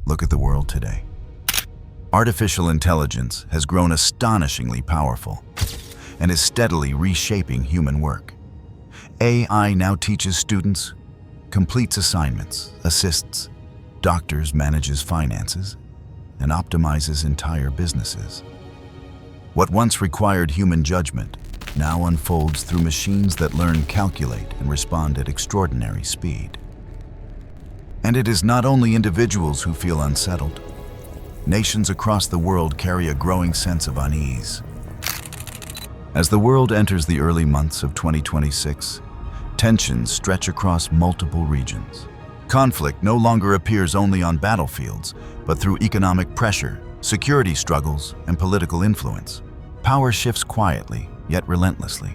Look at the world today. Artificial intelligence has grown astonishingly powerful and is steadily reshaping human work. AI now teaches students, completes assignments, assists doctors, manages finances, and optimizes entire businesses. What once required human judgment now unfolds through machines that learn, calculate, and respond at extraordinary speed. And it is not only individuals who feel unsettled. Nations across the world carry a growing sense of unease. As the world enters the early months of 2026, tensions stretch across multiple regions. Conflict no longer appears only on battlefields, but through economic pressure, security struggles, and political influence. Power shifts quietly, yet relentlessly.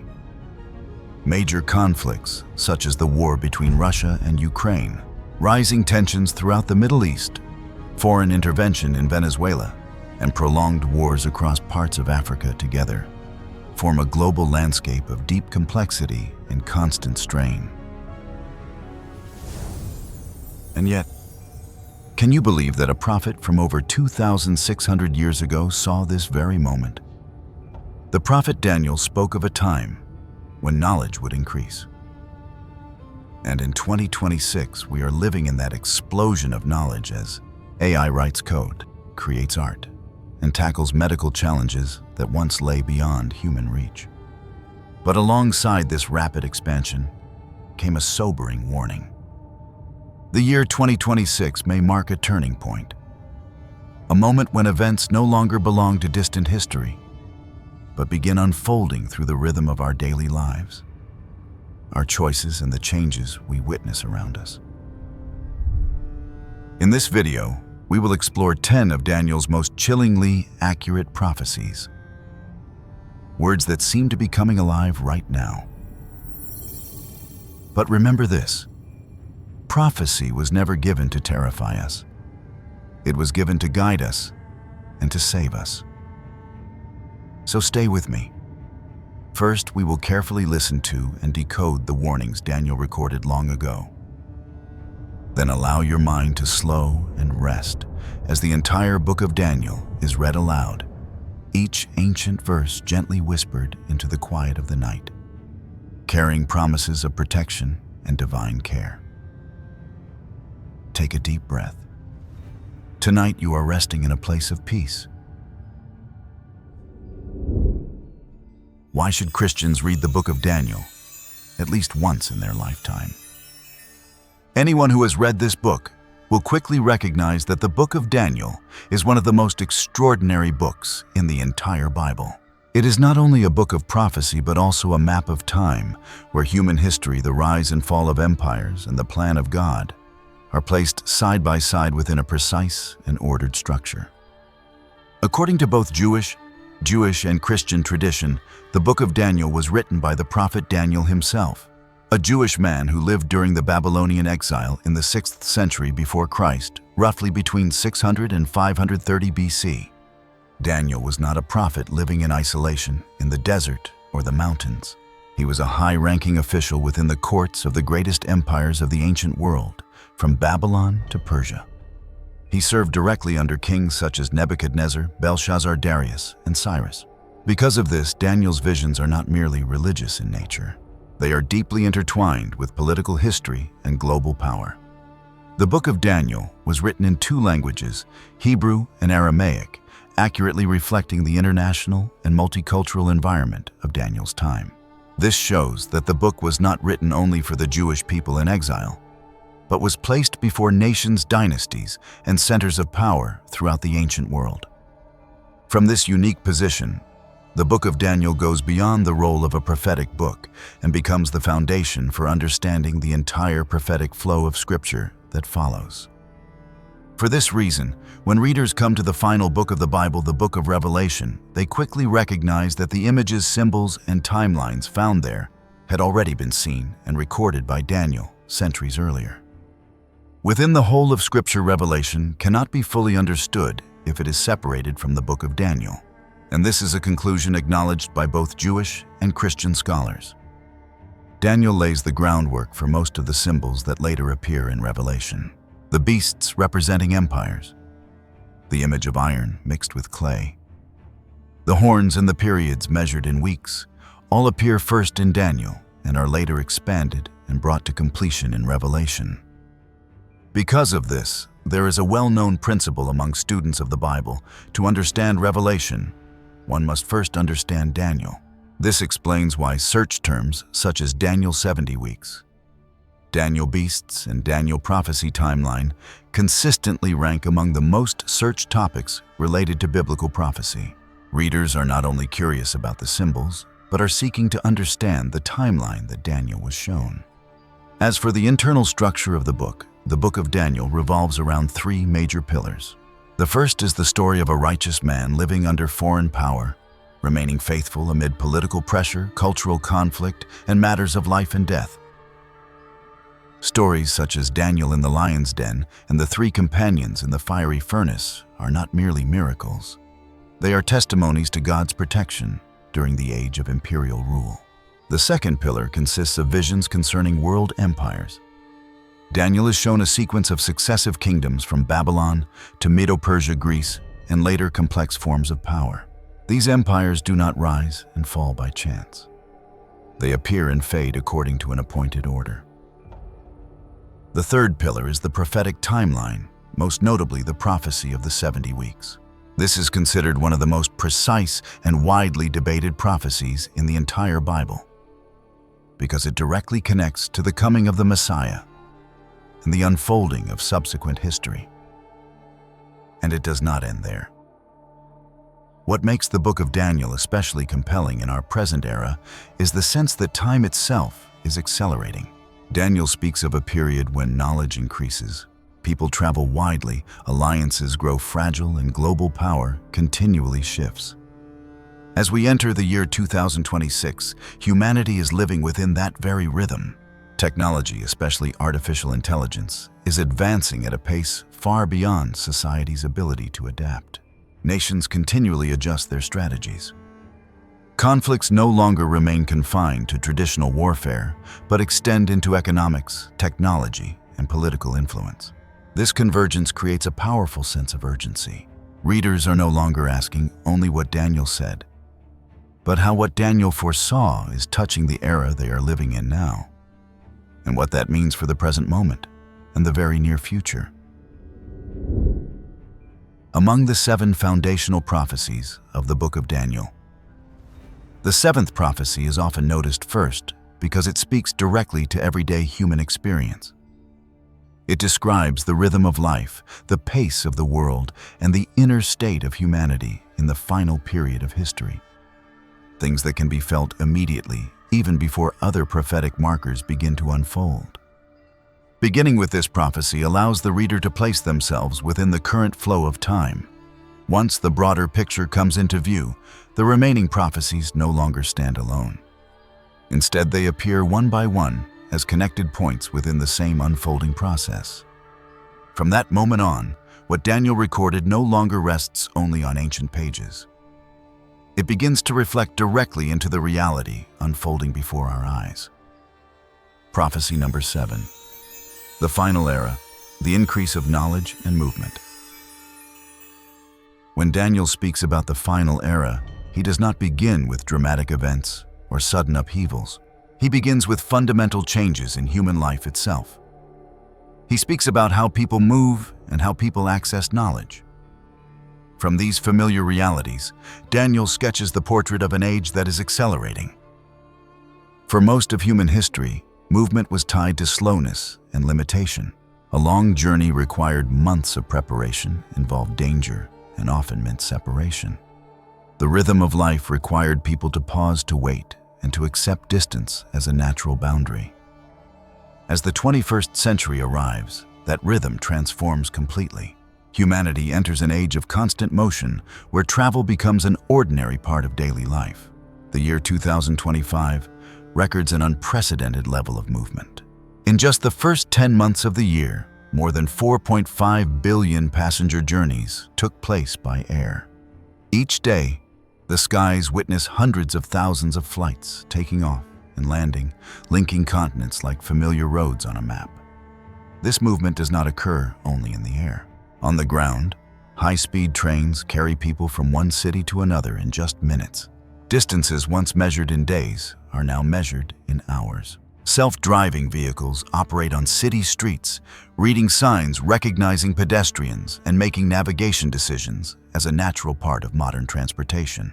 Major conflicts, such as the war between Russia and Ukraine, rising tensions throughout the Middle East, foreign intervention in Venezuela, and prolonged wars across parts of Africa together, form a global landscape of deep complexity and constant strain. And yet, can you believe that a prophet from over 2,600 years ago saw this very moment? The prophet Daniel spoke of a time when knowledge would increase. And in 2026, we are living in that explosion of knowledge as AI writes code, creates art, and tackles medical challenges that once lay beyond human reach. But alongside this rapid expansion came a sobering warning. The year 2026 may mark a turning point, a moment when events no longer belong to distant history, but begin unfolding through the rhythm of our daily lives, our choices, and the changes we witness around us. In this video, we will explore 10 of Daniel's most chillingly accurate prophecies, words that seem to be coming alive right now. But remember this: prophecy was never given to terrify us. It was given to guide us and to save us. So stay with me. First, we will carefully listen to and decode the warnings Daniel recorded long ago. Then allow your mind to slow and rest as the entire book of Daniel is read aloud, each ancient verse gently whispered into the quiet of the night, carrying promises of protection and divine care. Take a deep breath. Tonight you are resting in a place of peace. Why should Christians read the book of Daniel at least once in their lifetime? Anyone who has read this book will quickly recognize that the book of Daniel is one of the most extraordinary books in the entire Bible. It is not only a book of prophecy, but also a map of time where human history, the rise and fall of empires, and the plan of God are placed side by side within a precise and ordered structure. According to both Jewish and Christian tradition, the book of Daniel was written by the prophet Daniel himself, a Jewish man who lived during the Babylonian exile in the 6th century before Christ, roughly between 600 and 530 BC. Daniel was not a prophet living in isolation in the desert or the mountains. He was a high-ranking official within the courts of the greatest empires of the ancient world, from Babylon to Persia. He served directly under kings such as Nebuchadnezzar, Belshazzar, Darius, and Cyrus. Because of this, Daniel's visions are not merely religious in nature. They are deeply intertwined with political history and global power. The book of Daniel was written in 2 languages, Hebrew and Aramaic, accurately reflecting the international and multicultural environment of Daniel's time. This shows that the book was not written only for the Jewish people in exile, but was placed before nations, dynasties, and centers of power throughout the ancient world. From this unique position, the book of Daniel goes beyond the role of a prophetic book and becomes the foundation for understanding the entire prophetic flow of Scripture that follows. For this reason, when readers come to the final book of the Bible, the book of Revelation, they quickly recognize that the images, symbols, and timelines found there had already been seen and recorded by Daniel centuries earlier. Within the whole of Scripture, Revelation cannot be fully understood if it is separated from the book of Daniel. And this is a conclusion acknowledged by both Jewish and Christian scholars. Daniel lays the groundwork for most of the symbols that later appear in Revelation. The beasts representing empires, the image of iron mixed with clay. The horns and the periods measured in weeks all appear first in Daniel and are later expanded and brought to completion in Revelation. Because of this, there is a well-known principle among students of the Bible: to understand Revelation, one must first understand Daniel. This explains why search terms such as Daniel 70 weeks, Daniel beasts, and Daniel prophecy timeline consistently rank among the most searched topics related to biblical prophecy. Readers are not only curious about the symbols, but are seeking to understand the timeline that Daniel was shown. As for the internal structure of the book of Daniel revolves around three major pillars. The first is the story of a righteous man living under foreign power, remaining faithful amid political pressure, cultural conflict, and matters of life and death. Stories such as Daniel in the lion's den and the three companions in the fiery furnace are not merely miracles. They are testimonies to God's protection during the age of imperial rule. The second pillar consists of visions concerning world empires. Daniel is shown a sequence of successive kingdoms from Babylon to Medo-Persia, Greece, and later complex forms of power. These empires do not rise and fall by chance. They appear and fade according to an appointed order. The third pillar is the prophetic timeline, most notably the prophecy of the 70 weeks. This is considered one of the most precise and widely debated prophecies in the entire Bible, because it directly connects to the coming of the Messiah and the unfolding of subsequent history. And it does not end there. What makes the book of Daniel especially compelling in our present era is the sense that time itself is accelerating. Daniel speaks of a period when knowledge increases, people travel widely, alliances grow fragile, and global power continually shifts. As we enter the year 2026, humanity is living within that very rhythm. Technology, especially artificial intelligence, is advancing at a pace far beyond society's ability to adapt. Nations continually adjust their strategies. Conflicts no longer remain confined to traditional warfare, but extend into economics, technology, and political influence. This convergence creates a powerful sense of urgency. Readers are no longer asking only what Daniel said, but how what Daniel foresaw is touching the era they are living in now, and what that means for the present moment and the very near future. Among the 7 foundational prophecies of the book of Daniel, the 7th prophecy is often noticed first because it speaks directly to everyday human experience. It describes the rhythm of life, the pace of the world, and the inner state of humanity in the final period of history. Things that can be felt immediately, even before other prophetic markers begin to unfold. Beginning with this prophecy allows the reader to place themselves within the current flow of time. Once the broader picture comes into view, the remaining prophecies no longer stand alone. Instead, they appear one by one as connected points within the same unfolding process. From that moment on, what Daniel recorded no longer rests only on ancient pages. It begins to reflect directly into the reality unfolding before our eyes. Prophecy number 7. The final era, the increase of knowledge and movement. When Daniel speaks about the final era, he does not begin with dramatic events or sudden upheavals. He begins with fundamental changes in human life itself. He speaks about how people move and how people access knowledge. From these familiar realities, Daniel sketches the portrait of an age that is accelerating. For most of human history, movement was tied to slowness and limitation. A long journey required months of preparation, involved danger, and often meant separation. The rhythm of life required people to pause to wait and to accept distance as a natural boundary. As the 21st century arrives, that rhythm transforms completely. Humanity enters an age of constant motion where travel becomes an ordinary part of daily life. The year 2025 records an unprecedented level of movement. In just the first 10 months of the year, more than 4.5 billion passenger journeys took place by air. Each day, the skies witness hundreds of thousands of flights taking off and landing, linking continents like familiar roads on a map. This movement does not occur only in the air. On the ground, High-speed trains carry people from one city to another in just minutes. Distances once measured in days are now measured in hours. Self-driving vehicles operate on city streets, reading signs, recognizing pedestrians, and making navigation decisions as a natural part of modern transportation.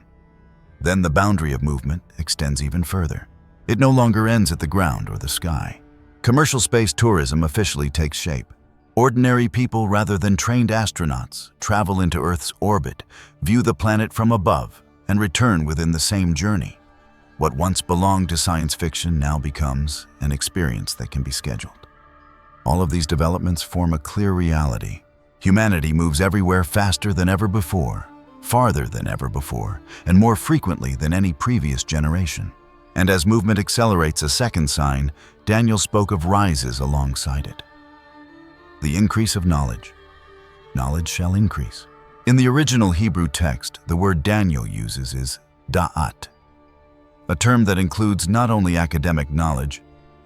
Then the boundary of movement extends even further. It no longer ends at the ground or the sky. Commercial space tourism officially takes shape. Ordinary people, rather than trained astronauts, travel into Earth's orbit, view the planet from above, and return within the same journey. What once belonged to science fiction now becomes an experience that can be scheduled. All of these developments form a clear reality. Humanity moves everywhere faster than ever before, farther than ever before, and more frequently than any previous generation. And as movement accelerates, a second sign, Daniel spoke of rises alongside it. The increase of knowledge. Knowledge shall increase. In the original Hebrew text, the word Daniel uses is da'at, a term that includes not only academic knowledge,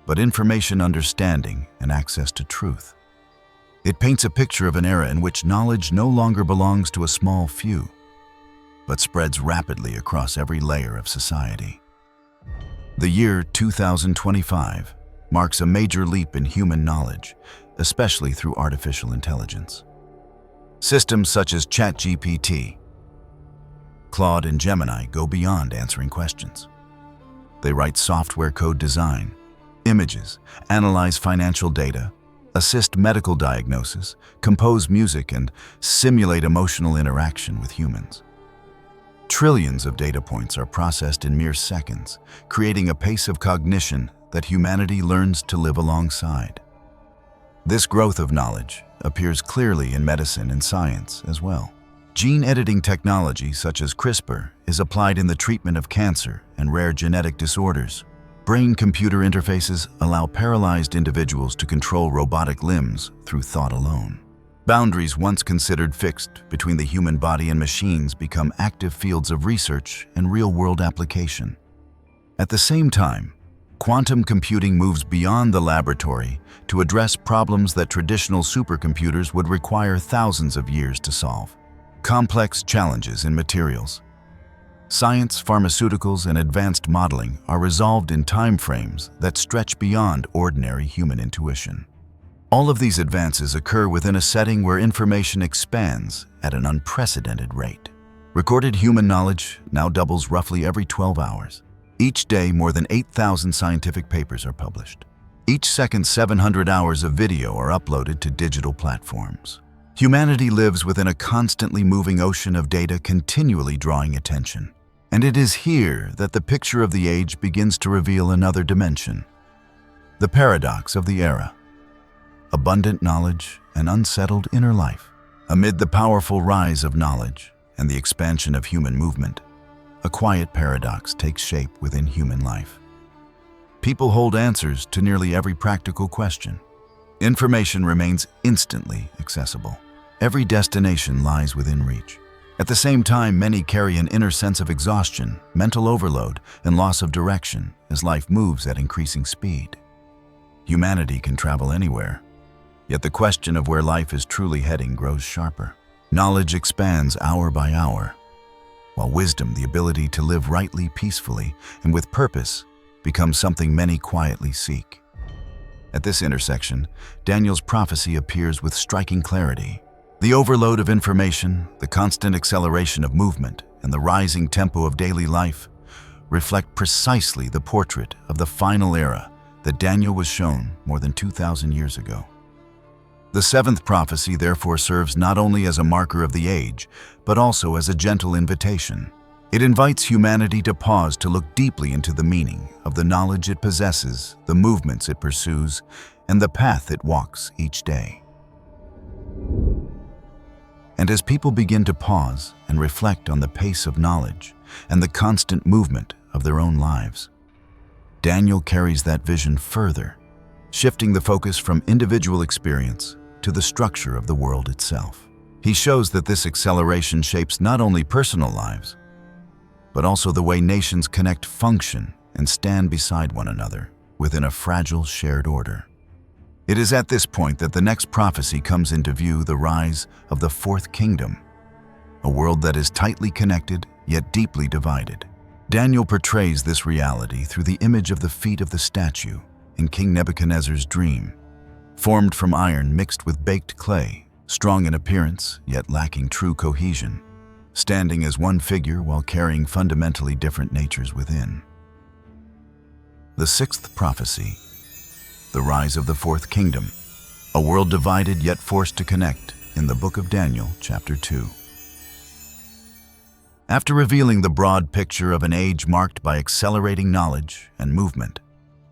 but information understanding and access to truth. It paints a picture of an era in which knowledge no longer belongs to a small few, but spreads rapidly across every layer of society. The year 2025 marks a major leap in human knowledge, especially through artificial intelligence. Systems such as ChatGPT, Claude, and Gemini go beyond answering questions. They write software code design, images, analyze financial data, assist medical diagnosis, compose music, and simulate emotional interaction with humans. Trillions of data points are processed in mere seconds, creating a pace of cognition that humanity learns to live alongside. This growth of knowledge appears clearly in medicine and science as well. Gene editing technology such as CRISPR is applied in the treatment of cancer and rare genetic disorders. Brain-computer interfaces allow paralyzed individuals to control robotic limbs through thought alone. Boundaries once considered fixed between the human body and machines become active fields of research and real-world application. At the same time, quantum computing moves beyond the laboratory to address problems that traditional supercomputers would require thousands of years to solve. Complex challenges in materials. Science, pharmaceuticals, and advanced modeling are resolved in timeframes that stretch beyond ordinary human intuition. All of these advances occur within a setting where information expands at an unprecedented rate. Recorded human knowledge now doubles roughly every 12 hours. Each day, more than 8,000 scientific papers are published. Each second, 700 hours of video are uploaded to digital platforms. Humanity lives within a constantly moving ocean of data continually drawing attention. And it is here that the picture of the age begins to reveal another dimension. The paradox of the era. Abundant knowledge and unsettled inner life. Amid the powerful rise of knowledge and the expansion of human movement, a quiet paradox takes shape within human life. People hold answers to nearly every practical question. Information remains instantly accessible. Every destination lies within reach. At the same time, many carry an inner sense of exhaustion, mental overload, and loss of direction as life moves at increasing speed. Humanity can travel anywhere, yet the question of where life is truly heading grows sharper. Knowledge expands hour by hour, while wisdom, the ability to live rightly, peacefully, and with purpose, becomes something many quietly seek. At this intersection, Daniel's prophecy appears with striking clarity. The overload of information, the constant acceleration of movement, and the rising tempo of daily life reflect precisely the portrait of the final era that Daniel was shown more than 2,000 years ago. The seventh prophecy therefore serves not only as a marker of the age, but also as a gentle invitation. It invites humanity to pause to look deeply into the meaning of the knowledge it possesses, the movements it pursues, and the path it walks each day. And as people begin to pause and reflect on the pace of knowledge and the constant movement of their own lives, Daniel carries that vision further, shifting the focus from individual experience to the structure of the world itself. He shows that this acceleration shapes not only personal lives, but also the way nations connect, function, and stand beside one another within a fragile shared order. It is at this point that the next prophecy comes into view, the rise of the fourth kingdom. a world that is tightly connected yet deeply divided. Daniel portrays this reality through the image of the feet of the statue in King Nebuchadnezzar's dream. Formed from iron mixed with baked clay, strong in appearance yet lacking true cohesion, standing as one figure while carrying fundamentally different natures within. The sixth prophecy, the rise of the fourth kingdom, a world divided yet forced to connect, in the book of Daniel, Chapter 2. After revealing the broad picture of an age marked by accelerating knowledge and movement,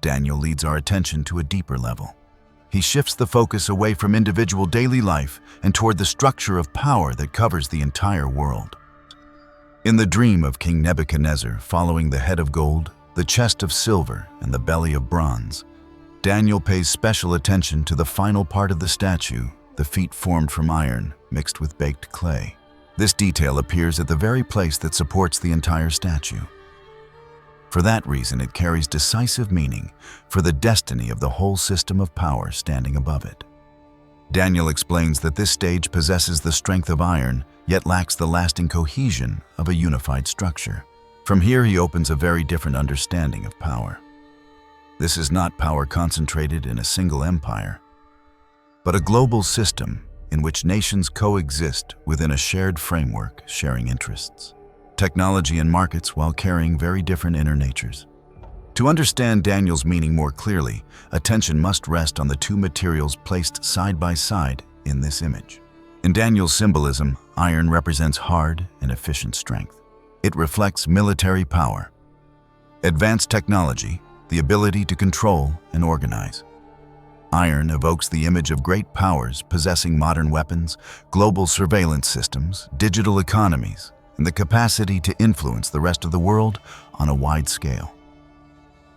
Daniel leads our attention to a deeper level. He shifts the focus away from individual daily life and toward the structure of power that covers the entire world. In the dream of King Nebuchadnezzar, following the head of gold, the chest of silver, and the belly of bronze, Daniel pays special attention to the final part of the statue, the feet formed from iron mixed with baked clay. This detail appears at the very place that supports the entire statue. For that reason, it carries decisive meaning for the destiny of the whole system of power standing above it. Daniel explains that this stage possesses the strength of iron, yet lacks the lasting cohesion of a unified structure. From here, he opens a very different understanding of power. This is not power concentrated in a single empire, but a global system in which nations coexist within a shared framework, sharing interests, technology, and markets while carrying very different inner natures. To understand Daniel's meaning more clearly, attention must rest on the two materials placed side by side in this image. In Daniel's symbolism, iron represents hard and efficient strength. It reflects military power, advanced technology, the ability to control and organize. Iron evokes the image of great powers possessing modern weapons, global surveillance systems, digital economies, and the capacity to influence the rest of the world on a wide scale.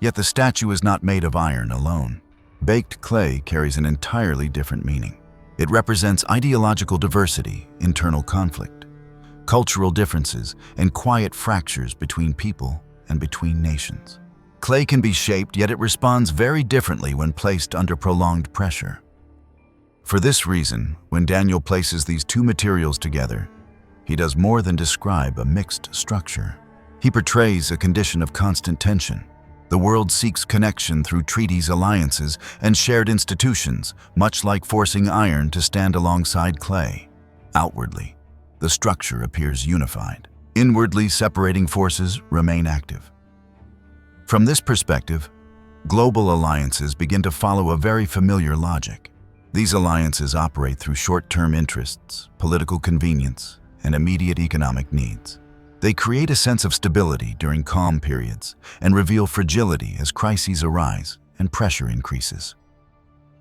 Yet the statue is not made of iron alone. Baked clay carries an entirely different meaning. It represents ideological diversity, internal conflict, cultural differences, and quiet fractures between people and between nations. Clay can be shaped, yet it responds very differently when placed under prolonged pressure. For this reason, when Daniel places these two materials together, he does more than describe a mixed structure. He portrays a condition of constant tension. The world seeks connection through treaties, alliances, and shared institutions, much like forcing iron to stand alongside clay. Outwardly, the structure appears unified. Inwardly, separating forces remain active. From this perspective, global alliances begin to follow a very familiar logic. These alliances operate through short-term interests, political convenience, and immediate economic needs. They create a sense of stability during calm periods and reveal fragility as crises arise and pressure increases.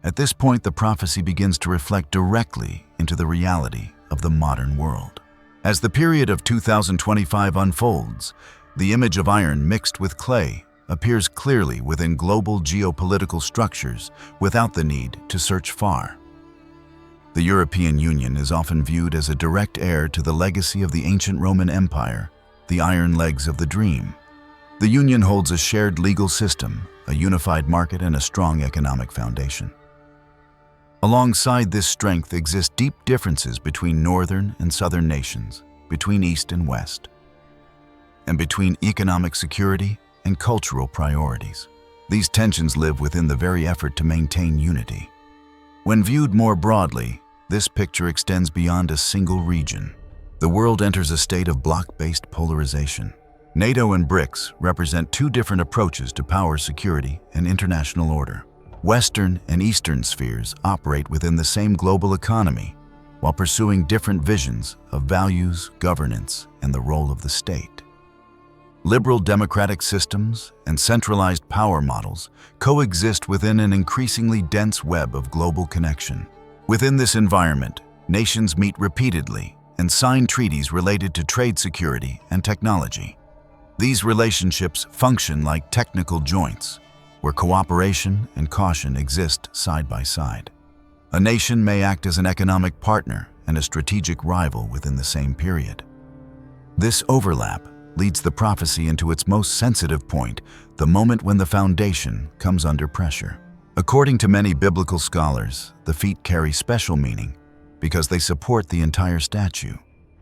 At this point, the prophecy begins to reflect directly into the reality of the modern world. As the period of 2025 unfolds, the image of iron mixed with clay appears clearly within global geopolitical structures without the need to search far. The European Union is often viewed as a direct heir to the legacy of the ancient Roman Empire, the iron legs of the dream. The Union holds a shared legal system, a unified market, and a strong economic foundation. Alongside this strength exist deep differences between northern and southern nations, between East and West, and between economic security and cultural priorities. These tensions live within the very effort to maintain unity. When viewed more broadly, this picture extends beyond a single region. The world enters a state of bloc-based polarization. NATO and BRICS represent two different approaches to power, security, and international order. Western and Eastern spheres operate within the same global economy, while pursuing different visions of values, governance, and the role of the state. Liberal democratic systems and centralized power models coexist within an increasingly dense web of global connection. Within this environment, nations meet repeatedly and sign treaties related to trade, security, and technology. These relationships function like technical joints, where cooperation and caution exist side by side. A nation may act as an economic partner and a strategic rival within the same period. This overlap leads the prophecy into its most sensitive point, the moment when the foundation comes under pressure. According to many biblical scholars, the feet carry special meaning because they support the entire statue.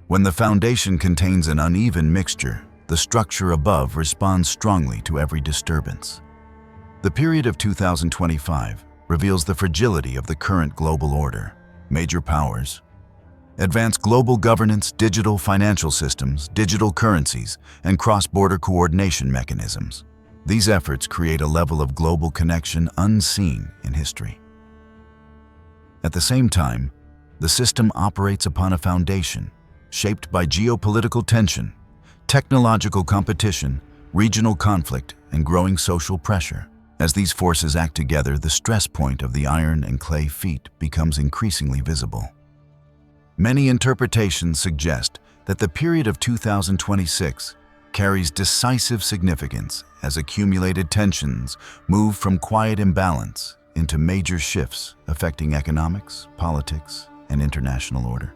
When the foundation contains an uneven mixture, the structure above responds strongly to every disturbance. The period of 2025 reveals the fragility of the current global order. Major powers, advanced global governance, digital financial systems, digital currencies, and cross-border coordination mechanisms. These efforts create a level of global connection unseen in history. At the same time, the system operates upon a foundation shaped by geopolitical tension, technological competition, regional conflict, and growing social pressure. As these forces act together, the stress point of the iron and clay feet becomes increasingly visible. Many interpretations suggest that the period of 2026 carries decisive significance as accumulated tensions move from quiet imbalance into major shifts affecting economics, politics, and international order.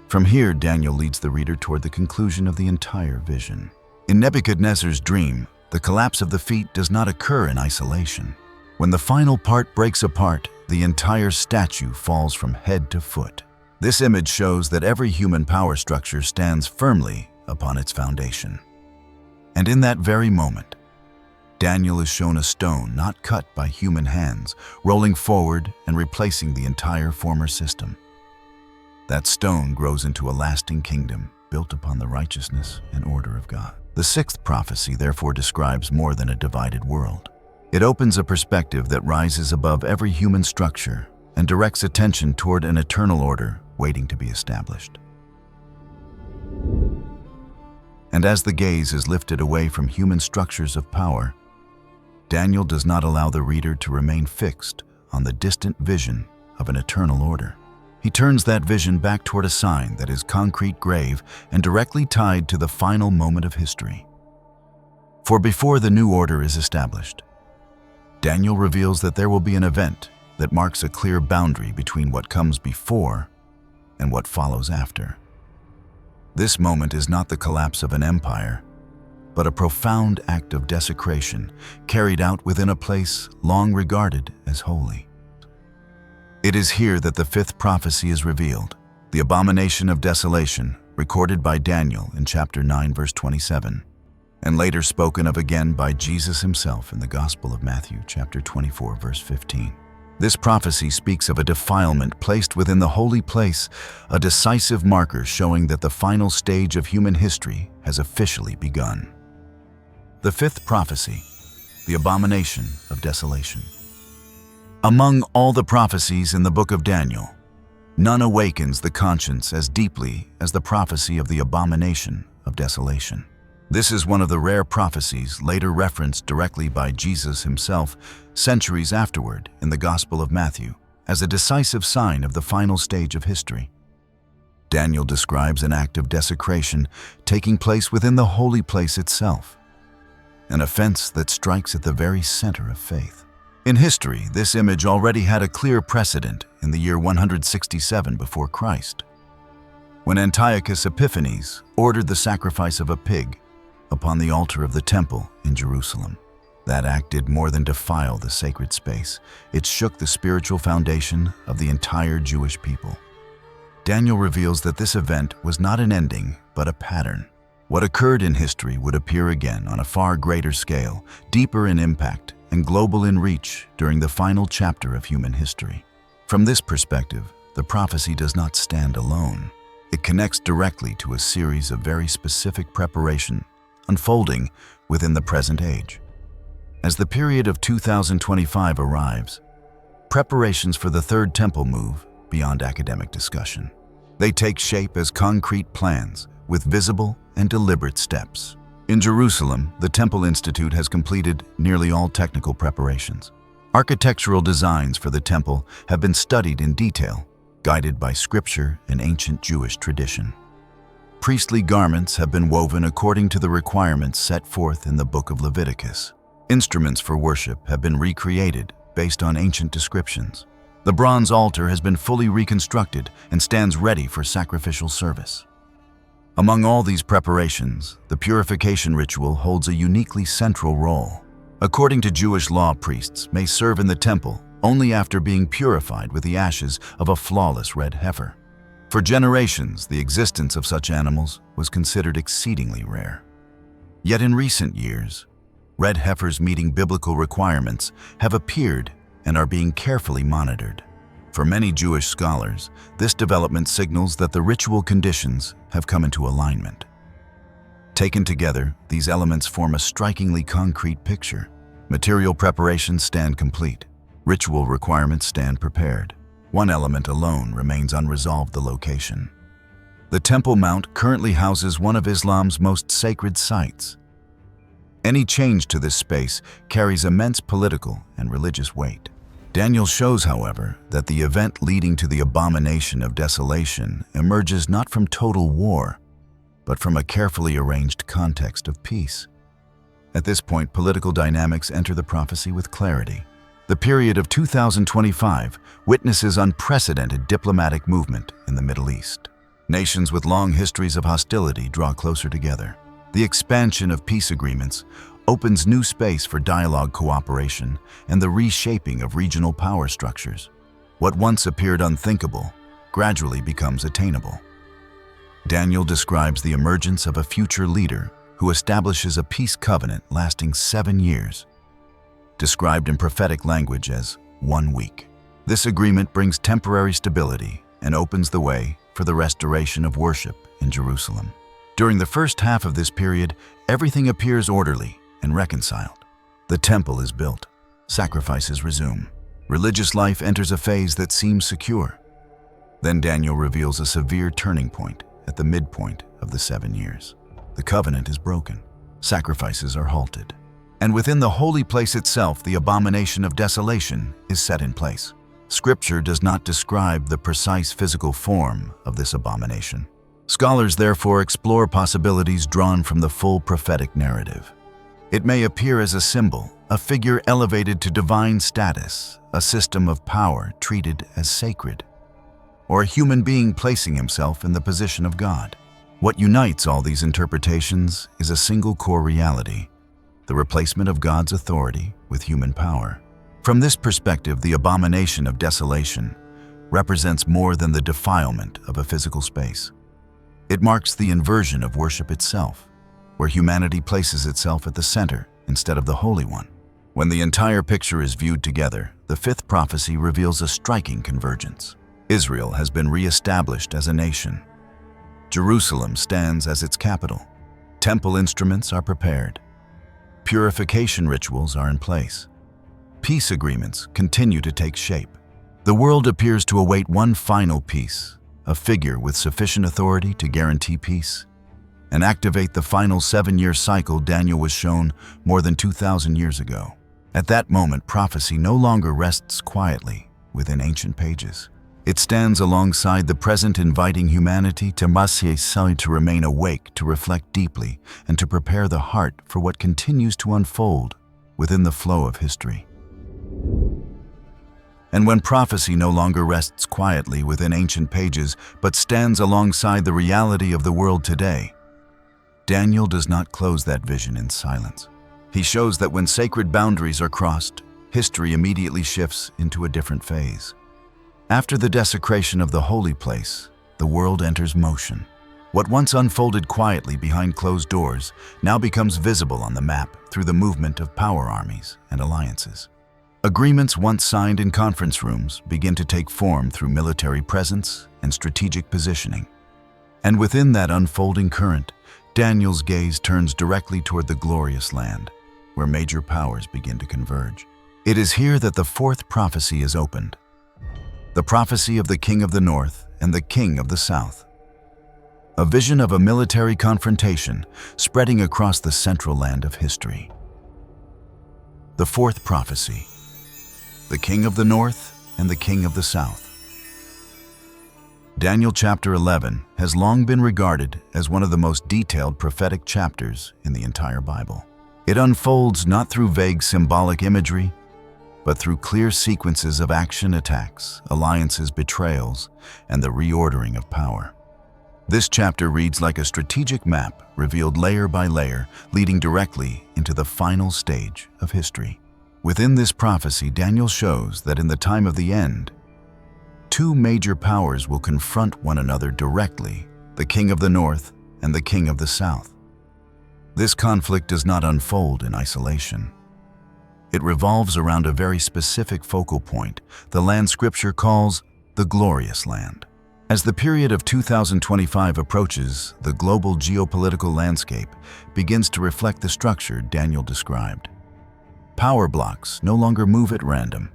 From here, Daniel leads the reader toward the conclusion of the entire vision. In Nebuchadnezzar's dream, the collapse of the feet does not occur in isolation. When the final part breaks apart, the entire statue falls from head to foot. This image shows that every human power structure stands firmly upon its foundation. And in that very moment, Daniel is shown a stone not cut by human hands, rolling forward and replacing the entire former system. That stone grows into a lasting kingdom built upon the righteousness and order of God. The sixth prophecy therefore describes more than a divided world. It opens a perspective that rises above every human structure and directs attention toward an eternal order waiting to be established. And as the gaze is lifted away from human structures of power, Daniel does not allow the reader to remain fixed on the distant vision of an eternal order. He turns that vision back toward a sign that is concrete, grave, and directly tied to the final moment of history. For before the new order is established, Daniel reveals that there will be an event that marks a clear boundary between what comes before and what follows after. This moment is not the collapse of an empire, but a profound act of desecration carried out within a place long regarded as holy. It is here that the fifth prophecy is revealed, the Abomination of Desolation, recorded by Daniel in Chapter IX, verse 27, and later spoken of again by Jesus himself in the Gospel of Matthew, Chapter 24, verse 15. This prophecy speaks of a defilement placed within the holy place, a decisive marker showing that the final stage of human history has officially begun. The fifth prophecy, the Abomination of Desolation. Among all the prophecies in the book of Daniel, none awakens the conscience as deeply as the prophecy of the Abomination of Desolation. This is one of the rare prophecies later referenced directly by Jesus himself centuries afterward in the Gospel of Matthew as a decisive sign of the final stage of history. Daniel describes an act of desecration taking place within the holy place itself, an offense that strikes at the very center of faith. In history, this image already had a clear precedent in the year 167 before Christ, when Antiochus Epiphanes ordered the sacrifice of a pig upon the altar of the temple in Jerusalem. That act did more than defile the sacred space. It shook the spiritual foundation of the entire Jewish people. Daniel reveals that this event was not an ending, but a pattern. What occurred in history would appear again on a far greater scale, deeper in impact, and global in reach during the final chapter of human history. From this perspective, the prophecy does not stand alone. It connects directly to a series of very specific preparations unfolding within the present age. As the period of 2025 arrives, preparations for the Third Temple move beyond academic discussion. They take shape as concrete plans with visible and deliberate steps. In Jerusalem, the Temple Institute has completed nearly all technical preparations. Architectural designs for the temple have been studied in detail, guided by scripture and ancient Jewish tradition. Priestly garments have been woven according to the requirements set forth in the book of Leviticus. Instruments for worship have been recreated based on ancient descriptions. The bronze altar has been fully reconstructed and stands ready for sacrificial service. Among all these preparations, the purification ritual holds a uniquely central role. According to Jewish law, priests may serve in the temple only after being purified with the ashes of a flawless red heifer. For generations, the existence of such animals was considered exceedingly rare. Yet in recent years, red heifers meeting biblical requirements have appeared and are being carefully monitored. For many Jewish scholars, this development signals that the ritual conditions have come into alignment. Taken together, these elements form a strikingly concrete picture. Material preparations stand complete. Ritual requirements stand prepared. One element alone remains unresolved: the location. The Temple Mount currently houses one of Islam's most sacred sites. Any change to this space carries immense political and religious weight. Daniel shows, however, that the event leading to the Abomination of Desolation emerges not from total war, but from a carefully arranged context of peace. At this point, political dynamics enter the prophecy with clarity. The period of 2025 witnesses unprecedented diplomatic movement in the Middle East. Nations with long histories of hostility draw closer together. The expansion of peace agreements opens new space for dialogue, cooperation, and the reshaping of regional power structures. What once appeared unthinkable gradually becomes attainable. Daniel describes the emergence of a future leader who establishes a peace covenant lasting 7 years, described in prophetic language as 1 week. This agreement brings temporary stability and opens the way for the restoration of worship in Jerusalem. During the first half of this period, everything appears orderly and reconciled. The temple is built, sacrifices resume, religious life enters a phase that seems secure. Then Daniel reveals a severe turning point at the midpoint of the 7 years. The covenant is broken, sacrifices are halted, and within the holy place itself, the Abomination of Desolation is set in place. Scripture does not describe the precise physical form of this abomination. Scholars therefore explore possibilities drawn from the full prophetic narrative. It may appear as a symbol, a figure elevated to divine status, a system of power treated as sacred, or a human being placing himself in the position of God. What unites all these interpretations is a single core reality: the replacement of God's authority with human power. From this perspective, the Abomination of Desolation represents more than the defilement of a physical space. It marks the inversion of worship itself, where humanity places itself at the center instead of the Holy One. When the entire picture is viewed together, the fifth prophecy reveals a striking convergence. Israel has been re-established as a nation. Jerusalem stands as its capital. Temple instruments are prepared. Purification rituals are in place. Peace agreements continue to take shape. The world appears to await one final piece, a figure with sufficient authority to guarantee peace and activate the final 7-year cycle Daniel was shown more than 2,000 years ago. At that moment, prophecy no longer rests quietly within ancient pages. It stands alongside the present, inviting humanity to remain awake, to reflect deeply, and to prepare the heart for what continues to unfold within the flow of history. And when prophecy no longer rests quietly within ancient pages, but stands alongside the reality of the world today, Daniel does not close that vision in silence. He shows that when sacred boundaries are crossed, history immediately shifts into a different phase. After the desecration of the holy place, the world enters motion. What once unfolded quietly behind closed doors now becomes visible on the map through the movement of power armies and alliances. Agreements once signed in conference rooms begin to take form through military presence and strategic positioning. And within that unfolding current, Daniel's gaze turns directly toward the glorious land, where major powers begin to converge. It is here that the fourth prophecy is opened. The prophecy of the King of the North and the King of the South. A vision of a military confrontation spreading across the central land of history. The fourth prophecy: the King of the North and the King of the South. Daniel chapter 11 has long been regarded as one of the most detailed prophetic chapters in the entire Bible. It unfolds not through vague symbolic imagery, but through clear sequences of action, attacks, alliances, betrayals, and the reordering of power. This chapter reads like a strategic map, revealed layer by layer, leading directly into the final stage of history. Within this prophecy, Daniel shows that in the time of the end, two major powers will confront one another directly, the King of the North and the King of the South. This conflict does not unfold in isolation. It revolves around a very specific focal point, the land Scripture calls the Glorious Land. As the period of 2025 approaches, the global geopolitical landscape begins to reflect the structure Daniel described. Power blocks no longer move at random.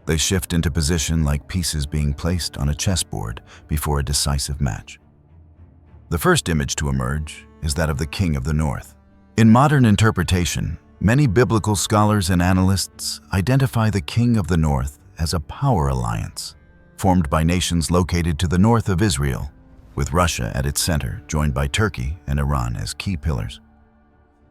They shift into position like pieces being placed on a chessboard before a decisive match. The first image to emerge is that of the King of the North. In modern interpretation, many biblical scholars and analysts identify the King of the North as a power alliance, formed by nations located to the north of Israel, with Russia at its center, joined by Turkey and Iran as key pillars.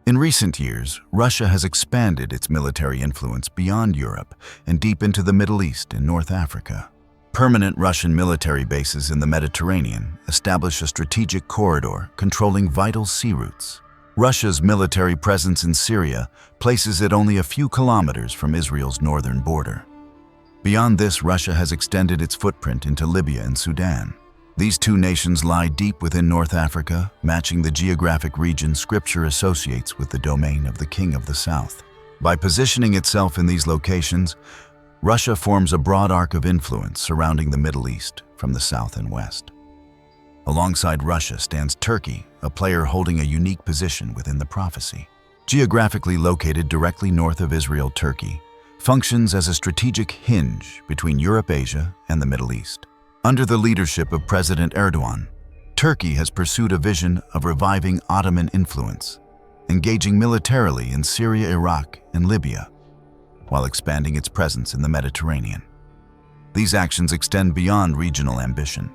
In recent years, Russia has expanded its military influence beyond Europe and deep into the Middle East and North Africa. Permanent Russian military bases in the Mediterranean establish a strategic corridor controlling vital sea routes. Russia's military presence in Syria places it only a few kilometers from Israel's northern border. Beyond this, Russia has extended its footprint into Libya and Sudan. These two nations lie deep within North Africa, matching the geographic region Scripture associates with the domain of the King of the South. By positioning itself in these locations, Russia forms a broad arc of influence surrounding the Middle East from the south and west. Alongside Russia stands Turkey, a player holding a unique position within the prophecy. Geographically located directly north of Israel, Turkey functions as a strategic hinge between Europe, Asia, and the Middle East. Under the leadership of President Erdogan, Turkey has pursued a vision of reviving Ottoman influence, engaging militarily in Syria, Iraq, and Libya, while expanding its presence in the Mediterranean. These actions extend beyond regional ambition.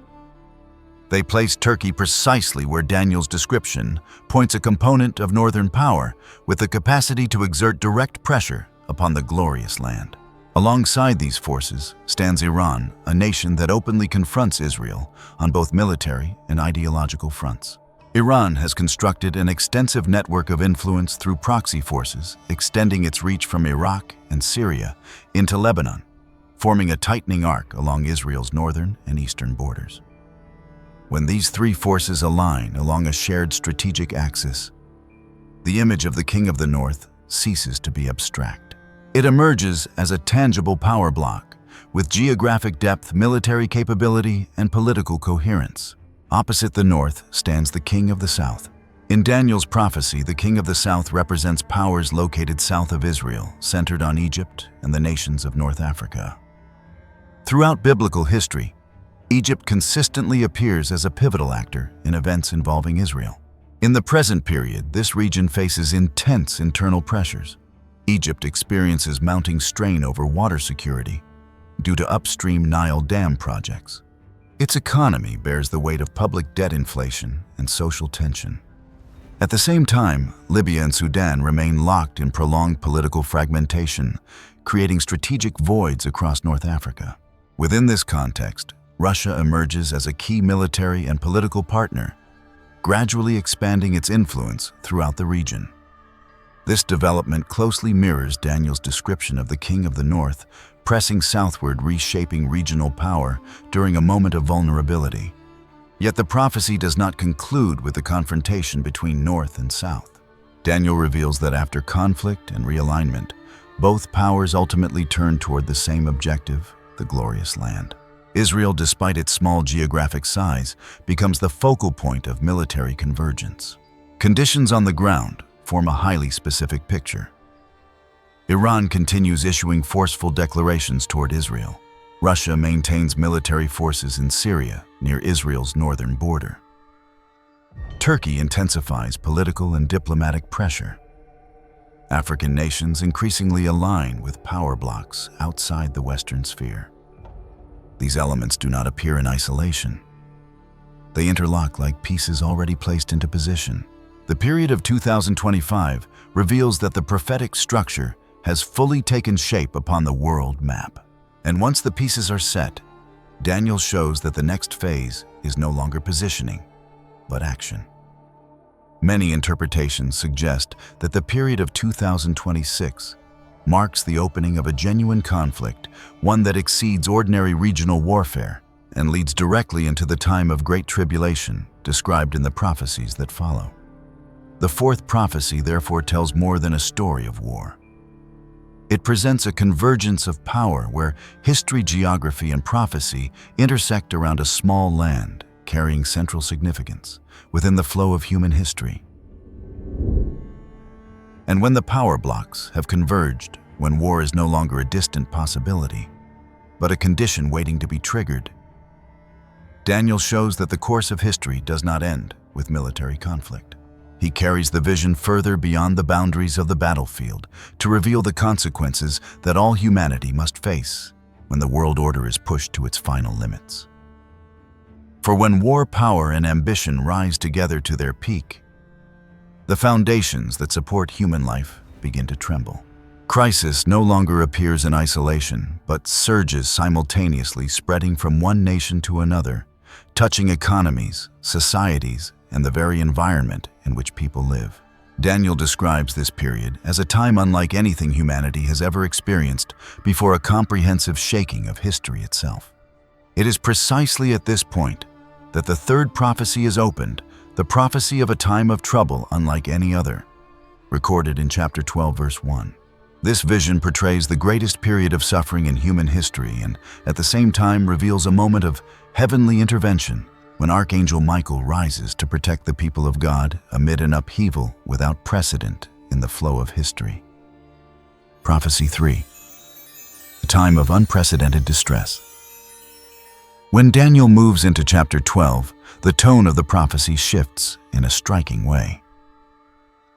They place Turkey precisely where Daniel's description points a component of northern power with the capacity to exert direct pressure upon the Glorious Land. Alongside these forces stands Iran, a nation that openly confronts Israel on both military and ideological fronts. Iran has constructed an extensive network of influence through proxy forces, extending its reach from Iraq and Syria into Lebanon, forming a tightening arc along Israel's northern and eastern borders. When these three forces align along a shared strategic axis, the image of the King of the North ceases to be abstract. It emerges as a tangible power block, with geographic depth, military capability, and political coherence. Opposite the north stands the King of the South. In Daniel's prophecy, the King of the South represents powers located south of Israel, centered on Egypt and the nations of North Africa. Throughout biblical history, Egypt consistently appears as a pivotal actor in events involving Israel. In the present period, this region faces intense internal pressures. Egypt experiences mounting strain over water security due to upstream Nile Dam projects. Its economy bears the weight of public debt inflation and social tension. At the same time, Libya and Sudan remain locked in prolonged political fragmentation, creating strategic voids across North Africa. Within this context, Russia emerges as a key military and political partner, gradually expanding its influence throughout the region. This development closely mirrors Daniel's description of the King of the North, pressing southward, reshaping regional power during a moment of vulnerability. Yet the prophecy does not conclude with the confrontation between North and South. Daniel reveals that after conflict and realignment, both powers ultimately turn toward the same objective, the Glorious Land. Israel, despite its small geographic size, becomes the focal point of military convergence. Conditions on the ground form a highly specific picture. Iran continues issuing forceful declarations toward Israel. Russia maintains military forces in Syria, near Israel's northern border. Turkey intensifies political and diplomatic pressure. African nations increasingly align with power blocks outside the Western sphere. These elements do not appear in isolation. They interlock like pieces already placed into position. The period of 2025 reveals that the prophetic structure has fully taken shape upon the world map. And once the pieces are set, Daniel shows that the next phase is no longer positioning, but action. Many interpretations suggest that the period of 2026 marks the opening of a genuine conflict, one that exceeds ordinary regional warfare and leads directly into the time of great tribulation described in the prophecies that follow. The fourth prophecy therefore tells more than a story of war. It presents a convergence of power where history, geography, and prophecy intersect around a small land carrying central significance within the flow of human history. And when the power blocks have converged, when war is no longer a distant possibility, but a condition waiting to be triggered, Daniel shows that the course of history does not end with military conflict. He carries the vision further beyond the boundaries of the battlefield to reveal the consequences that all humanity must face when the world order is pushed to its final limits. For when war, power, and ambition rise together to their peak, the foundations that support human life begin to tremble. Crisis no longer appears in isolation, but surges simultaneously, spreading from one nation to another, touching economies, societies, and the very environment in which people live. Daniel describes this period as a time unlike anything humanity has ever experienced before a comprehensive shaking of history itself. It is precisely at this point that the third prophecy is opened, the prophecy of a time of trouble unlike any other, recorded in chapter 12, verse 1. This vision portrays the greatest period of suffering in human history and, at the same time, reveals a moment of heavenly intervention when Archangel Michael rises to protect the people of God amid an upheaval without precedent in the flow of history. Prophecy 3. A time of unprecedented distress. When Daniel moves into chapter 12, the tone of the prophecy shifts in a striking way.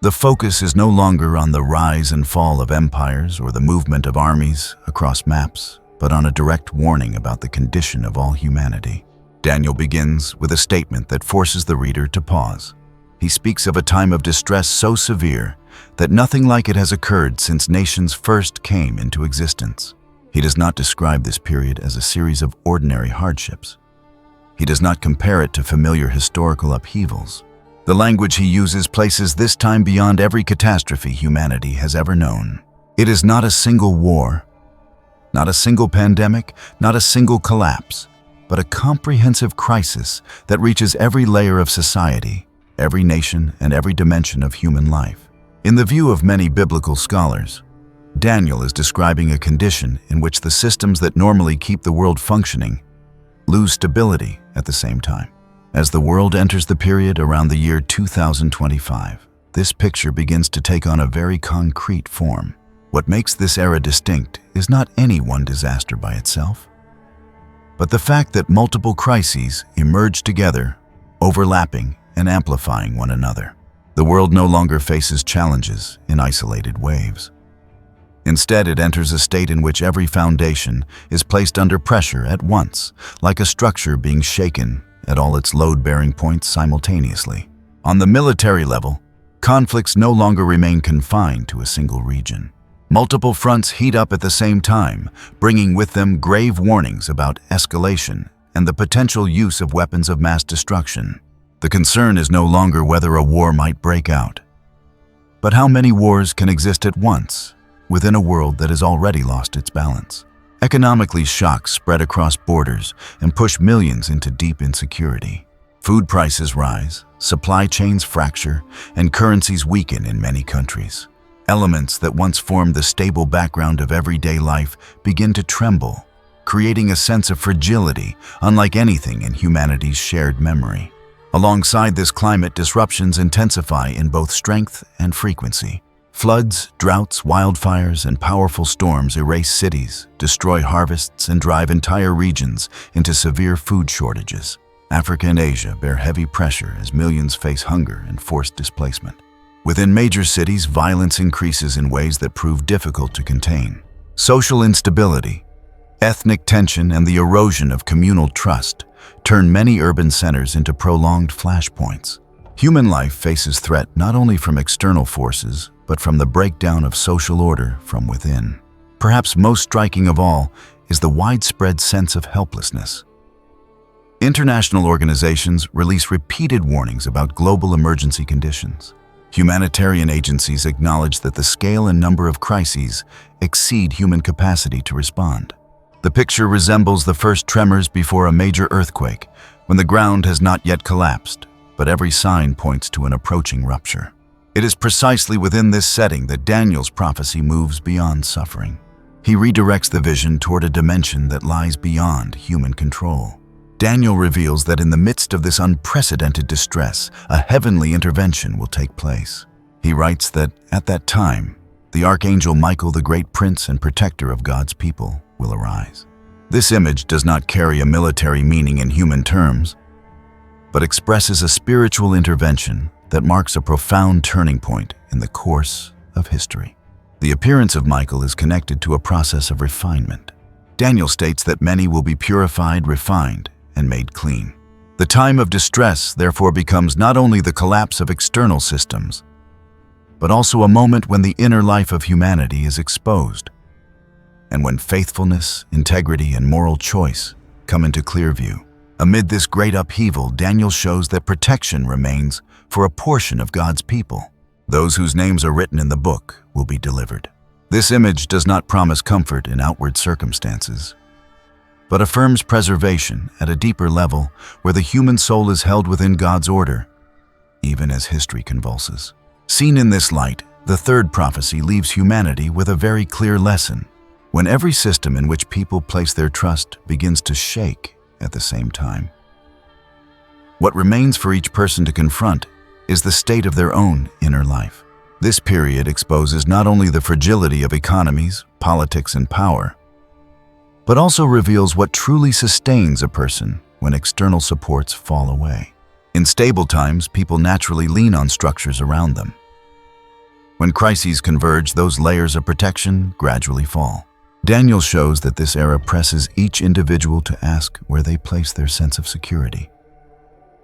The focus is no longer on the rise and fall of empires or the movement of armies across maps, but on a direct warning about the condition of all humanity. Daniel begins with a statement that forces the reader to pause. He speaks of a time of distress so severe that nothing like it has occurred since nations first came into existence. He does not describe this period as a series of ordinary hardships. He does not compare it to familiar historical upheavals. The language he uses places this time beyond every catastrophe humanity has ever known. It is not a single war, not a single pandemic, not a single collapse, but a comprehensive crisis that reaches every layer of society, every nation, and every dimension of human life. In the view of many biblical scholars, Daniel is describing a condition in which the systems that normally keep the world functioning lose stability at the same time. As the world enters the period around the year 2025, this picture begins to take on a very concrete form. What makes this era distinct is not any one disaster by itself, but the fact that multiple crises emerge together, overlapping and amplifying one another. The world no longer faces challenges in isolated waves. Instead, it enters a state in which every foundation is placed under pressure at once, like a structure being shaken at all its load-bearing points simultaneously. On the military level, conflicts no longer remain confined to a single region. Multiple fronts heat up at the same time, bringing with them grave warnings about escalation and the potential use of weapons of mass destruction. The concern is no longer whether a war might break out, but how many wars can exist at once within a world that has already lost its balance. Economically, shocks spread across borders and push millions into deep insecurity. Food prices rise, supply chains fracture, and currencies weaken in many countries. Elements that once formed the stable background of everyday life begin to tremble, creating a sense of fragility unlike anything in humanity's shared memory. Alongside this climate, disruptions intensify in both strength and frequency. Floods, droughts, wildfires, and powerful storms erase cities, destroy harvests, and drive entire regions into severe food shortages. Africa and Asia bear heavy pressure as millions face hunger and forced displacement. Within major cities, violence increases in ways that prove difficult to contain. Social instability, ethnic tension, and the erosion of communal trust turn many urban centers into prolonged flashpoints. Human life faces threat not only from external forces, but from the breakdown of social order from within. Perhaps most striking of all is the widespread sense of helplessness. International organizations release repeated warnings about global emergency conditions. Humanitarian agencies acknowledge that the scale and number of crises exceed human capacity to respond. The picture resembles the first tremors before a major earthquake, when the ground has not yet collapsed, but every sign points to an approaching rupture. It is precisely within this setting that Daniel's prophecy moves beyond suffering. He redirects the vision toward a dimension that lies beyond human control. Daniel reveals that in the midst of this unprecedented distress, a heavenly intervention will take place. He writes that, at that time, the archangel Michael, the great prince and protector of God's people, will arise. This image does not carry a military meaning in human terms, but expresses a spiritual intervention that marks a profound turning point in the course of history. The appearance of Michael is connected to a process of refinement. Daniel states that many will be purified, refined, and made clean. The time of distress, therefore, becomes not only the collapse of external systems, but also a moment when the inner life of humanity is exposed, and when faithfulness, integrity, and moral choice come into clear view. Amid this great upheaval, Daniel shows that protection remains for a portion of God's people. Those whose names are written in the book will be delivered. This image does not promise comfort in outward circumstances, but affirms preservation at a deeper level where the human soul is held within God's order, even as history convulses. Seen in this light, the third prophecy leaves humanity with a very clear lesson. When every system in which people place their trust begins to shake at the same time, what remains for each person to confront is the state of their own inner life. This period exposes not only the fragility of economies, politics, and power, but also reveals what truly sustains a person when external supports fall away. In stable times, people naturally lean on structures around them. When crises converge, those layers of protection gradually fall. Daniel shows that this era presses each individual to ask where they place their sense of security,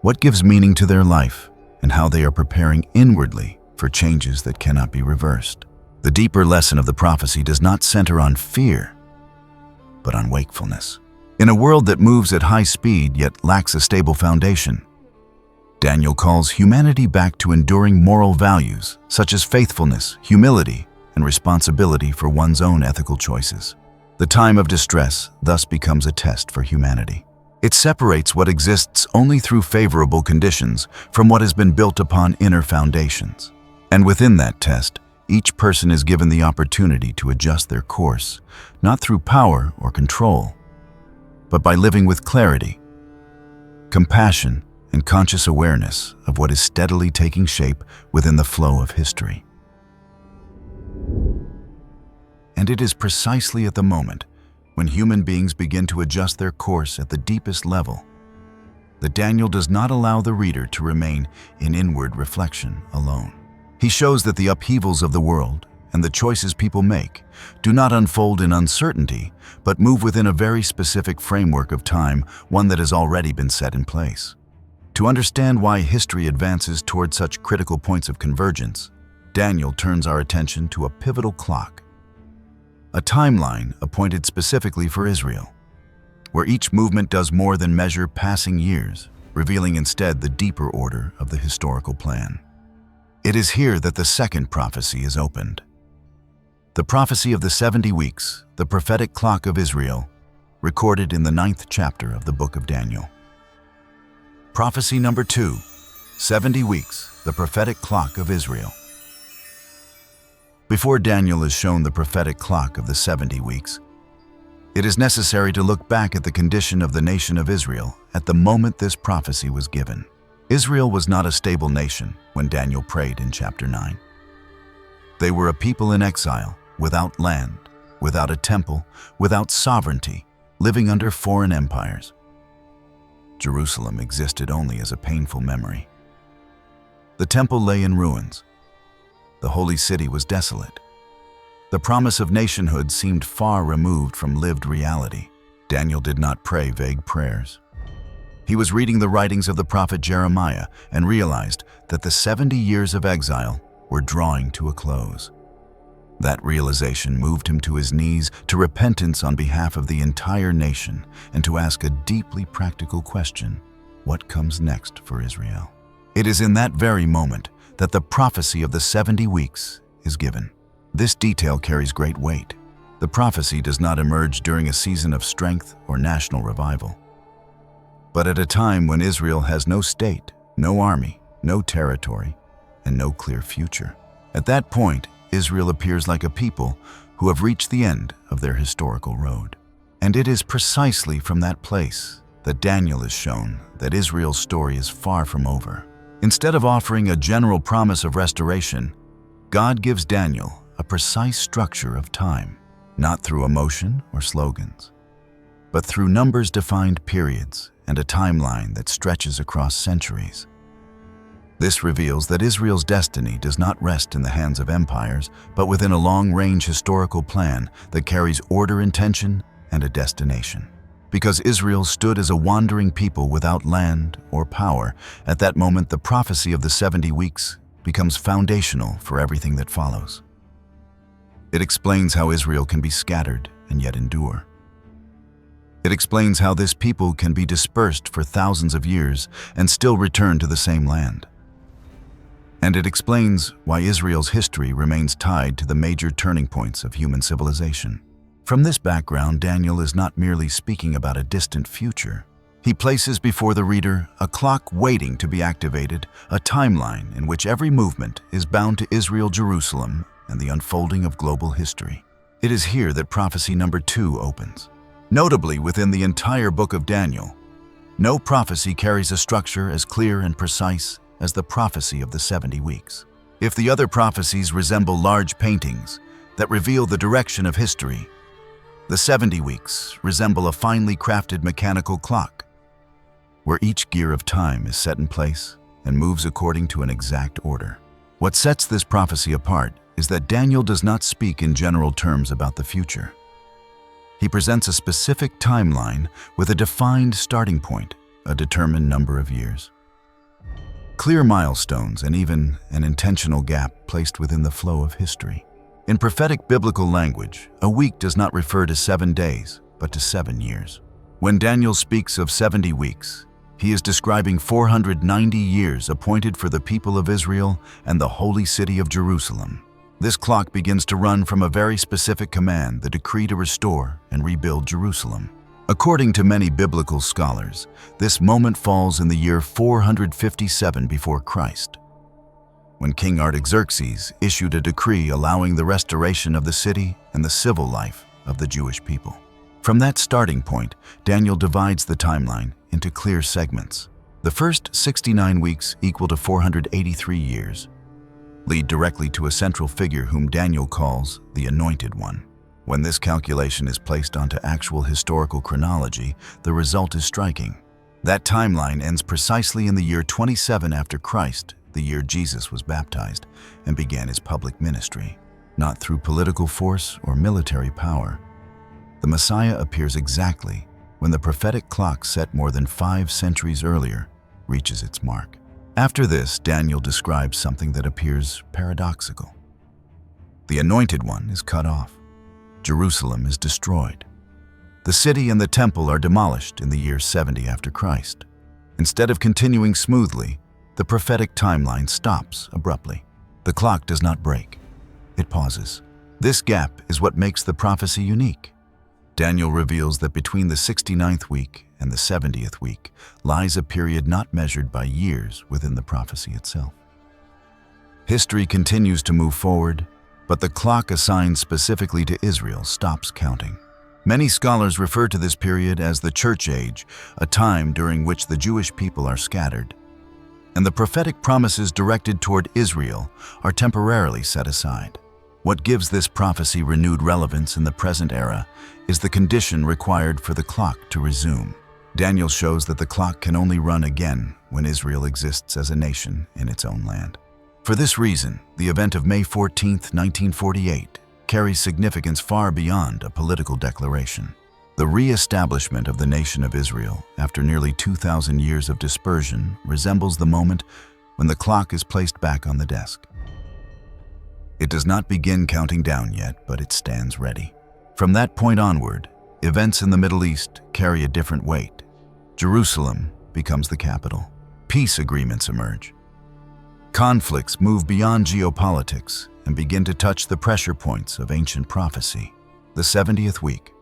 what gives meaning to their life, and how they are preparing inwardly for changes that cannot be reversed. The deeper lesson of the prophecy does not center on fear, but on wakefulness. In a world that moves at high speed yet lacks a stable foundation, Daniel calls humanity back to enduring moral values such as faithfulness, humility, and responsibility for one's own ethical choices. The time of distress thus becomes a test for humanity. It separates what exists only through favorable conditions from what has been built upon inner foundations. And within that test, each person is given the opportunity to adjust their course, not through power or control, but by living with clarity, compassion, and conscious awareness of what is steadily taking shape within the flow of history. And it is precisely at the moment when human beings begin to adjust their course at the deepest level that Daniel does not allow the reader to remain in inward reflection alone. He shows that the upheavals of the world and the choices people make do not unfold in uncertainty, but move within a very specific framework of time, one that has already been set in place. To understand why history advances toward such critical points of convergence, Daniel turns our attention to a pivotal clock, a timeline appointed specifically for Israel, where each movement does more than measure passing years, revealing instead the deeper order of the historical plan. It is here that the second prophecy is opened. The prophecy of the 70 weeks, the prophetic clock of Israel, recorded in the 9th chapter of the book of Daniel. Prophecy number 2, 70 weeks, the prophetic clock of Israel. Before Daniel is shown the prophetic clock of the 70 weeks, it is necessary to look back at the condition of the nation of Israel at the moment this prophecy was given. Israel was not a stable nation when Daniel prayed in chapter 9. They were a people in exile, without land, without a temple, without sovereignty, living under foreign empires. Jerusalem existed only as a painful memory. The temple lay in ruins. The holy city was desolate. The promise of nationhood seemed far removed from lived reality. Daniel did not pray vague prayers. He was reading the writings of the prophet Jeremiah and realized that the 70 years of exile were drawing to a close. That realization moved him to his knees to repentance on behalf of the entire nation and to ask a deeply practical question: what comes next for Israel? It is in that very moment that the prophecy of the 70 weeks is given. This detail carries great weight. The prophecy does not emerge during a season of strength or national revival, but at a time when Israel has no state, no army, no territory, and no clear future. At that point, Israel appears like a people who have reached the end of their historical road. And it is precisely from that place that Daniel is shown that Israel's story is far from over. Instead of offering a general promise of restoration, God gives Daniel a precise structure of time, not through emotion or slogans, but through numbers-defined periods and a timeline that stretches across centuries. This reveals that Israel's destiny does not rest in the hands of empires, but within a long-range historical plan that carries order, intention, and a destination. Because Israel stood as a wandering people without land or power, at that moment the prophecy of the 70 weeks becomes foundational for everything that follows. It explains how Israel can be scattered and yet endure. It explains how this people can be dispersed for thousands of years and still return to the same land. And it explains why Israel's history remains tied to the major turning points of human civilization. From this background, Daniel is not merely speaking about a distant future. He places before the reader a clock waiting to be activated, a timeline in which every movement is bound to Israel, Jerusalem, and the unfolding of global history. It is here that prophecy number 2 opens. Notably, within the entire book of Daniel, no prophecy carries a structure as clear and precise as the prophecy of the 70 weeks. If the other prophecies resemble large paintings that reveal the direction of history, the 70 weeks resemble a finely crafted mechanical clock, where each gear of time is set in place and moves according to an exact order. What sets this prophecy apart is that Daniel does not speak in general terms about the future. He presents a specific timeline with a defined starting point, a determined number of years. Clear milestones and even an intentional gap placed within the flow of history. In prophetic biblical language, a week does not refer to 7 days, but to 7 years. When Daniel speaks of 70 weeks, he is describing 490 years appointed for the people of Israel and the holy city of Jerusalem. This clock begins to run from a very specific command, the decree to restore and rebuild Jerusalem. According to many biblical scholars, this moment falls in the year 457 before Christ, when King Artaxerxes issued a decree allowing the restoration of the city and the civil life of the Jewish people. From that starting point, Daniel divides the timeline into clear segments. The first 69 weeks, equal to 483 years, lead directly to a central figure whom Daniel calls the Anointed One. When this calculation is placed onto actual historical chronology, the result is striking. That timeline ends precisely in the year 27 after Christ, the year Jesus was baptized and began his public ministry. Not through political force or military power, the Messiah appears exactly when the prophetic clock set more than 5 centuries earlier reaches its mark. After this, Daniel describes something that appears paradoxical. The Anointed One is cut off. Jerusalem is destroyed. The city and the temple are demolished in the year 70 after Christ. Instead of continuing smoothly, the prophetic timeline stops abruptly. The clock does not break. It pauses. This gap is what makes the prophecy unique. Daniel reveals that between the 69th week and the 70th week lies a period not measured by years within the prophecy itself. History continues to move forward, but the clock assigned specifically to Israel stops counting. Many scholars refer to this period as the Church Age, a time during which the Jewish people are scattered, and the prophetic promises directed toward Israel are temporarily set aside. What gives this prophecy renewed relevance in the present era is the condition required for the clock to resume. Daniel shows that the clock can only run again when Israel exists as a nation in its own land. For this reason, the event of May 14, 1948, carries significance far beyond a political declaration. The re-establishment of the nation of Israel after nearly 2,000 years of dispersion resembles the moment when the clock is placed back on the desk. It does not begin counting down yet, but it stands ready. From that point onward, events in the Middle East carry a different weight. Jerusalem becomes the capital. Peace agreements emerge. conflicts move beyond geopolitics and begin to touch the pressure points of ancient prophecy. The 70th week.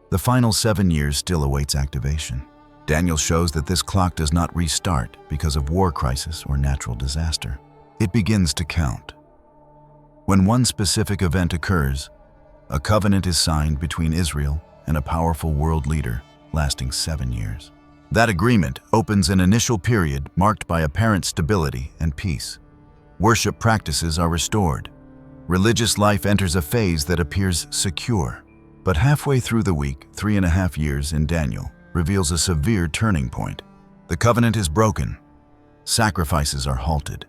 The final 7 years still awaits activation. Daniel shows that this clock does not restart because of war crisis or natural disaster. It begins to count. When one specific event occurs, a covenant is signed between Israel and a powerful world leader lasting 7 years. That agreement opens an initial period marked by apparent stability and peace. Worship practices are restored. Religious life enters a phase that appears secure. But halfway through the week, 3.5 years in Daniel reveals a severe turning point. The covenant is broken. Sacrifices are halted.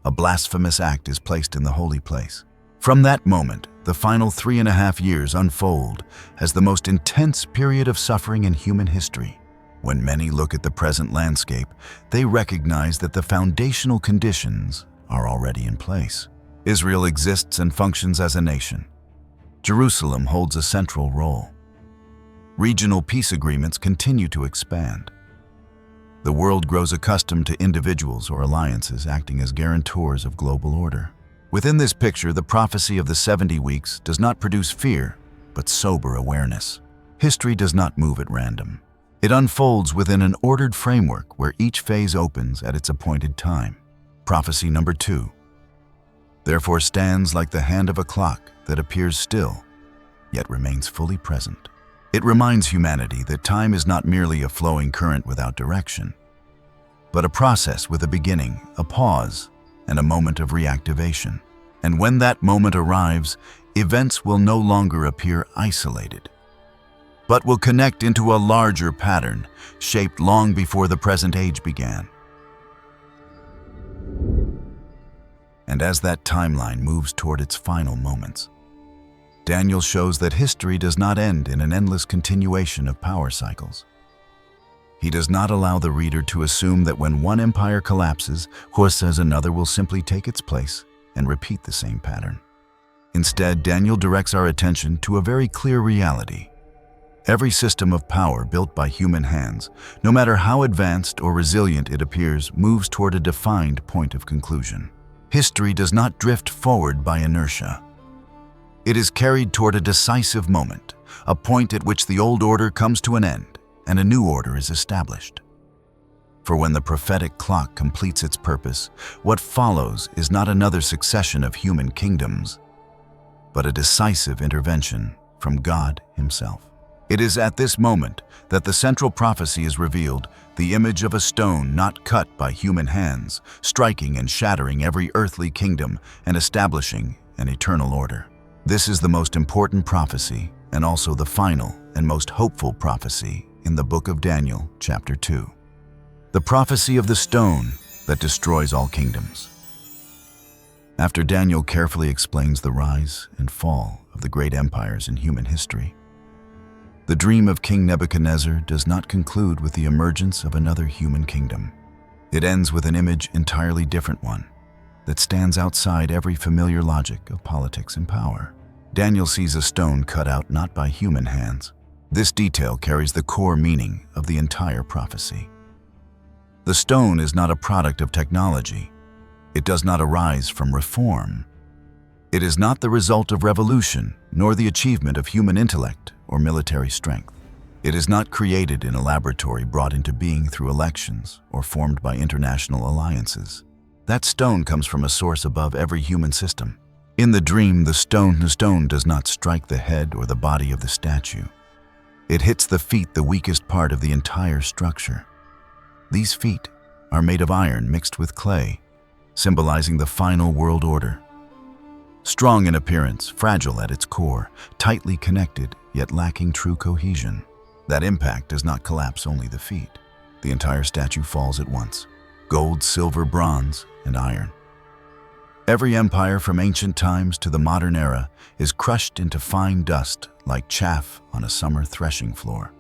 A blasphemous act is placed in the holy place. From that moment, the final 3.5 years unfold as the most intense period of suffering in human history. When many look at the present landscape, they recognize that the foundational conditions are already in place. Israel exists and functions as a nation. Jerusalem holds a central role. Regional peace agreements continue to expand. The world grows accustomed to individuals or alliances acting as guarantors of global order. Within this picture, the prophecy of the 70 weeks does not produce fear, but sober awareness. History does not move at random. It unfolds within an ordered framework where each phase opens at its appointed time. Prophecy number 2. Therefore stands like the hand of a clock that appears still, yet remains fully present. It reminds humanity that time is not merely a flowing current without direction, but a process with a beginning, a pause, and a moment of reactivation. And when that moment arrives, events will no longer appear isolated, but will connect into a larger pattern shaped long before the present age began. And as that timeline moves toward its final moments, Daniel shows that history does not end in an endless continuation of power cycles. He does not allow the reader to assume that when one empire collapses, another will simply take its place and repeat the same pattern. Instead, Daniel directs our attention to a very clear reality. Every system of power built by human hands, no matter how advanced or resilient it appears, moves toward a defined point of conclusion. History does not drift forward by inertia. It is carried toward a decisive moment, a point at which the old order comes to an end and a new order is established. For when the prophetic clock completes its purpose, what follows is not another succession of human kingdoms, but a decisive intervention from God Himself. It is at this moment that the central prophecy is revealed, the image of a stone not cut by human hands, striking and shattering every earthly kingdom and establishing an eternal order. This is the most important prophecy and also the final and most hopeful prophecy in the book of Daniel, chapter 2. The prophecy of the stone that destroys all kingdoms. After Daniel carefully explains the rise and fall of the great empires in human history, the dream of King Nebuchadnezzar does not conclude with the emergence of another human kingdom. It ends with an image entirely different one that stands outside every familiar logic of politics and power. Daniel sees a stone cut out not by human hands. This detail carries the core meaning of the entire prophecy. The stone is not a product of technology. It does not arise from reform. It is not the result of revolution, nor the achievement of human intellect or military strength. It is not created in a laboratory brought into being through elections or formed by international alliances. That stone comes from a source above every human system. In the dream, the stone does not strike the head or the body of the statue. It hits the feet, the weakest part of the entire structure. These feet are made of iron mixed with clay, symbolizing the final world order. Strong in appearance, fragile at its core, tightly connected, yet lacking true cohesion. That impact does not collapse only the feet. The entire statue falls at once. Gold, silver, bronze, and iron. Every empire from ancient times to the modern era is crushed into fine dust like chaff on a summer threshing floor,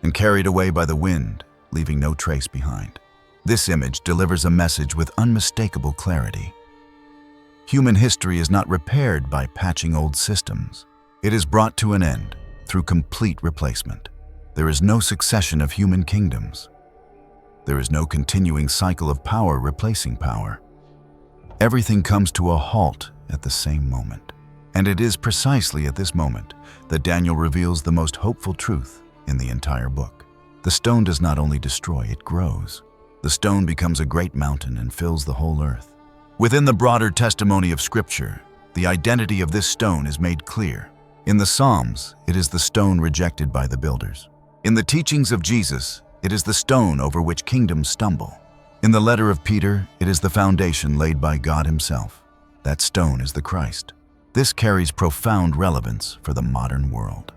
and carried away by the wind, leaving no trace behind. This image delivers a message with unmistakable clarity. Human history is not repaired by patching old systems. It is brought to an end through complete replacement. There is no succession of human kingdoms. There is no continuing cycle of power replacing power. Everything comes to a halt at the same moment. And it is precisely at this moment that Daniel reveals the most hopeful truth in the entire book. The stone does not only destroy, it grows. The stone becomes a great mountain and fills the whole earth. Within the broader testimony of Scripture, the identity of this stone is made clear. In the Psalms, it is the stone rejected by the builders. In the teachings of Jesus, it is the stone over which kingdoms stumble. In the letter of Peter, it is the foundation laid by God Himself. That stone is the Christ. This carries profound relevance for the modern world.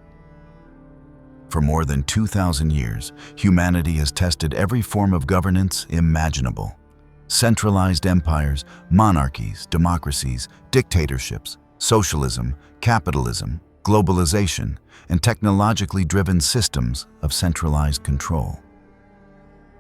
For more than 2,000 years, humanity has tested every form of governance imaginable. Centralized empires, monarchies, democracies, dictatorships, socialism, capitalism, globalization, and technologically driven systems of centralized control.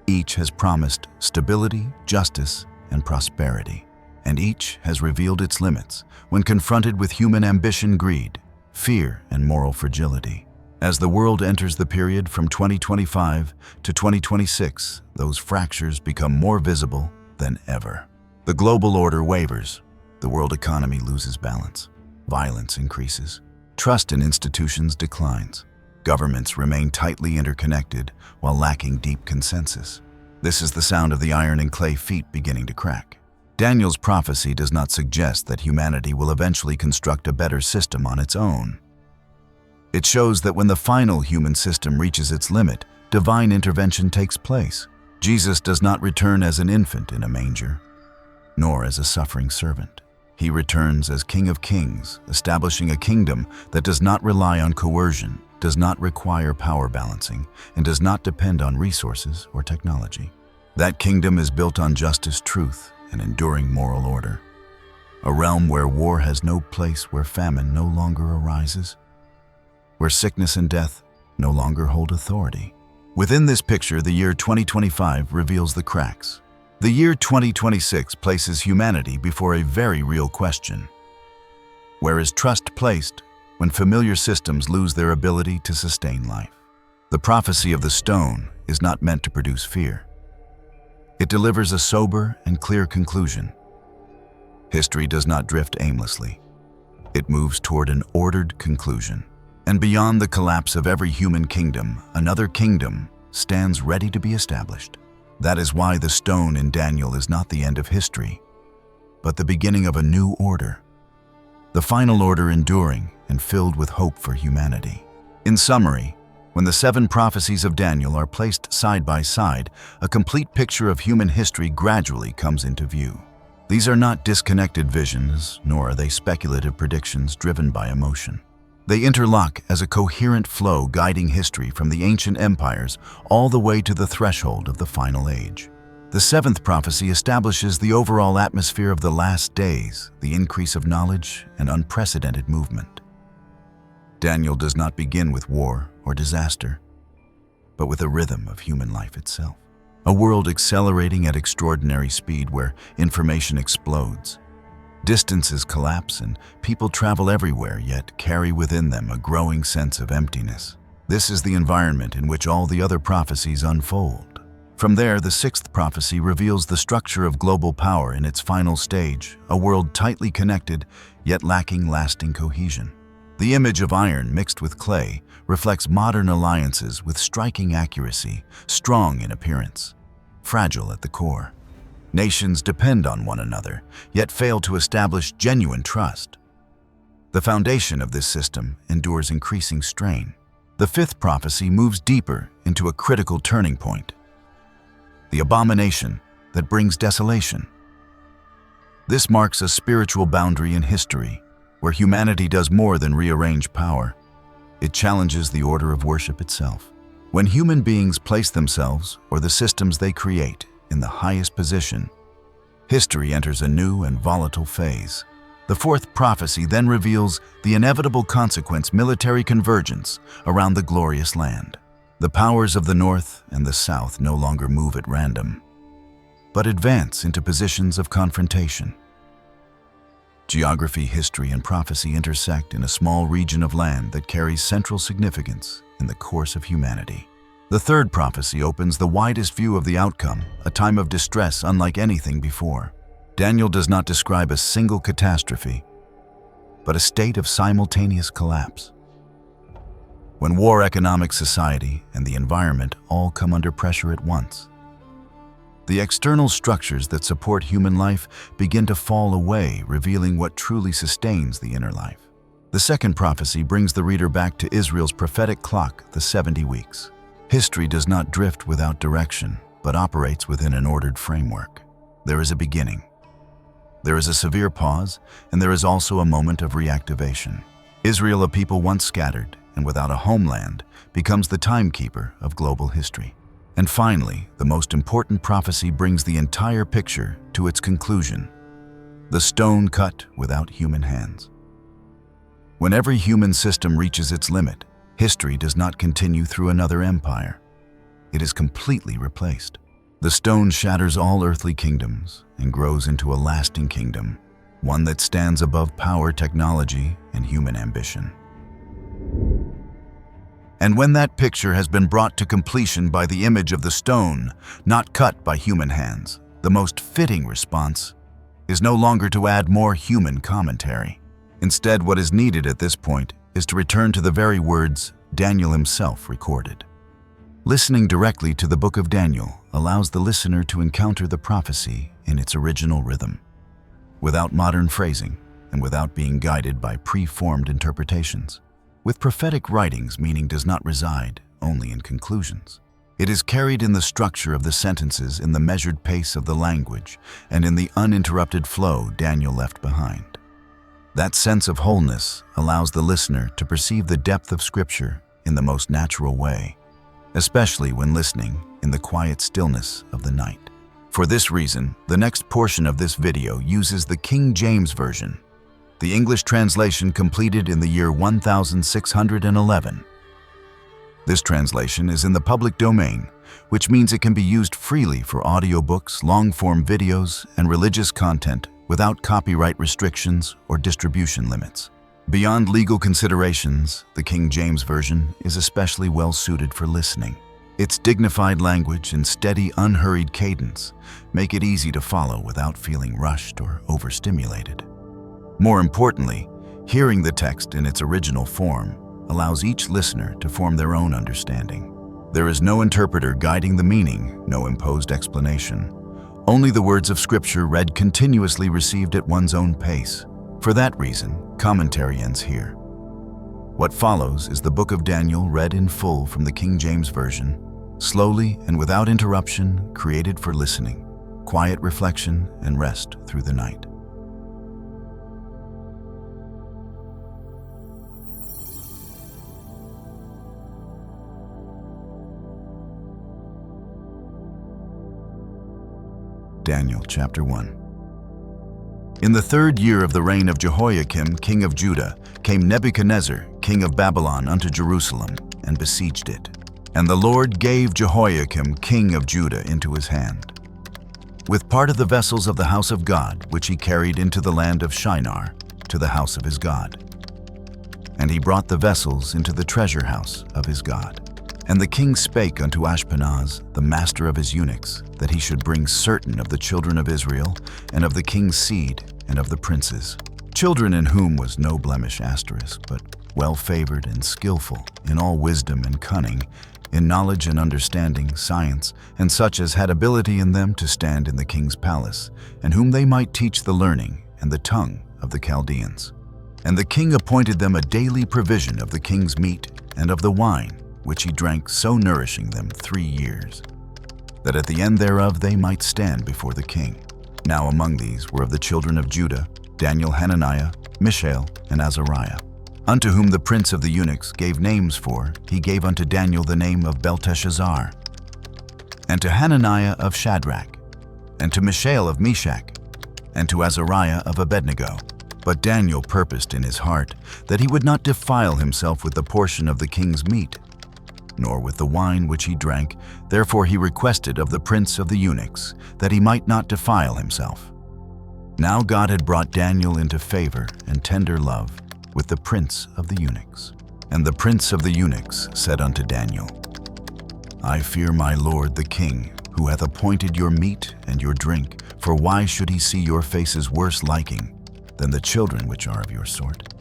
Each has promised stability, justice, and prosperity, and each has revealed its limits when confronted with human ambition, greed, fear, and moral fragility. As the world enters the period from 2025 to 2026, those fractures become more visible than ever. The global order wavers, the world economy loses balance, violence increases, trust in institutions declines, governments remain tightly interconnected while lacking deep consensus. This is the sound of the iron and clay feet beginning to crack. Daniel's prophecy does not suggest that humanity will eventually construct a better system on its own. It shows that when the final human system reaches its limit, divine intervention takes place. Jesus does not return as an infant in a manger, nor as a suffering servant. He returns as King of Kings, establishing a kingdom that does not rely on coercion, does not require power balancing, and does not depend on resources or technology. That kingdom is built on justice, truth, and enduring moral order. A realm where war has no place, where famine no longer arises, where sickness and death no longer hold authority. Within this picture, the year 2025 reveals the cracks. The year 2026 places humanity before a very real question. Where is trust placed when familiar systems lose their ability to sustain life? The prophecy of the stone is not meant to produce fear. It delivers a sober and clear conclusion. History does not drift aimlessly. It moves toward an ordered conclusion. And beyond the collapse of every human kingdom, another kingdom stands ready to be established. That is why the stone in Daniel is not the end of history, but the beginning of a new order. The final order enduring and filled with hope for humanity. In summary, when the 7 prophecies of Daniel are placed side by side, a complete picture of human history gradually comes into view. These are not disconnected visions, nor are they speculative predictions driven by emotion. They interlock as a coherent flow guiding history from the ancient empires all the way to the threshold of the final age. The 7th prophecy establishes the overall atmosphere of the last days, the increase of knowledge and unprecedented movement. Daniel does not begin with war or disaster, but with a rhythm of human life itself. A world accelerating at extraordinary speed where information explodes. Distances collapse and people travel everywhere, yet carry within them a growing sense of emptiness. This is the environment in which all the other prophecies unfold. From there, the 6th prophecy reveals the structure of global power in its final stage, a world tightly connected, yet lacking lasting cohesion. The image of iron mixed with clay reflects modern alliances with striking accuracy, strong in appearance, fragile at the core. Nations depend on one another, yet fail to establish genuine trust. The foundation of this system endures increasing strain. The 5th prophecy moves deeper into a critical turning point. The abomination that brings desolation. This marks a spiritual boundary in history, where humanity does more than rearrange power. It challenges the order of worship itself. When human beings place themselves, or the systems they create, in the highest position, history enters a new and volatile phase. The 4th prophecy then reveals the inevitable consequence: military convergence around the glorious land. The powers of the North and the South no longer move at random, but advance into positions of confrontation. Geography, history, and prophecy intersect in a small region of land that carries central significance in the course of humanity. The third prophecy opens the widest view of the outcome, a time of distress unlike anything before. Daniel does not describe a single catastrophe, but a state of simultaneous collapse. When war, economic, society, and the environment all come under pressure at once. The external structures that support human life begin to fall away, revealing what truly sustains the inner life. The second prophecy brings the reader back to Israel's prophetic clock, the 70 weeks. History does not drift without direction, but operates within an ordered framework. There is a beginning. There is a severe pause, and there is also a moment of reactivation. Israel, a people once scattered and without a homeland, becomes the timekeeper of global history. And finally, the most important prophecy brings the entire picture to its conclusion: the stone cut without human hands. When every human system reaches its limit, history does not continue through another empire. It is completely replaced. The stone shatters all earthly kingdoms and grows into a lasting kingdom, one that stands above power, technology, and human ambition. And when that picture has been brought to completion by the image of the stone, not cut by human hands, the most fitting response is no longer to add more human commentary. Instead, what is needed at this point is to return to the very words Daniel himself recorded. Listening directly to the book of Daniel allows the listener to encounter the prophecy in its original rhythm, without modern phrasing and without being guided by pre-formed interpretations. With prophetic writings, meaning does not reside only in conclusions. It is carried in the structure of the sentences, in the measured pace of the language, and in the uninterrupted flow Daniel left behind. That sense of wholeness allows the listener to perceive the depth of Scripture in the most natural way, especially when listening in the quiet stillness of the night. For this reason, the next portion of this video uses the King James Version, the English translation completed in the year 1611. This translation is in the public domain, which means it can be used freely for audiobooks, long-form videos, and religious content without copyright restrictions or distribution limits. Beyond legal considerations, the King James Version is especially well suited for listening. Its dignified language and steady, unhurried cadence make it easy to follow without feeling rushed or overstimulated. More importantly, hearing the text in its original form allows each listener to form their own understanding. There is no interpreter guiding the meaning, no imposed explanation. Only the words of Scripture read continuously, received at one's own pace. For that reason, commentary ends here. What follows is the book of Daniel read in full from the King James Version, slowly and without interruption, created for listening, quiet reflection, and rest through the night. Daniel chapter 1. In the 3rd year of the reign of Jehoiakim, king of Judah, came Nebuchadnezzar, king of Babylon, unto Jerusalem, and besieged it. And the Lord gave Jehoiakim, king of Judah, into his hand, with part of the vessels of the house of God, which he carried into the land of Shinar, to the house of his God. And he brought the vessels into the treasure house of his God. And the king spake unto Ashpenaz, the master of his eunuchs, that he should bring certain of the children of Israel, and of the king's seed, and of the princes, children in whom was no blemish asterisk, but well-favored and skillful in all wisdom and cunning, in knowledge and understanding, science, and such as had ability in them to stand in the king's palace, and whom they might teach the learning and the tongue of the Chaldeans. And the king appointed them a daily provision of the king's meat and of the wine, which he drank, so nourishing them 3 years, that at the end thereof they might stand before the king. Now among these were of the children of Judah, Daniel, Hananiah, Mishael, and Azariah, unto whom the prince of the eunuchs gave names, for he gave unto Daniel the name of Belteshazzar, and to Hananiah of Shadrach, and to Mishael of Meshach, and to Azariah of Abednego. But Daniel purposed in his heart that he would not defile himself with the portion of the king's meat, nor with the wine which he drank. Therefore he requested of the prince of the eunuchs that he might not defile himself. Now God had brought Daniel into favor and tender love with the prince of the eunuchs. And the prince of the eunuchs said unto Daniel, I fear my lord the king, who hath appointed your meat and your drink, for why should he see your faces worse liking than the children which are of your sort?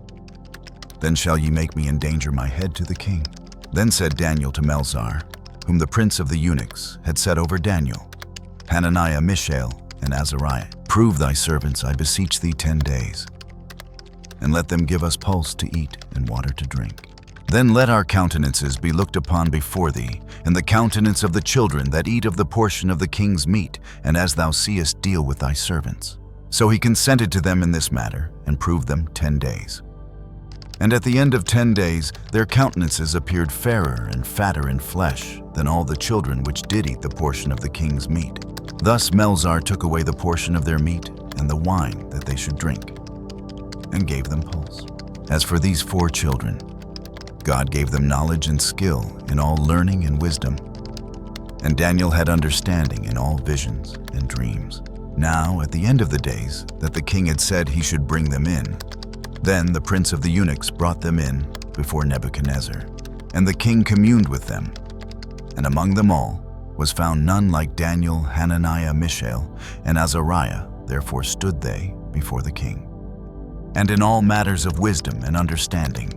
Then shall ye make me endanger my head to the king. Then said Daniel to Melzar, whom the prince of the eunuchs had set over Daniel, Hananiah, Mishael, and Azariah, prove thy servants, I beseech thee, 10 days, and let them give us pulse to eat and water to drink. Then let our countenances be looked upon before thee, and the countenance of the children that eat of the portion of the king's meat, and as thou seest, deal with thy servants. So he consented to them in this matter, and proved them 10 days. And at the end of 10 days their countenances appeared fairer and fatter in flesh than all the children which did eat the portion of the king's meat. Thus Melzar took away the portion of their meat and the wine that they should drink, and gave them pulse. As for these 4 children, God gave them knowledge and skill in all learning and wisdom. And Daniel had understanding in all visions and dreams. Now, at the end of the days that the king had said he should bring them in, then the prince of the eunuchs brought them in before Nebuchadnezzar. And the king communed with them. And among them all was found none like Daniel, Hananiah, Mishael, and Azariah. Therefore stood they before the king. And in all matters of wisdom and understanding,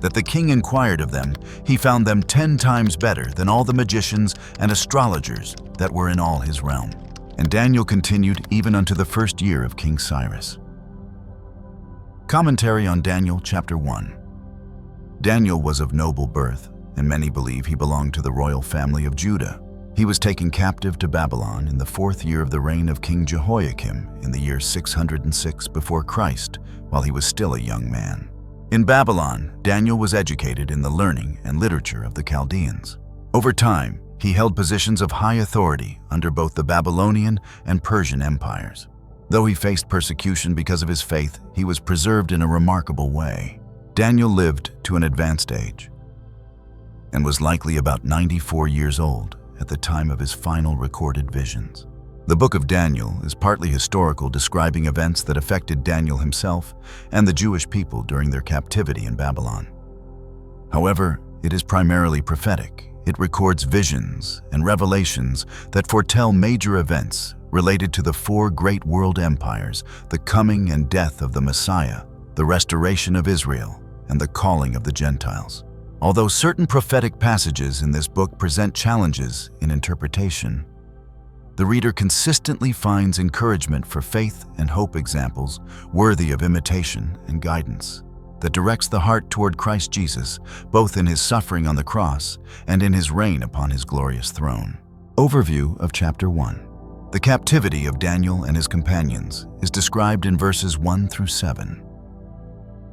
that the king inquired of them, he found them 10 times better than all the magicians and astrologers that were in all his realm. And Daniel continued even unto the 1st year of King Cyrus. Commentary on Daniel, Chapter 1. Daniel was of noble birth, and many believe he belonged to the royal family of Judah. He was taken captive to Babylon in the 4th year of the reign of King Jehoiakim in the year 606 before Christ, while he was still a young man. In Babylon, Daniel was educated in the learning and literature of the Chaldeans. Over time, he held positions of high authority under both the Babylonian and Persian empires. Though he faced persecution because of his faith, he was preserved in a remarkable way. Daniel lived to an advanced age and was likely about 94 years old at the time of his final recorded visions. The book of Daniel is partly historical, describing events that affected Daniel himself and the Jewish people during their captivity in Babylon. However, it is primarily prophetic. It records visions and revelations that foretell major events related to the 4 great world empires, the coming and death of the Messiah, the restoration of Israel, and the calling of the Gentiles. Although certain prophetic passages in this book present challenges in interpretation, the reader consistently finds encouragement for faith and hope examples worthy of imitation and guidance that directs the heart toward Christ Jesus, both in his suffering on the cross and in his reign upon his glorious throne. Overview of Chapter 1. The captivity of Daniel and his companions is described in verses 1 through 7.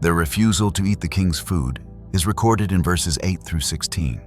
Their refusal to eat the king's food is recorded in verses 8 through 16.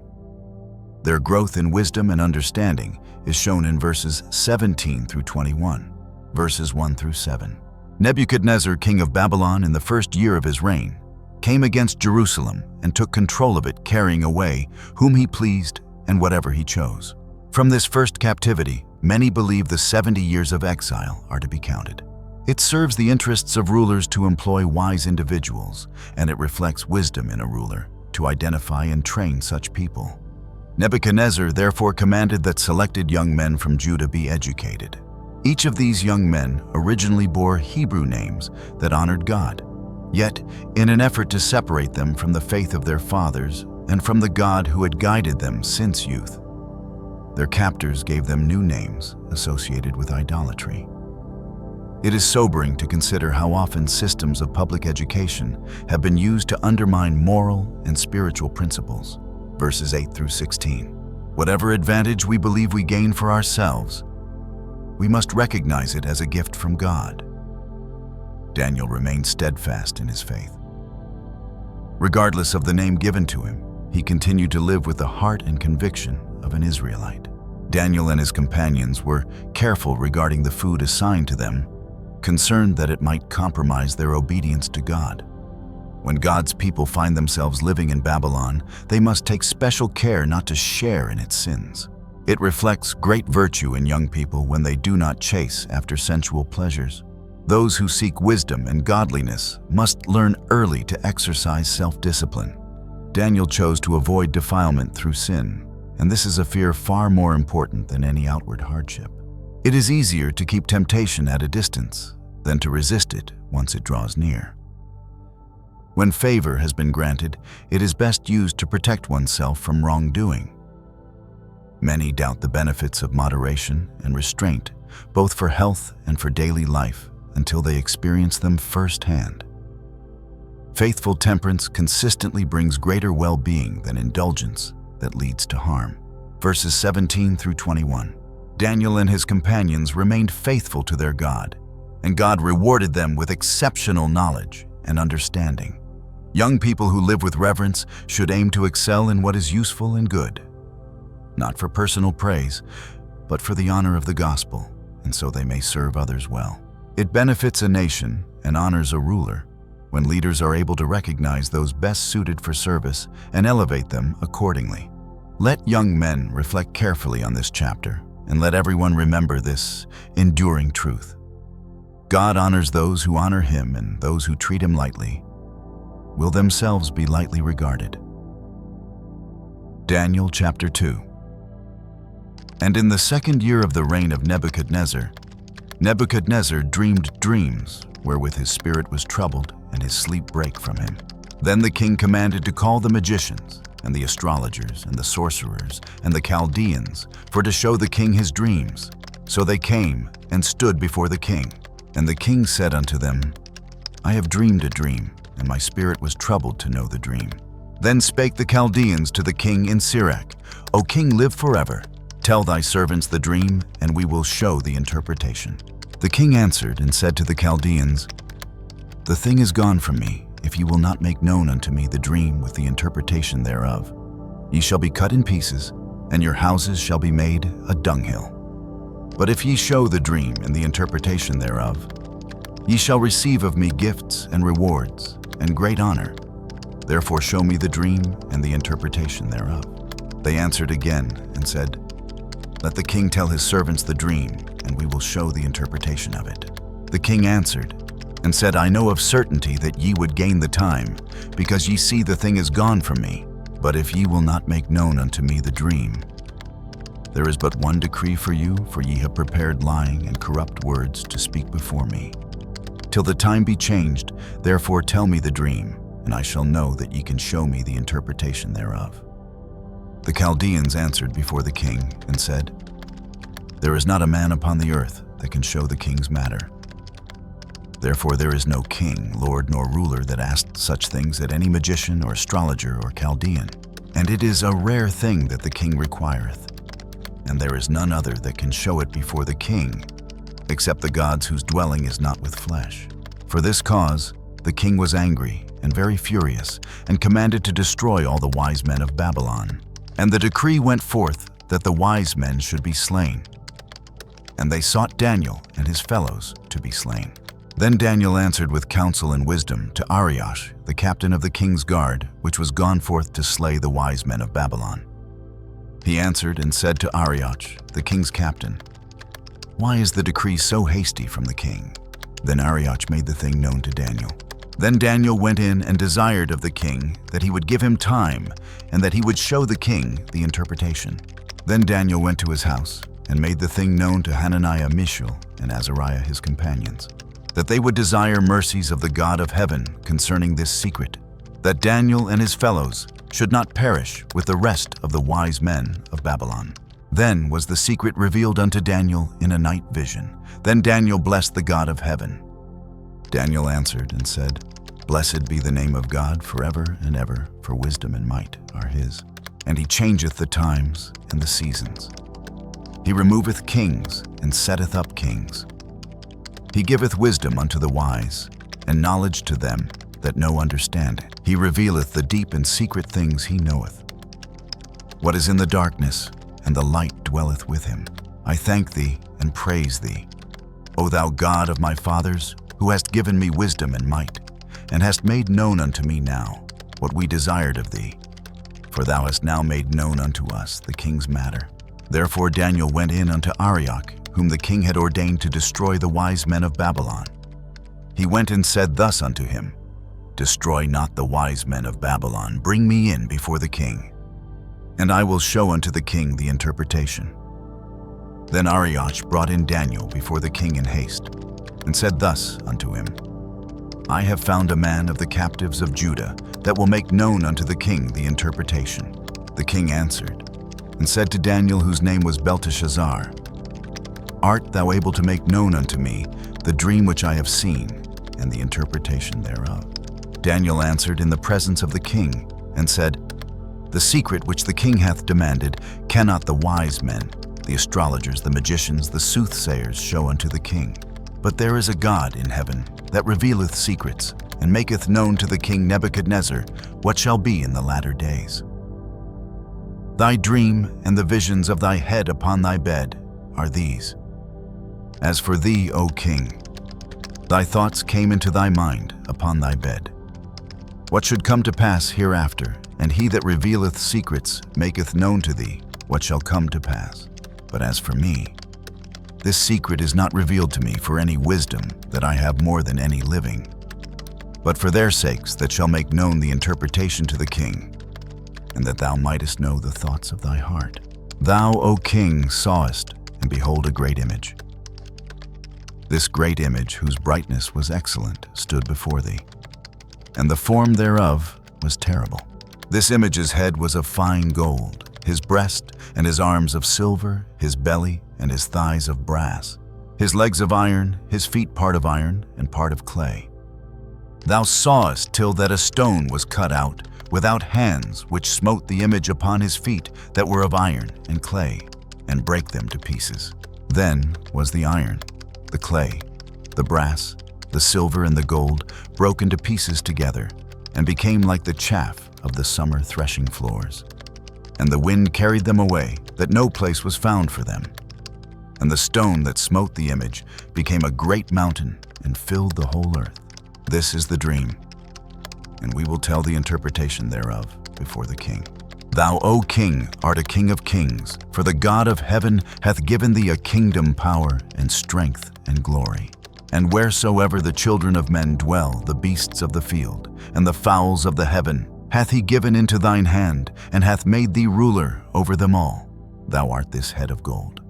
Their growth in wisdom and understanding is shown in verses 17 through 21, verses 1 through 7. Nebuchadnezzar, king of Babylon, in the 1st year of his reign, came against Jerusalem and took control of it, carrying away whom he pleased and whatever he chose. From this first captivity, many believe the 70 years of exile are to be counted. It serves the interests of rulers to employ wise individuals, and it reflects wisdom in a ruler to identify and train such people. Nebuchadnezzar therefore commanded that selected young men from Judah be educated. Each of these young men originally bore Hebrew names that honored God. Yet, in an effort to separate them from the faith of their fathers and from the God who had guided them since youth, their captors gave them new names associated with idolatry. It is sobering to consider how often systems of public education have been used to undermine moral and spiritual principles. Verses 8 through 16. Whatever advantage we believe we gain for ourselves, we must recognize it as a gift from God. Daniel remained steadfast in his faith. Regardless of the name given to him, he continued to live with the heart and conviction of an Israelite. Daniel and his companions were careful regarding the food assigned to them, concerned that it might compromise their obedience to God. When God's people find themselves living in Babylon, they must take special care not to share in its sins. It reflects great virtue in young people when they do not chase after sensual pleasures. Those who seek wisdom and godliness must learn early to exercise self-discipline. Daniel chose to avoid defilement through sin and this is a fear far more important than any outward hardship. It is easier to keep temptation at a distance than to resist it once it draws near. When favor has been granted, it is best used to protect oneself from wrongdoing. Many doubt the benefits of moderation and restraint, both for health and for daily life, until they experience them firsthand. Faithful temperance consistently brings greater well-being than indulgence that leads to harm. Verses 17 through 21. Daniel and his companions remained faithful to their God, and God rewarded them with exceptional knowledge and understanding. Young people who live with reverence should aim to excel in what is useful and good, not for personal praise, but for the honor of the gospel, and so they may serve others well. It benefits a nation and honors a ruler when leaders are able to recognize those best suited for service and elevate them accordingly. Let young men reflect carefully on this chapter, and let everyone remember this enduring truth. God honors those who honor him, and those who treat him lightly will themselves be lightly regarded. Daniel chapter 2. And in the 2nd year of the reign of Nebuchadnezzar, Nebuchadnezzar dreamed dreams wherewith his spirit was troubled and his sleep brake from him. Then the king commanded to call the magicians and the astrologers and the sorcerers and the Chaldeans for to show the king his dreams. So they came and stood before the king. And the king said unto them, I have dreamed a dream, and my spirit was troubled to know the dream. Then spake the Chaldeans to the king in Sirach, O king, live forever. Tell thy servants the dream, and we will show the interpretation. The king answered and said to the Chaldeans, The thing is gone from me, if ye will not make known unto me the dream with the interpretation thereof. Ye shall be cut in pieces, and your houses shall be made a dunghill. But if ye show the dream and the interpretation thereof, ye shall receive of me gifts and rewards and great honor. Therefore show me the dream and the interpretation thereof. They answered again and said, Let the king tell his servants the dream, and we will show the interpretation of it. The king answered and said, I know of certainty that ye would gain the time, because ye see the thing is gone from me. But if ye will not make known unto me the dream, there is but one decree for you, for ye have prepared lying and corrupt words to speak before me. Till the time be changed, therefore tell me the dream, and I shall know that ye can show me the interpretation thereof. The Chaldeans answered before the king and said, There is not a man upon the earth that can show the king's matter. Therefore there is no king, lord, nor ruler that asked such things at any magician or astrologer or Chaldean. And it is a rare thing that the king requireth, and there is none other that can show it before the king, except the gods whose dwelling is not with flesh. For this cause the king was angry and very furious, and commanded to destroy all the wise men of Babylon. And the decree went forth that the wise men should be slain. And they sought Daniel and his fellows to be slain. Then Daniel answered with counsel and wisdom to Arioch, the captain of the king's guard, which was gone forth to slay the wise men of Babylon. He answered and said to Arioch, the king's captain, Why is the decree so hasty from the king? Then Arioch made the thing known to Daniel. Then Daniel went in and desired of the king that he would give him time, and that he would show the king the interpretation. Then Daniel went to his house, and made the thing known to Hananiah, Mishael, and Azariah his companions, that they would desire mercies of the God of heaven concerning this secret, that Daniel and his fellows should not perish with the rest of the wise men of Babylon. Then was the secret revealed unto Daniel in a night vision. Then Daniel blessed the God of heaven. Daniel answered and said, Blessed be the name of God forever and ever, for wisdom and might are his. And he changeth the times and the seasons. He removeth kings and setteth up kings. He giveth wisdom unto the wise, and knowledge to them that know understanding. He revealeth the deep and secret things he knoweth. What is in the darkness, and the light dwelleth with him. I thank thee and praise thee, O thou God of my fathers, who hast given me wisdom and might, and hast made known unto me now what we desired of thee. For thou hast now made known unto us the king's matter. Therefore Daniel went in unto Arioch, whom the king had ordained to destroy the wise men of Babylon. He went and said thus unto him, Destroy not the wise men of Babylon, bring me in before the king. and I will show unto the king the interpretation. Then Arioch brought in Daniel before the king in haste, and said thus unto him, I have found a man of the captives of Judah that will make known unto the king the interpretation. The king answered, and said to Daniel, whose name was Belteshazzar, Art thou able to make known unto me the dream which I have seen, and the interpretation thereof? Daniel answered in the presence of the king, and said, The secret which the king hath demanded cannot the wise men, the astrologers, the magicians, the soothsayers show unto the king. But there is a God in heaven that revealeth secrets, and maketh known to the king Nebuchadnezzar what shall be in the latter days. Thy dream and the visions of thy head upon thy bed are these. As for thee, O king, thy thoughts came into thy mind upon thy bed. What should come to pass hereafter, and he that revealeth secrets maketh known to thee what shall come to pass. But as for me, this secret is not revealed to me for any wisdom that I have more than any living, but for their sakes that shall make known the interpretation to the king, and that thou mightest know the thoughts of thy heart. Thou, O king, sawest, and behold, a great image. This great image, whose brightness was excellent, stood before thee, and the form thereof was terrible. This image's head was of fine gold, his breast and his arms of silver, his belly and his thighs of brass, his legs of iron, his feet part of iron and part of clay. Thou sawest till that a stone was cut out without hands, which smote the image upon his feet that were of iron and clay, and brake them to pieces. Then was the iron, the clay, the brass, the silver, and the gold broken to pieces together, and became like the chaff of the summer threshing floors. And the wind carried them away, that no place was found for them. And the stone that smote the image became a great mountain, and filled the whole earth. This is the dream, and we will tell the interpretation thereof before the king. Thou, O king, art a king of kings, for the God of heaven hath given thee a kingdom, power, and strength, and glory. And wheresoever the children of men dwell, the beasts of the field, and the fowls of the heaven, hath he given into thine hand, and hath made thee ruler over them all. Thou art this head of gold.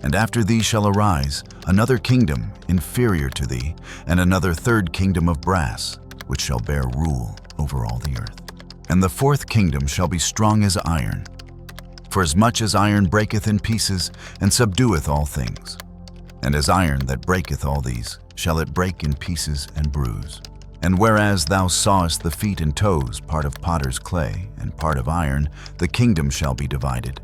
And after thee shall arise another kingdom inferior to thee, and another third kingdom of brass, which shall bear rule over all the earth. And the fourth kingdom shall be strong as iron. For as much as iron breaketh in pieces, and subdueth all things, and as iron that breaketh all these, shall it break in pieces and bruise. And whereas thou sawest the feet and toes, part of potter's clay, and part of iron, the kingdom shall be divided.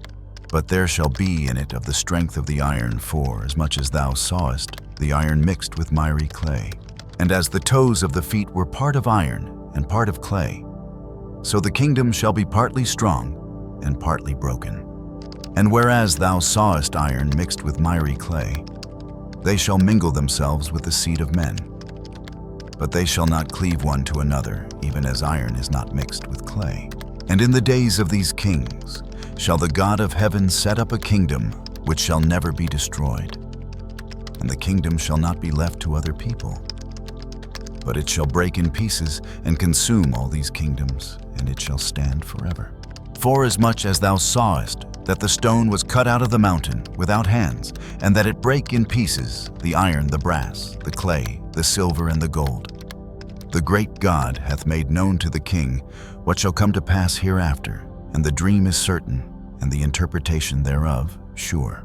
But there shall be in it of the strength of the iron, for as much as thou sawest the iron mixed with miry clay. And as the toes of the feet were part of iron and part of clay, so the kingdom shall be partly strong and partly broken. And whereas thou sawest iron mixed with miry clay, they shall mingle themselves with the seed of men. But they shall not cleave one to another, even as iron is not mixed with clay. And in the days of these kings shall the God of heaven set up a kingdom which shall never be destroyed. And the kingdom shall not be left to other people, but it shall break in pieces and consume all these kingdoms, and it shall stand forever. Forasmuch as thou sawest that the stone was cut out of the mountain without hands, and that it brake in pieces the iron, the brass, the clay, the silver, and the gold, the great God hath made known to the king what shall come to pass hereafter, and the dream is certain, and the interpretation thereof sure.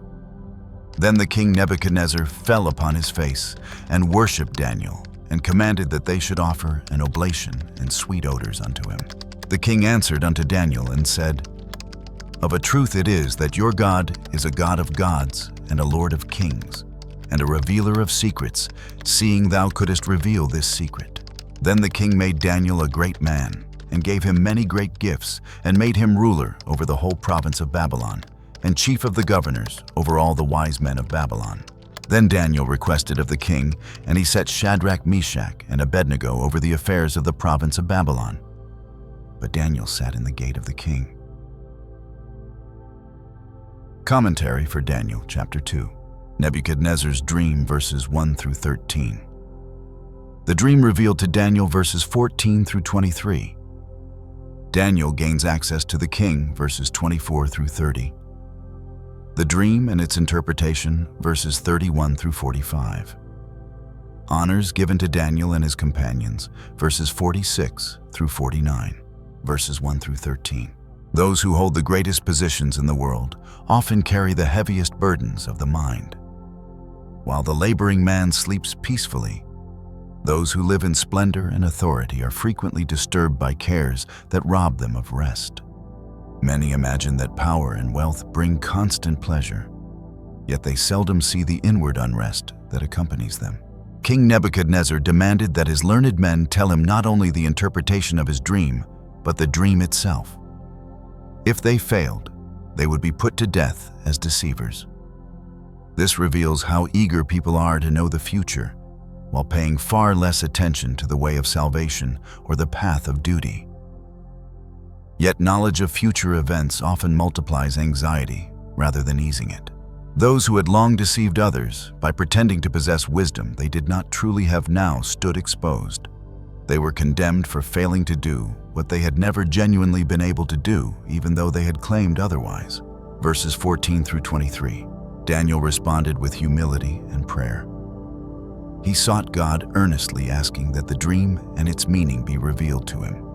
Then the king Nebuchadnezzar fell upon his face, and worshipped Daniel, and commanded that they should offer an oblation and sweet odors unto him. The king answered unto Daniel and said, Of a truth it is that your God is a God of gods and a Lord of kings, and a revealer of secrets, seeing thou couldest reveal this secret. Then the king made Daniel a great man, and gave him many great gifts, and made him ruler over the whole province of Babylon, and chief of the governors over all the wise men of Babylon. Then Daniel requested of the king, and he set Shadrach, Meshach, and Abednego over the affairs of the province of Babylon. But Daniel sat in the gate of the king. Commentary for Daniel, Chapter 2. Nebuchadnezzar's dream, verses 1 through 13. The dream revealed to Daniel, verses 14 through 23. Daniel gains access to the king, verses 24 through 30. The dream and its interpretation, verses 31 through 45. Honors given to Daniel and his companions, verses 46 through 49, verses 1 through 13. Those who hold the greatest positions in the world often carry the heaviest burdens of the mind. While the laboring man sleeps peacefully, those who live in splendor and authority are frequently disturbed by cares that rob them of rest. Many imagine that power and wealth bring constant pleasure, yet they seldom see the inward unrest that accompanies them. King Nebuchadnezzar demanded that his learned men tell him not only the interpretation of his dream, but the dream itself. If they failed, they would be put to death as deceivers. This reveals how eager people are to know the future, while paying far less attention to the way of salvation or the path of duty. Yet knowledge of future events often multiplies anxiety rather than easing it. Those who had long deceived others by pretending to possess wisdom they did not truly have now stood exposed. They were condemned for failing to do what they had never genuinely been able to do, even though they had claimed otherwise. Verses 14 through 23. Daniel responded with humility and prayer. He sought God earnestly, asking that the dream and its meaning be revealed to him.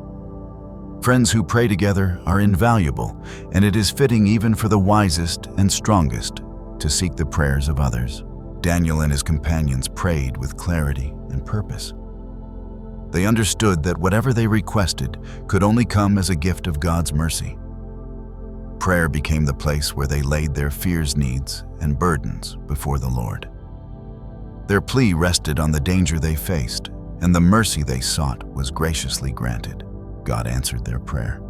Friends who pray together are invaluable, and it is fitting even for the wisest and strongest to seek the prayers of others. Daniel and his companions prayed with clarity and purpose. They understood that whatever they requested could only come as a gift of God's mercy. Prayer became the place where they laid their fears, needs, and burdens before the Lord. Their plea rested on the danger they faced, and the mercy they sought was graciously granted. God answered their prayer.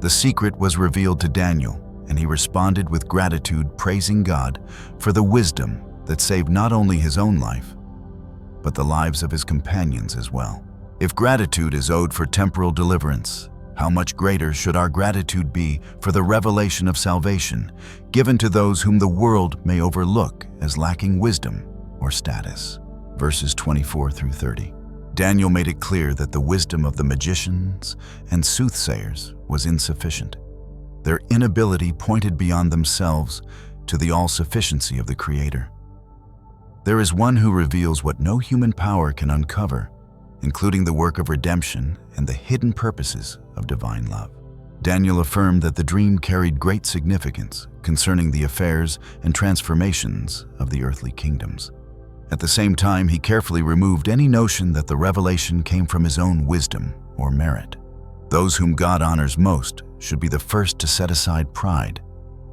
The secret was revealed to Daniel, and he responded with gratitude, praising God for the wisdom that saved not only his own life, but the lives of his companions as well. If gratitude is owed for temporal deliverance, how much greater should our gratitude be for the revelation of salvation given to those whom the world may overlook as lacking wisdom or status. Verses 24 through 30. Daniel made it clear that the wisdom of the magicians and soothsayers was insufficient. Their inability pointed beyond themselves to the all-sufficiency of the Creator. There is one who reveals what no human power can uncover, including the work of redemption and the hidden purposes of divine love. Daniel affirmed that the dream carried great significance concerning the affairs and transformations of the earthly kingdoms. At the same time, he carefully removed any notion that the revelation came from his own wisdom or merit. Those whom God honors most should be the first to set aside pride,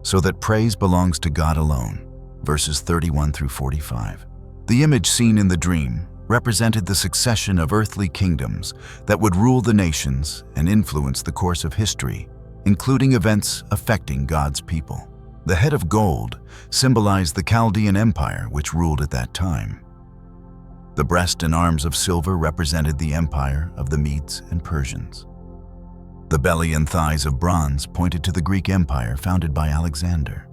so that praise belongs to God alone. Verses 31 through 45. The image seen in the dream represented the succession of earthly kingdoms that would rule the nations and influence the course of history, including events affecting God's people. The head of gold symbolized the Chaldean Empire, which ruled at that time. The breast and arms of silver represented the empire of the Medes and Persians. The belly and thighs of bronze pointed to the Greek Empire founded by Alexander.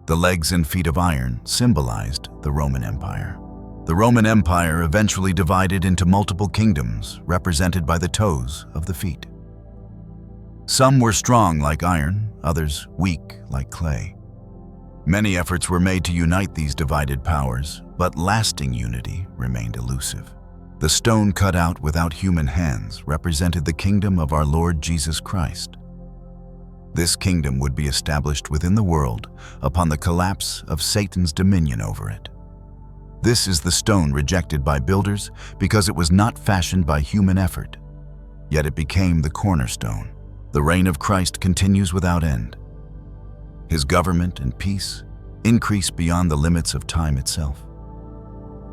The legs and feet of iron symbolized the Roman Empire. The Roman Empire eventually divided into multiple kingdoms, represented by the toes of the feet. Some were strong like iron, others weak like clay. Many efforts were made to unite these divided powers, but lasting unity remained elusive. The stone cut out without human hands represented the kingdom of our Lord Jesus Christ. This kingdom would be established within the world upon the collapse of Satan's dominion over it. This is the stone rejected by builders because it was not fashioned by human effort, yet it became the cornerstone. The reign of Christ continues without end. His government and peace increase beyond the limits of time itself.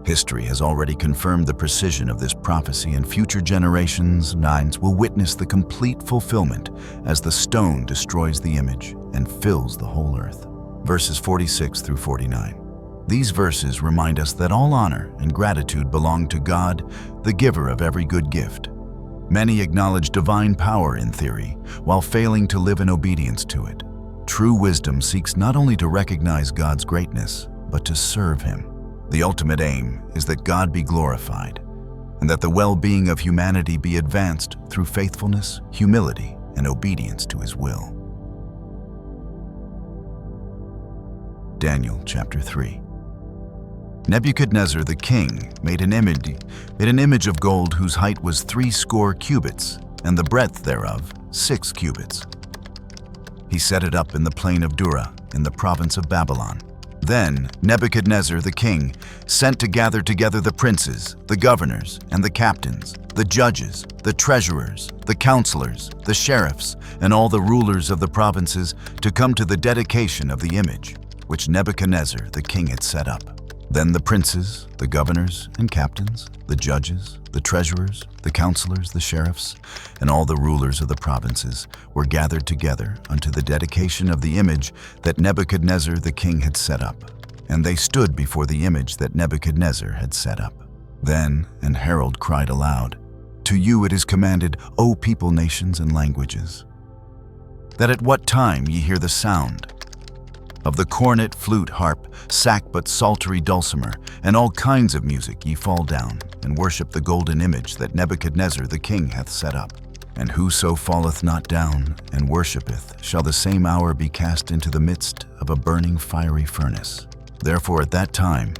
History has already confirmed the precision of this prophecy, and future generations will witness the complete fulfillment as the stone destroys the image and fills the whole earth. Verses 46 through 49. These verses remind us that all honor and gratitude belong to God, the giver of every good gift. Many acknowledge divine power in theory, while failing to live in obedience to it. True wisdom seeks not only to recognize God's greatness, but to serve Him. The ultimate aim is that God be glorified, and that the well-being of humanity be advanced through faithfulness, humility, and obedience to his will. Daniel chapter 3. Nebuchadnezzar the king made an image of gold whose height was 60 cubits, and the breadth thereof 6 cubits. He set it up in the plain of Dura, in the province of Babylon. Then Nebuchadnezzar the king sent to gather together the princes, the governors, and the captains, the judges, the treasurers, the counselors, the sheriffs, and all the rulers of the provinces to come to the dedication of the image, which Nebuchadnezzar the king had set up. Then the princes, the governors and captains, the judges, the treasurers, the counselors, the sheriffs, and all the rulers of the provinces were gathered together unto the dedication of the image that Nebuchadnezzar the king had set up. And they stood before the image that Nebuchadnezzar had set up. Then an herald cried aloud, "To you it is commanded, O people, nations, and languages, that at what time ye hear the sound of the cornet, flute, harp, sackbut, psaltery, dulcimer, and all kinds of music, ye fall down and worship the golden image that Nebuchadnezzar the king hath set up. And whoso falleth not down and worshipeth shall the same hour be cast into the midst of a burning fiery furnace. Therefore at that time,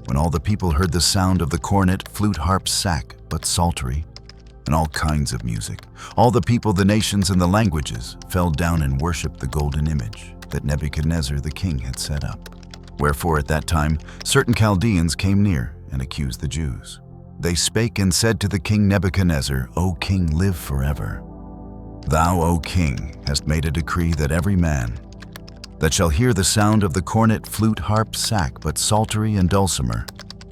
when all the people heard the sound of the cornet, flute, harp, sackbut, psaltery, and all kinds of music, all the people, the nations, and the languages fell down and worshipped the golden image that Nebuchadnezzar the king had set up. Wherefore at that time certain Chaldeans came near and accused the Jews. They spake and said to the king Nebuchadnezzar, O king, live forever. Thou, O king, hast made a decree that every man that shall hear the sound of the cornet, flute, harp, sackbut, psaltery, and dulcimer,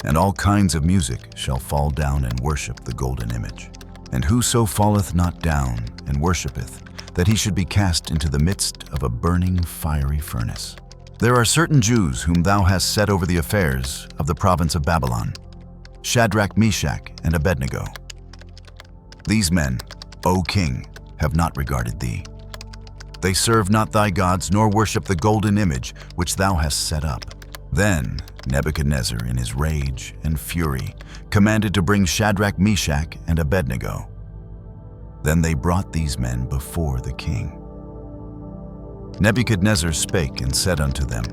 and all kinds of music, shall fall down and worship the golden image. And whoso falleth not down and worshippeth, that he should be cast into the midst of a burning fiery furnace. There are certain Jews whom thou hast set over the affairs of the province of Babylon, Shadrach, Meshach, and Abednego. These men, O king, have not regarded thee. They serve not thy gods, nor worship the golden image which thou hast set up. Then Nebuchadnezzar, in his rage and fury, commanded to bring Shadrach, Meshach, and Abednego. Then they brought these men before the king. Nebuchadnezzar spake and said unto them,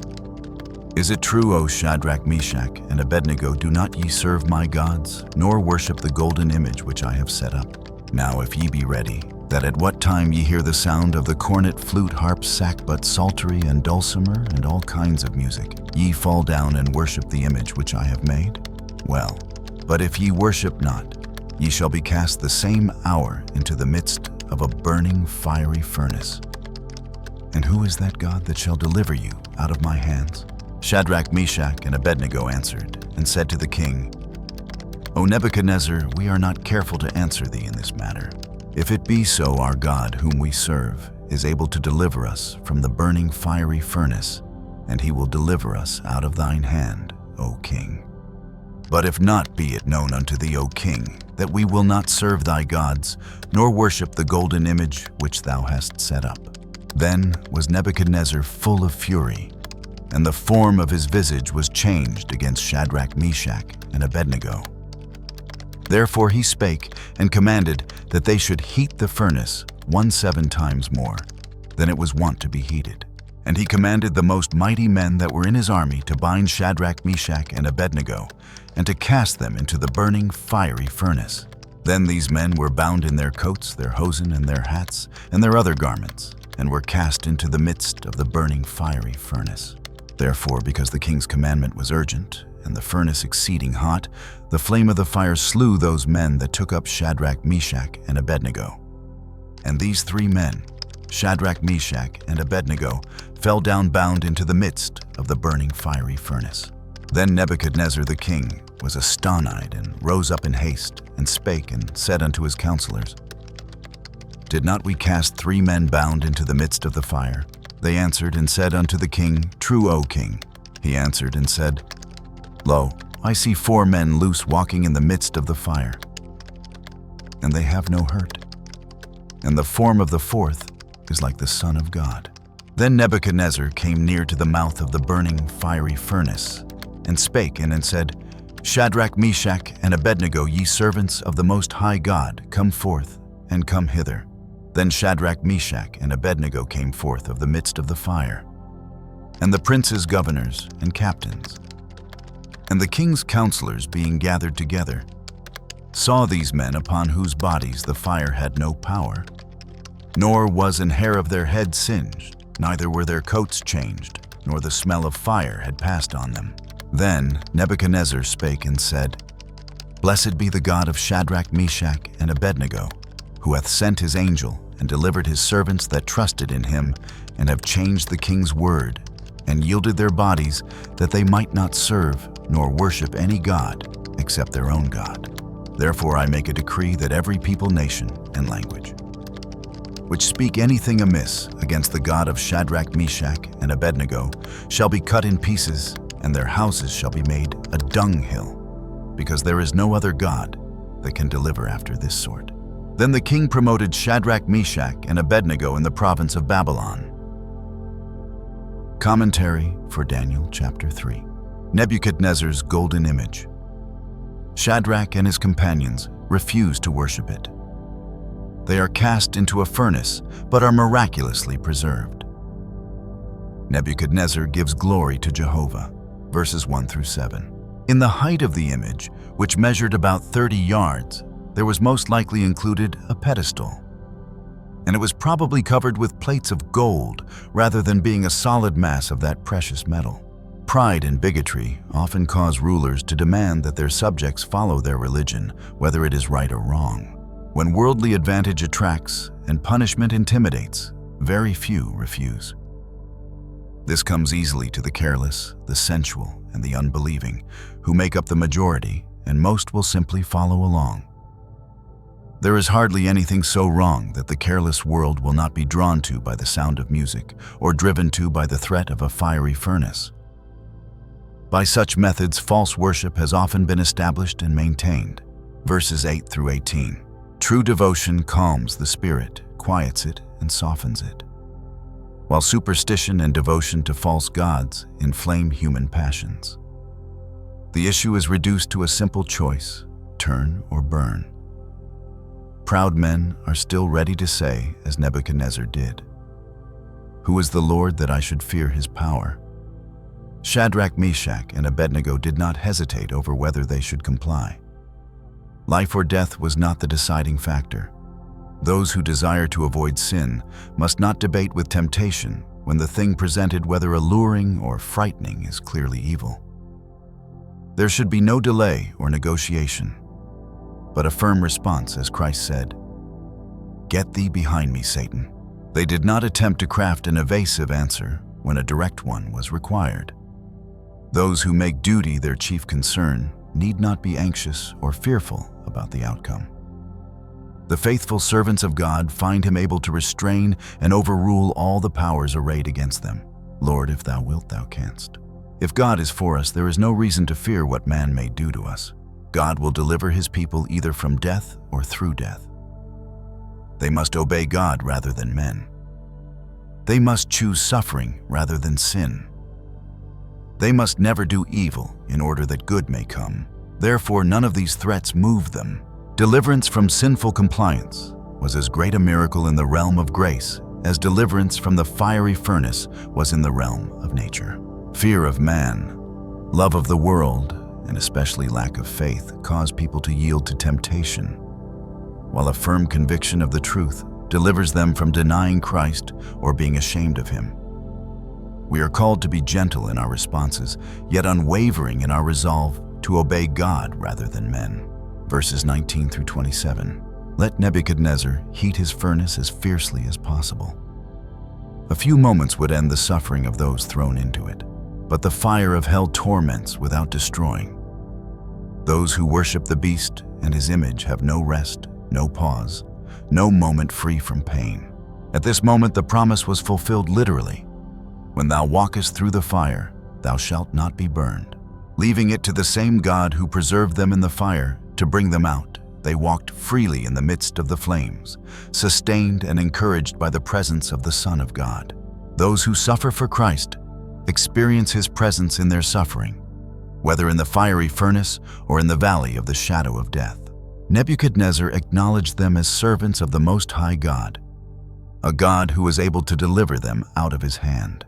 Is it true, O Shadrach, Meshach, and Abednego, do not ye serve my gods, nor worship the golden image which I have set up? Now if ye be ready, that at what time ye hear the sound of the cornet, flute, harp, sackbut, psaltery, and dulcimer, and all kinds of music, ye fall down and worship the image which I have made? Well, but if ye worship not, ye shall be cast the same hour into the midst of a burning fiery furnace. And who is that God that shall deliver you out of my hands? Shadrach, Meshach, and Abednego answered and said to the king, O Nebuchadnezzar, we are not careful to answer thee in this matter. If it be so, our God, whom we serve, is able to deliver us from the burning fiery furnace, and he will deliver us out of thine hand, O king. But if not, be it known unto thee, O king, that we will not serve thy gods, nor worship the golden image which thou hast set up. Then was Nebuchadnezzar full of fury, and the form of his visage was changed against Shadrach, Meshach, and Abednego. Therefore he spake and commanded that they should heat the furnace 17 times more than it was wont to be heated. And he commanded the most mighty men that were in his army to bind Shadrach, Meshach, and Abednego, and to cast them into the burning fiery furnace. Then these men were bound in their coats, their hosen, and their hats, and their other garments, and were cast into the midst of the burning fiery furnace. Therefore, because the king's commandment was urgent, and the furnace exceeding hot, the flame of the fire slew those men that took up Shadrach, Meshach, and Abednego. And these 3 men, Shadrach, Meshach, and Abednego, fell down bound into the midst of the burning fiery furnace. Then Nebuchadnezzar the king was astonied, and rose up in haste, and spake and said unto his counselors, Did not we cast 3 men bound into the midst of the fire? They answered and said unto the king, True, O king. He answered and said, Lo, I see 4 men loose walking in the midst of the fire, and they have no hurt. And the form of the 4th is like the Son of God. Then Nebuchadnezzar came near to the mouth of the burning fiery furnace, and spake and said, Shadrach, Meshach, and Abednego, ye servants of the Most High God, come forth, and come hither. Then Shadrach, Meshach, and Abednego came forth of the midst of the fire. And the princes, governors, and captains, and the king's counselors being gathered together, saw these men upon whose bodies the fire had no power, nor was an hair of their head singed, neither were their coats changed, nor the smell of fire had passed on them. Then Nebuchadnezzar spake and said, Blessed be the God of Shadrach, Meshach, and Abednego, who hath sent his angel and delivered his servants that trusted in him, and have changed the king's word, and yielded their bodies that they might not serve nor worship any god except their own God. Therefore I make a decree that every people, nation, and language, which speak anything amiss against the God of Shadrach, Meshach, and Abednego, shall be cut in pieces, and their houses shall be made a dunghill, because there is no other God that can deliver after this sort. Then the king promoted Shadrach, Meshach, and Abednego in the province of Babylon. Commentary for Daniel chapter 3. Nebuchadnezzar's golden image. Shadrach and his companions refuse to worship it. They are cast into a furnace, but are miraculously preserved. Nebuchadnezzar gives glory to Jehovah. Verses 1 through 7. In the height of the image, which measured about 30 yards, there was most likely included a pedestal, and it was probably covered with plates of gold rather than being a solid mass of that precious metal. Pride and bigotry often cause rulers to demand that their subjects follow their religion, whether it is right or wrong. When worldly advantage attracts and punishment intimidates, very few refuse. This comes easily to the careless, the sensual, and the unbelieving, who make up the majority, and most will simply follow along. There is hardly anything so wrong that the careless world will not be drawn to by the sound of music, or driven to by the threat of a fiery furnace. By such methods, false worship has often been established and maintained. Verses 8 through 18. True devotion calms the spirit, quiets it, and softens it, while superstition and devotion to false gods inflame human passions. The issue is reduced to a simple choice: turn or burn. Proud men are still ready to say, as Nebuchadnezzar did, "Who is the Lord that I should fear his power?" Shadrach, Meshach, and Abednego did not hesitate over whether they should comply. Life or death was not the deciding factor. Those who desire to avoid sin must not debate with temptation when the thing presented, whether alluring or frightening, is clearly evil. There should be no delay or negotiation, but a firm response, as Christ said, "Get thee behind me, Satan." They did not attempt to craft an evasive answer when a direct one was required. Those who make duty their chief concern need not be anxious or fearful about the outcome. The faithful servants of God find him able to restrain and overrule all the powers arrayed against them. Lord, if thou wilt, thou canst. If God is for us, there is no reason to fear what man may do to us. God will deliver his people either from death or through death. They must obey God rather than men. They must choose suffering rather than sin. They must never do evil in order that good may come. Therefore, none of these threats moved them. Deliverance from sinful compliance was as great a miracle in the realm of grace as deliverance from the fiery furnace was in the realm of nature. Fear of man, love of the world, and especially lack of faith cause people to yield to temptation, while a firm conviction of the truth delivers them from denying Christ or being ashamed of him. We are called to be gentle in our responses, yet unwavering in our resolve to obey God rather than men. Verses 19 through 27. Let Nebuchadnezzar heat his furnace as fiercely as possible. A few moments would end the suffering of those thrown into it, but the fire of hell torments without destroying. Those who worship the beast and his image have no rest, no pause, no moment free from pain. At this moment the promise was fulfilled literally. When thou walkest through the fire, thou shalt not be burned. Leaving it to the same God who preserved them in the fire to bring them out, they walked freely in the midst of the flames, sustained and encouraged by the presence of the Son of God. Those who suffer for Christ experience his presence in their suffering, whether in the fiery furnace or in the valley of the shadow of death. Nebuchadnezzar acknowledged them as servants of the Most High God, a God who was able to deliver them out of his hand.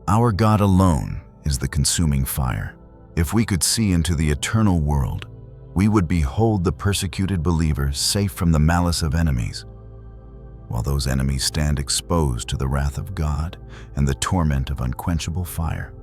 Our God alone is the consuming fire. If we could see into the eternal world, we would behold the persecuted believer safe from the malice of enemies, while those enemies stand exposed to the wrath of God and the torment of unquenchable fire.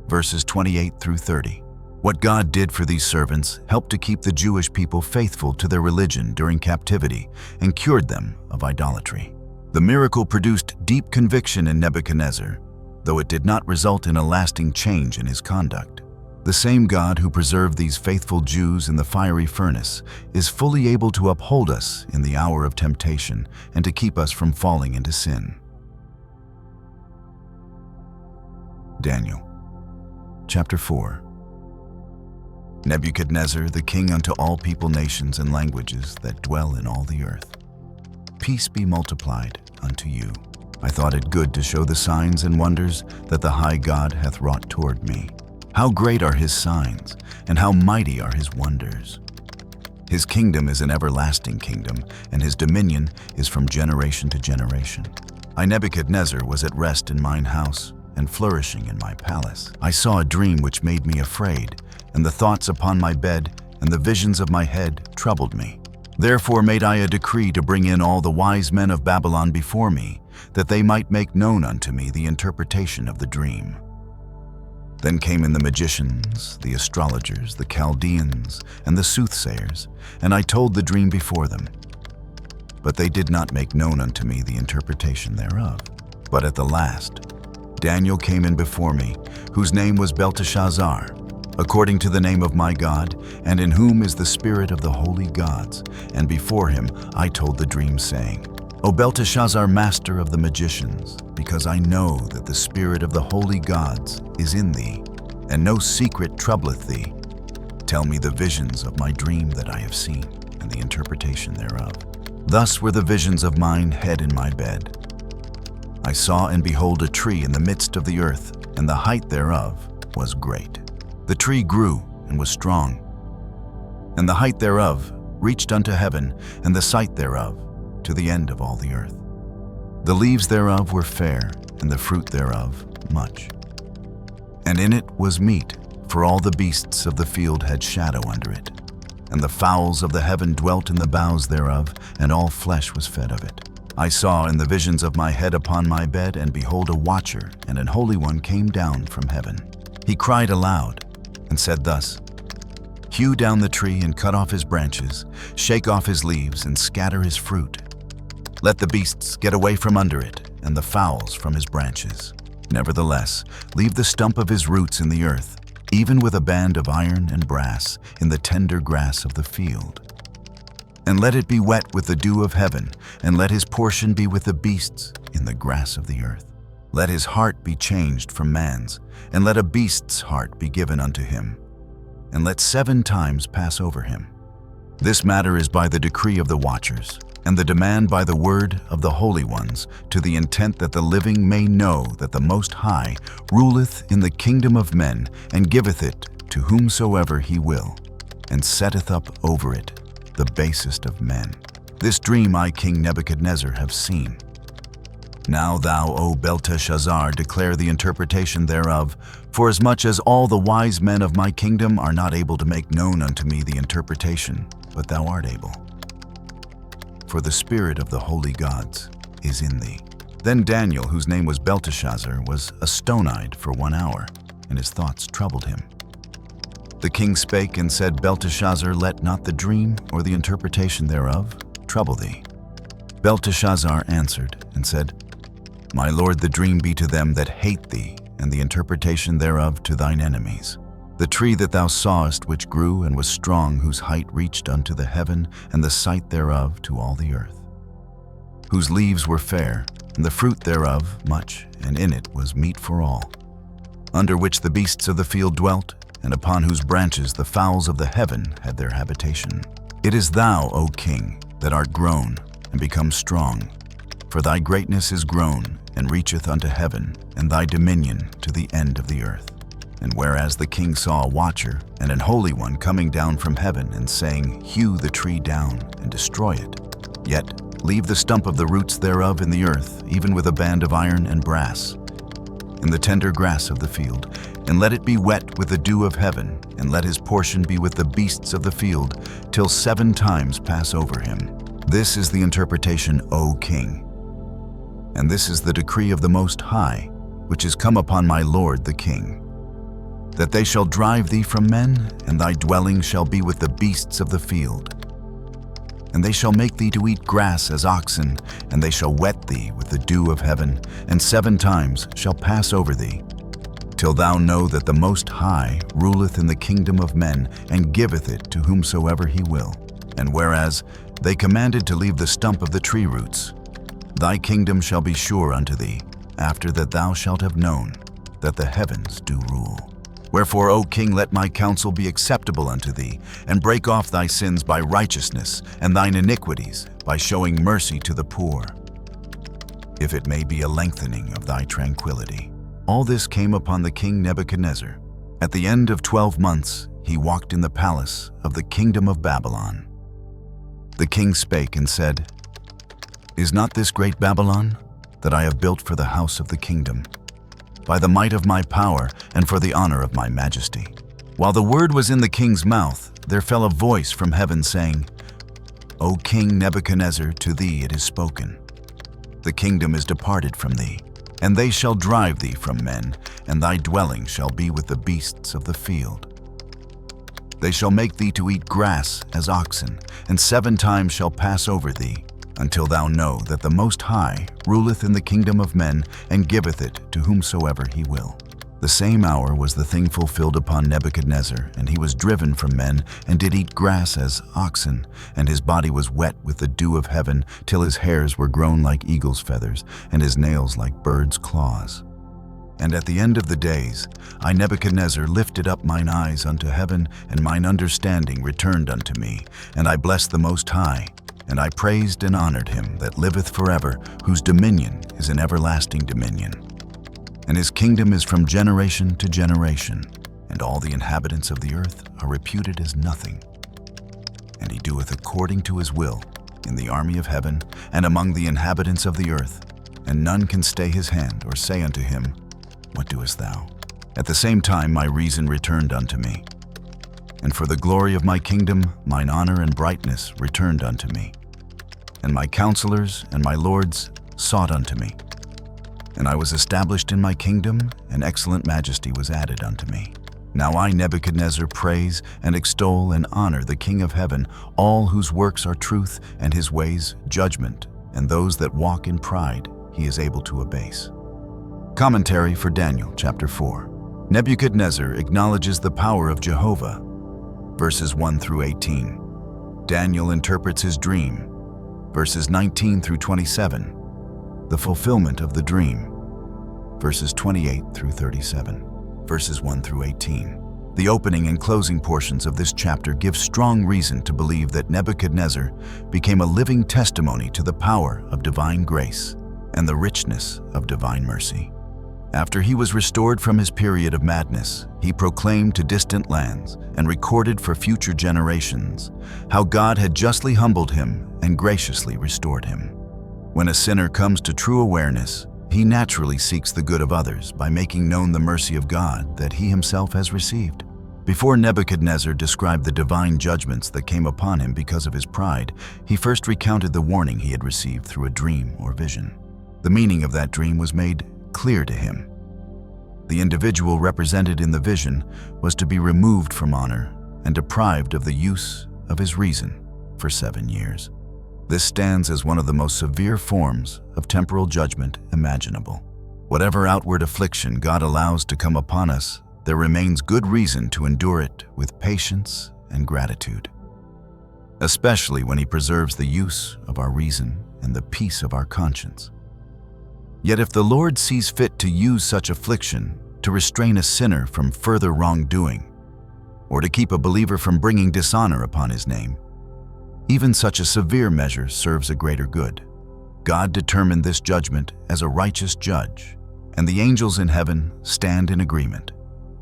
Verses 28 through 30. What God did for these servants helped to keep the Jewish people faithful to their religion during captivity and cured them of idolatry. The miracle produced deep conviction in Nebuchadnezzar, though it did not result in a lasting change in his conduct. The same God who preserved these faithful Jews in the fiery furnace is fully able to uphold us in the hour of temptation and to keep us from falling into sin. Daniel, Chapter 4. Nebuchadnezzar, the king unto all people, nations, and languages that dwell in all the earth. Peace be multiplied unto you. I thought it good to show the signs and wonders that the high God hath wrought toward me. How great are his signs, and how mighty are his wonders. His kingdom is an everlasting kingdom, and his dominion is from generation to generation. I, Nebuchadnezzar, was at rest in mine house, and flourishing in my palace. I saw a dream which made me afraid, and the thoughts upon my bed and the visions of my head troubled me. Therefore made I a decree to bring in all the wise men of Babylon before me, that they might make known unto me the interpretation of the dream. Then came in the magicians, the astrologers, the Chaldeans, and the soothsayers, and I told the dream before them. But they did not make known unto me the interpretation thereof. But at the last, Daniel came in before me, whose name was Belteshazzar, according to the name of my God, and in whom is the spirit of the holy gods. And before him I told the dream, saying, O Belteshazzar, master of the magicians, because I know that the spirit of the holy gods is in thee, and no secret troubleth thee, tell me the visions of my dream that I have seen, and the interpretation thereof. Thus were the visions of mine head in my bed. I saw and behold a tree in the midst of the earth, and the height thereof was great. The tree grew and was strong, and the height thereof reached unto heaven, and the sight thereof to the end of all the earth. The leaves thereof were fair, and the fruit thereof much. And in it was meat, for all the beasts of the field had shadow under it. And the fowls of the heaven dwelt in the boughs thereof, and all flesh was fed of it. I saw in the visions of my head upon my bed, and behold, a watcher and an holy one came down from heaven. He cried aloud, and said thus, Hew down the tree and cut off his branches, shake off his leaves and scatter his fruit. Let the beasts get away from under it, and the fowls from his branches. Nevertheless, leave the stump of his roots in the earth, even with a band of iron and brass in the tender grass of the field. And let it be wet with the dew of heaven, and let his portion be with the beasts in the grass of the earth. Let his heart be changed from man's, and let a beast's heart be given unto him, and let 7 times pass over him. This matter is by the decree of the watchers, and the demand by the word of the holy ones, to the intent that the living may know that the Most High ruleth in the kingdom of men, and giveth it to whomsoever he will, and setteth up over it the basest of men. This dream I, King Nebuchadnezzar, have seen. Now thou, O Belteshazzar, declare the interpretation thereof, forasmuch as all the wise men of my kingdom are not able to make known unto me the interpretation, but thou art able. For the spirit of the holy gods is in thee. Then Daniel, whose name was Belteshazzar, was astonied for 1 hour, and his thoughts troubled him. The king spake and said, Belteshazzar, let not the dream or the interpretation thereof trouble thee. Belteshazzar answered and said, My lord, the dream be to them that hate thee, and the interpretation thereof to thine enemies. The tree that thou sawest, which grew and was strong, whose height reached unto the heaven, and the sight thereof to all the earth. Whose leaves were fair, and the fruit thereof much, and in it was meat for all. Under which the beasts of the field dwelt, and upon whose branches the fowls of the heaven had their habitation. It is thou, O king, that art grown, and become strong. For thy greatness is grown, and reacheth unto heaven, and thy dominion to the end of the earth. And whereas the king saw a watcher and an holy one coming down from heaven and saying, "Hew the tree down and destroy it, yet leave the stump of the roots thereof in the earth, even with a band of iron and brass, in the tender grass of the field, and let it be wet with the dew of heaven, and let his portion be with the beasts of the field, till 7 times pass over him." This is the interpretation, O king. And this is the decree of the Most High, which is come upon my lord the king, that they shall drive thee from men, and thy dwelling shall be with the beasts of the field. And they shall make thee to eat grass as oxen, and they shall wet thee with the dew of heaven, and 7 times shall pass over thee, till thou know that the Most High ruleth in the kingdom of men, and giveth it to whomsoever he will. And whereas they commanded to leave the stump of the tree roots, thy kingdom shall be sure unto thee, after that thou shalt have known that the heavens do rule. Wherefore, O king, let my counsel be acceptable unto thee, and break off thy sins by righteousness, and thine iniquities by showing mercy to the poor, if it may be a lengthening of thy tranquility. All this came upon the king Nebuchadnezzar. At the end of 12 months, he walked in the palace of the kingdom of Babylon. The king spake and said, "Is not this great Babylon, that I have built for the house of the kingdom, by the might of my power and for the honor of my majesty?" While the word was in the king's mouth, there fell a voice from heaven saying, "O King Nebuchadnezzar, to thee it is spoken. The kingdom is departed from thee, and they shall drive thee from men, and thy dwelling shall be with the beasts of the field. They shall make thee to eat grass as oxen, and 7 times shall pass over thee, until thou know that the Most High ruleth in the kingdom of men, and giveth it to whomsoever he will." The same hour was the thing fulfilled upon Nebuchadnezzar, and he was driven from men, and did eat grass as oxen, and his body was wet with the dew of heaven, till his hairs were grown like eagle's feathers, and his nails like birds' claws. And at the end of the days, I Nebuchadnezzar lifted up mine eyes unto heaven, and mine understanding returned unto me, and I blessed the Most High, and I praised and honored him that liveth forever, whose dominion is an everlasting dominion, and his kingdom is from generation to generation, and all the inhabitants of the earth are reputed as nothing. And he doeth according to his will in the army of heaven and among the inhabitants of the earth, and none can stay his hand or say unto him, "What doest thou?" At the same time my reason returned unto me, and for the glory of my kingdom mine honor and brightness returned unto me. And my counselors and my lords sought unto me, and I was established in my kingdom, and excellent majesty was added unto me. Now I, Nebuchadnezzar, praise and extol and honor the King of heaven, all whose works are truth, and his ways judgment, and those that walk in pride he is able to abase. Commentary for Daniel, chapter 4. Nebuchadnezzar acknowledges the power of Jehovah, verses 1 through 18. Daniel interprets his dream, verses 19 through 27. The fulfillment of the dream, verses 28 through 37. Verses 1 through 18. The opening and closing portions of this chapter give strong reason to believe that Nebuchadnezzar became a living testimony to the power of divine grace and the richness of divine mercy. After he was restored from his period of madness, he proclaimed to distant lands and recorded for future generations how God had justly humbled him and graciously restored him. When a sinner comes to true awareness, he naturally seeks the good of others by making known the mercy of God that he himself has received. Before Nebuchadnezzar described the divine judgments that came upon him because of his pride, he first recounted the warning he had received through a dream or vision. The meaning of that dream was made clear to him. The individual represented in the vision was to be removed from honor and deprived of the use of his reason for 7 years. This stands as one of the most severe forms of temporal judgment imaginable. Whatever outward affliction God allows to come upon us, there remains good reason to endure it with patience and gratitude, especially when he preserves the use of our reason and the peace of our conscience. Yet if the Lord sees fit to use such affliction to restrain a sinner from further wrongdoing, or to keep a believer from bringing dishonor upon his name, even such a severe measure serves a greater good. God determined this judgment as a righteous judge, and the angels in heaven stand in agreement.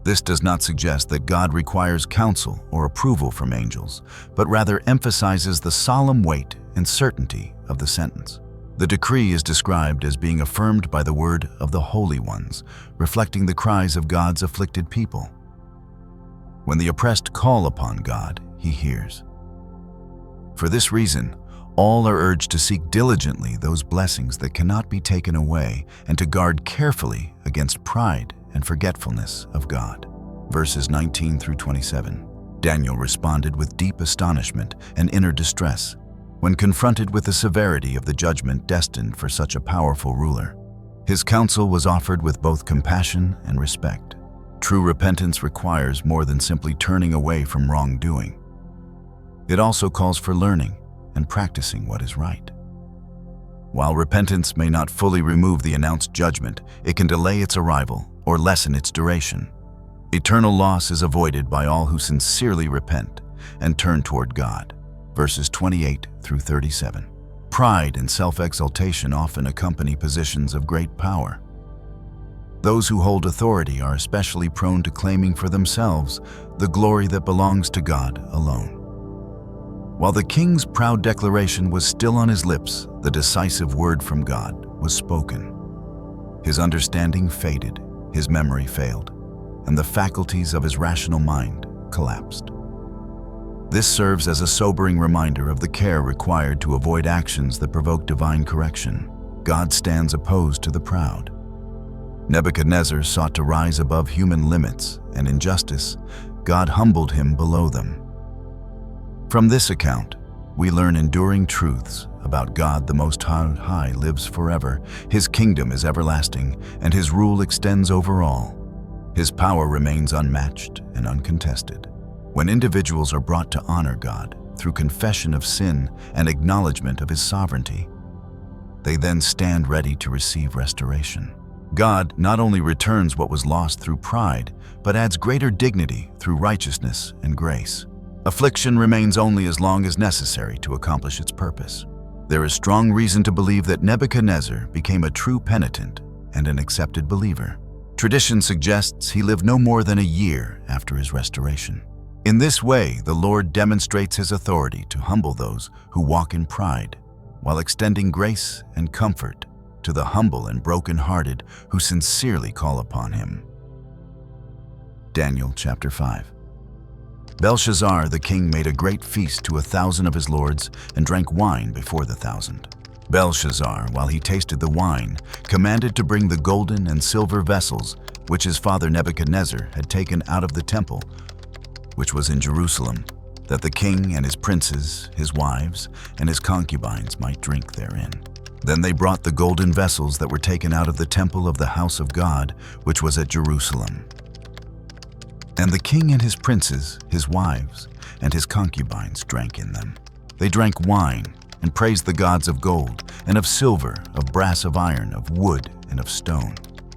This does not suggest that God requires counsel or approval from angels, but rather emphasizes the solemn weight and certainty of the sentence. The decree is described as being affirmed by the word of the holy ones, reflecting the cries of God's afflicted people. When the oppressed call upon God, He hears. For this reason, all are urged to seek diligently those blessings that cannot be taken away and to guard carefully against pride and forgetfulness of God. Verses 19 through 27. Daniel responded with deep astonishment and inner distress when confronted with the severity of the judgment destined for such a powerful ruler. His counsel was offered with both compassion and respect. True repentance requires more than simply turning away from wrongdoing. It also calls for learning and practicing what is right. While repentance may not fully remove the announced judgment, it can delay its arrival or lessen its duration. Eternal loss is avoided by all who sincerely repent and turn toward God. Verses 28 through 37. Pride and self-exaltation often accompany positions of great power. Those who hold authority are especially prone to claiming for themselves the glory that belongs to God alone. While the king's proud declaration was still on his lips, the decisive word from God was spoken. His understanding faded, his memory failed, and the faculties of his rational mind collapsed. This serves as a sobering reminder of the care required to avoid actions that provoke divine correction. God stands opposed to the proud. Nebuchadnezzar sought to rise above human limits, and in justice, God humbled him below them. From this account, we learn enduring truths about God the Most High lives forever, His kingdom is everlasting, and His rule extends over all. His power remains unmatched and uncontested. When individuals are brought to honor God through confession of sin and acknowledgement of His sovereignty, they then stand ready to receive restoration. God not only returns what was lost through pride, but adds greater dignity through righteousness and grace. Affliction remains only as long as necessary to accomplish its purpose. There is strong reason to believe that Nebuchadnezzar became a true penitent and an accepted believer. Tradition suggests he lived no more than a year after his restoration. In this way, the Lord demonstrates His authority to humble those who walk in pride, while extending grace and comfort to the humble and broken-hearted who sincerely call upon Him. Daniel chapter 5. Belshazzar the king made a great feast to 1,000 of his lords and drank wine before the 1,000. Belshazzar, while he tasted the wine, commanded to bring the golden and silver vessels which his father Nebuchadnezzar had taken out of the temple, which was in Jerusalem, that the king and his princes, his wives, and his concubines might drink therein. Then they brought the golden vessels that were taken out of the temple of the house of God, which was at Jerusalem. And the king and his princes, his wives, and his concubines drank in them. They drank wine and praised the gods of gold, and of silver, of brass, of iron, of wood, and of stone.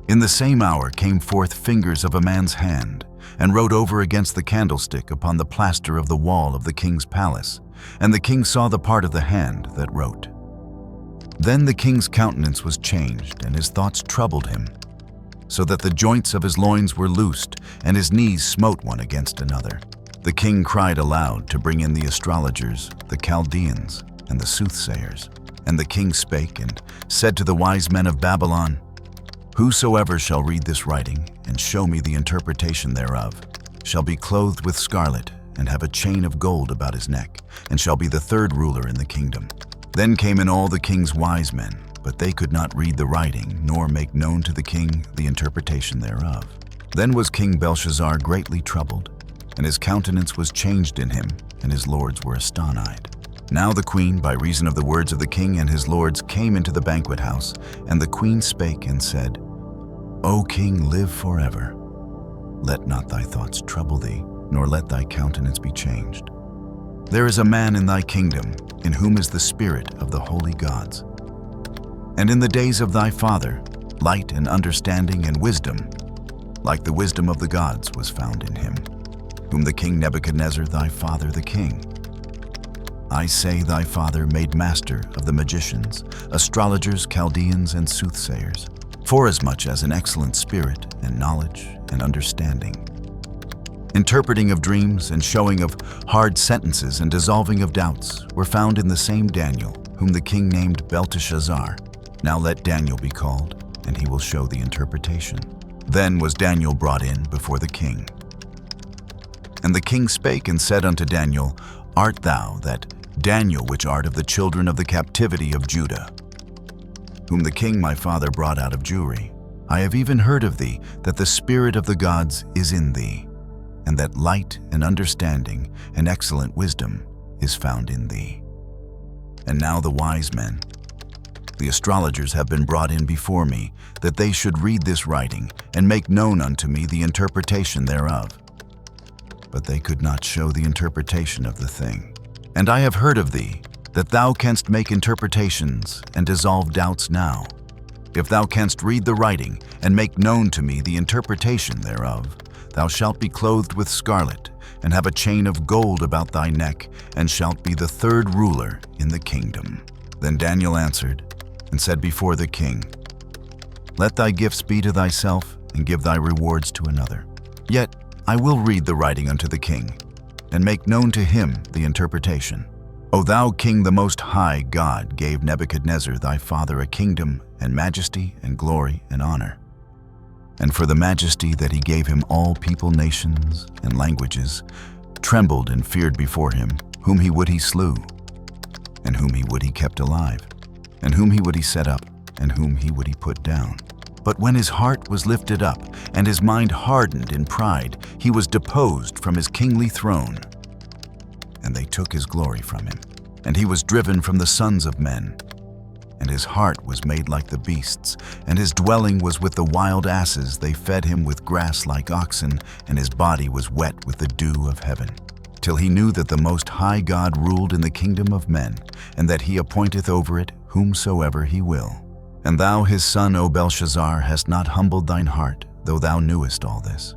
In the same hour came forth fingers of a man's hand, and wrote over against the candlestick upon the plaster of the wall of the king's palace, and the king saw the part of the hand that wrote. Then the king's countenance was changed, and his thoughts troubled him, so that the joints of his loins were loosed, and his knees smote one against another. The king cried aloud to bring in the astrologers, the Chaldeans, and the soothsayers. And the king spake and said to the wise men of Babylon, Whosoever shall read this writing, and show me the interpretation thereof, shall be clothed with scarlet, and have a chain of gold about his neck, and shall be the third ruler in the kingdom. Then came in all the king's wise men, but they could not read the writing, nor make known to the king the interpretation thereof. Then was King Belshazzar greatly troubled, and his countenance was changed in him, and his lords were astonished. Now the queen, by reason of the words of the king and his lords, came into the banquet house, and the queen spake and said, O king, live forever. Let not thy thoughts trouble thee, nor let thy countenance be changed. There is a man in thy kingdom, in whom is the spirit of the holy gods. And in the days of thy father, light and understanding and wisdom, like the wisdom of the gods, was found in him, whom the king Nebuchadnezzar, thy father the king. I say thy father made master of the magicians, astrologers, Chaldeans, and soothsayers, forasmuch as an excellent spirit and knowledge and understanding Interpreting of dreams and showing of hard sentences and dissolving of doubts were found in the same Daniel, whom the king named Belteshazzar. Now let Daniel be called, and he will show the interpretation. Then was Daniel brought in before the king. And the king spake and said unto Daniel, Art thou that Daniel which art of the children of the captivity of Judah, whom the king my father brought out of Jewry? I have even heard of thee, that the spirit of the gods is in thee, and that light and understanding and excellent wisdom is found in thee. And now the wise men, the astrologers, have been brought in before me, that they should read this writing and make known unto me the interpretation thereof. But they could not show the interpretation of the thing. And I have heard of thee, that thou canst make interpretations and dissolve doubts now. If thou canst read the writing and make known to me the interpretation thereof, thou shalt be clothed with scarlet, and have a chain of gold about thy neck, and shalt be the third ruler in the kingdom. Then Daniel answered and said before the king, Let thy gifts be to thyself, and give thy rewards to another. Yet I will read the writing unto the king, and make known to him the interpretation. O thou king, the most high God gave Nebuchadnezzar thy father a kingdom, and majesty, and glory, and honor. And for the majesty that he gave him, all people, nations, and languages trembled and feared before him. Whom he would he slew, and whom he would he kept alive, and whom he would he set up, and whom he would he put down. But when his heart was lifted up, and his mind hardened in pride, he was deposed from his kingly throne, and they took his glory from him. And he was driven from the sons of men, and his heart was made like the beasts, and his dwelling was with the wild asses. They fed him with grass like oxen, and his body was wet with the dew of heaven. Till he knew that the Most High God ruled in the kingdom of men, and that he appointeth over it whomsoever he will. And thou, his son, O Belshazzar, hast not humbled thine heart, though thou knewest all this,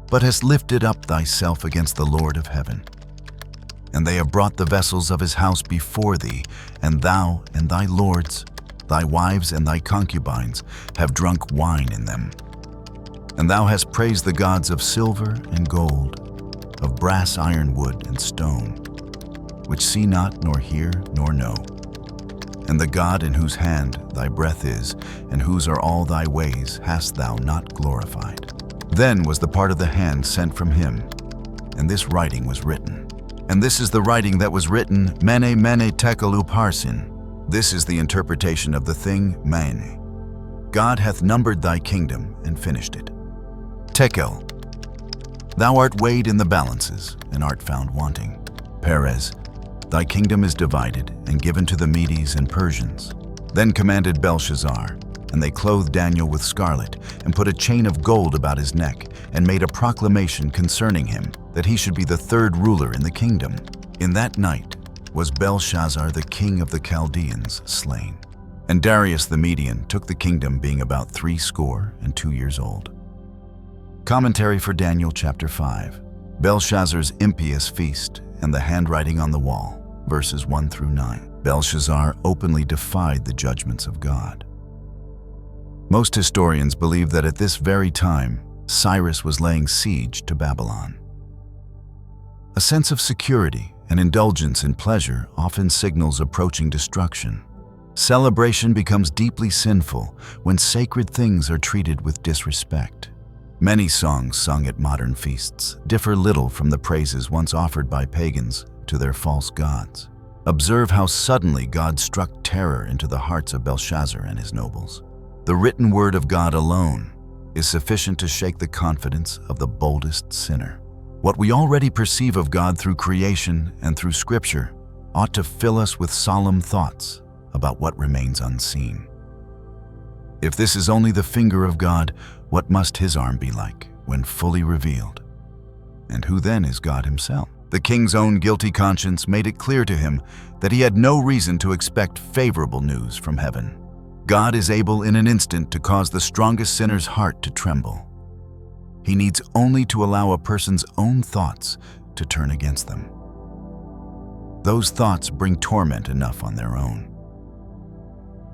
but hast lifted up thyself against the Lord of heaven. And they have brought the vessels of his house before thee, and thou and thy lords, thy wives and thy concubines, have drunk wine in them. And thou hast praised the gods of silver and gold, of brass, iron, wood, and stone, which see not, nor hear, nor know. And the God in whose hand thy breath is, and whose are all thy ways, hast thou not glorified. Then was the part of the hand sent from him, and this writing was written. And this is the writing that was written, Mene, Mene, Tekel, Upharsin. This is the interpretation of the thing, Mene. God hath numbered thy kingdom and finished it. Tekel, thou art weighed in the balances, and art found wanting. Perez, thy kingdom is divided and given to the Medes and Persians. Then commanded Belshazzar, and they clothed Daniel with scarlet, and put a chain of gold about his neck, and made a proclamation concerning him, that he should be the third ruler in the kingdom. In that night was Belshazzar the king of the Chaldeans slain. And Darius the Median took the kingdom, being about 62 years old. Commentary for Daniel chapter 5. Belshazzar's impious feast and the handwriting on the wall, verses 1 through 9. Belshazzar openly defied the judgments of God. Most historians believe that at this very time, Cyrus was laying siege to Babylon. A sense of security and indulgence in pleasure often signals approaching destruction. Celebration becomes deeply sinful when sacred things are treated with disrespect. Many songs sung at modern feasts differ little from the praises once offered by pagans to their false gods. Observe how suddenly God struck terror into the hearts of Belshazzar and his nobles. The written word of God alone is sufficient to shake the confidence of the boldest sinner. What we already perceive of God through creation and through Scripture ought to fill us with solemn thoughts about what remains unseen. If this is only the finger of God, what must his arm be like when fully revealed? And who then is God himself? The king's own guilty conscience made it clear to him that he had no reason to expect favorable news from heaven. God is able in an instant to cause the strongest sinner's heart to tremble. He needs only to allow a person's own thoughts to turn against them. Those thoughts bring torment enough on their own.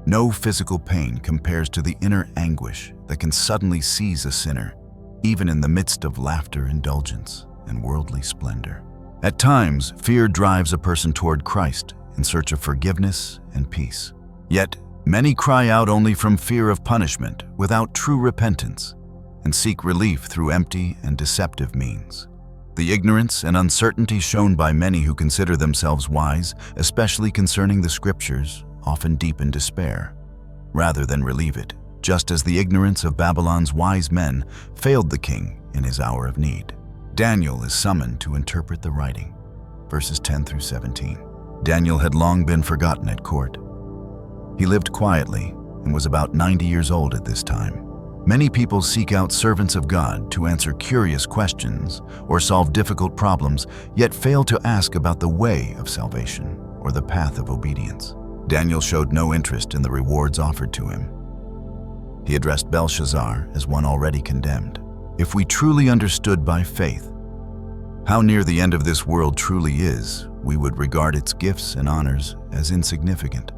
No physical pain compares to the inner anguish that can suddenly seize a sinner, even in the midst of laughter indulgence. and worldly splendor. At times, fear drives a person toward Christ in search of forgiveness and peace. Yet, many cry out only from fear of punishment without true repentance and seek relief through empty and deceptive means. The ignorance and uncertainty shown by many who consider themselves wise, especially concerning the Scriptures, often deepen despair, rather than relieve it, just as the ignorance of Babylon's wise men failed the king in his hour of need. Daniel is summoned to interpret the writing. Verses 10 through 17. Daniel had long been forgotten at court. He lived quietly and was about 90 years old at this time. Many people seek out servants of God to answer curious questions or solve difficult problems, yet fail to ask about the way of salvation or the path of obedience. Daniel showed no interest in the rewards offered to him. He addressed Belshazzar as one already condemned. If we truly understood by faith how near the end of this world truly is, we would regard its gifts and honors as insignificant.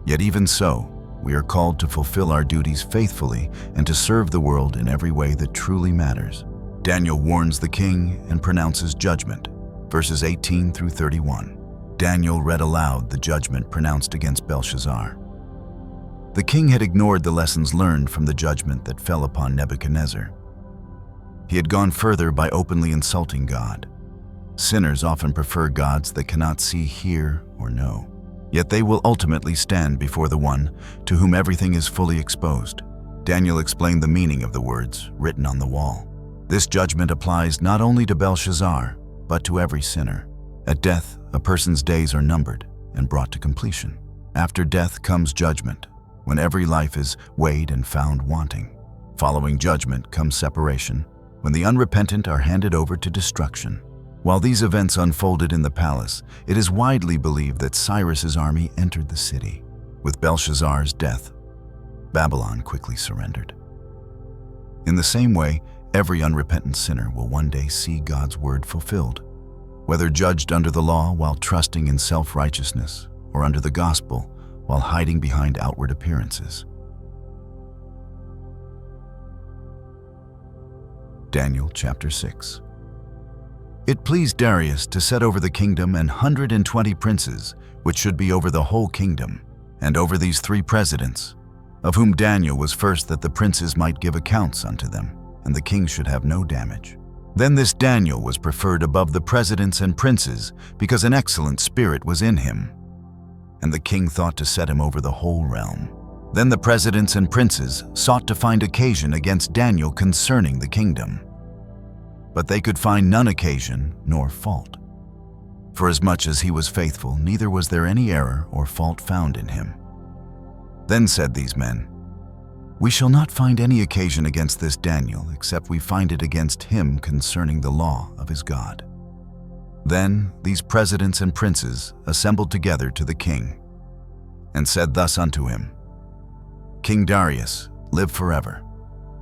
Yet even so, we are called to fulfill our duties faithfully and to serve the world in every way that truly matters. Daniel warns the king and pronounces judgment. Verses 18 through 31. Daniel read aloud the judgment pronounced against Belshazzar. The king had ignored the lessons learned from the judgment that fell upon Nebuchadnezzar. He had gone further by openly insulting God. Sinners often prefer gods that cannot see, hear, or know. Yet they will ultimately stand before the one to whom everything is fully exposed. Daniel explained the meaning of the words written on the wall. This judgment applies not only to Belshazzar, but to every sinner. At death, a person's days are numbered and brought to completion. After death comes judgment, when every life is weighed and found wanting. Following judgment comes separation, when the unrepentant are handed over to destruction. While these events unfolded in the palace, it is widely believed that Cyrus's army entered the city. With Belshazzar's death, Babylon quickly surrendered. In the same way, every unrepentant sinner will one day see God's word fulfilled, whether judged under the law while trusting in self-righteousness or under the gospel while hiding behind outward appearances. Daniel chapter 6. It pleased Darius to set over the kingdom 120 princes, which should be over the whole kingdom, and over these 3 presidents, of whom Daniel was first, that the princes might give accounts unto them, and the king should have no damage. Then this Daniel was preferred above the presidents and princes, because an excellent spirit was in him, and the king thought to set him over the whole realm. Then the presidents and princes sought to find occasion against Daniel concerning the kingdom. But they could find none occasion nor fault. For as much as he was faithful, neither was there any error or fault found in him. Then said these men, We shall not find any occasion against this Daniel, except we find it against him concerning the law of his God. Then these presidents and princes assembled together to the king, and said thus unto him, King Darius, live forever.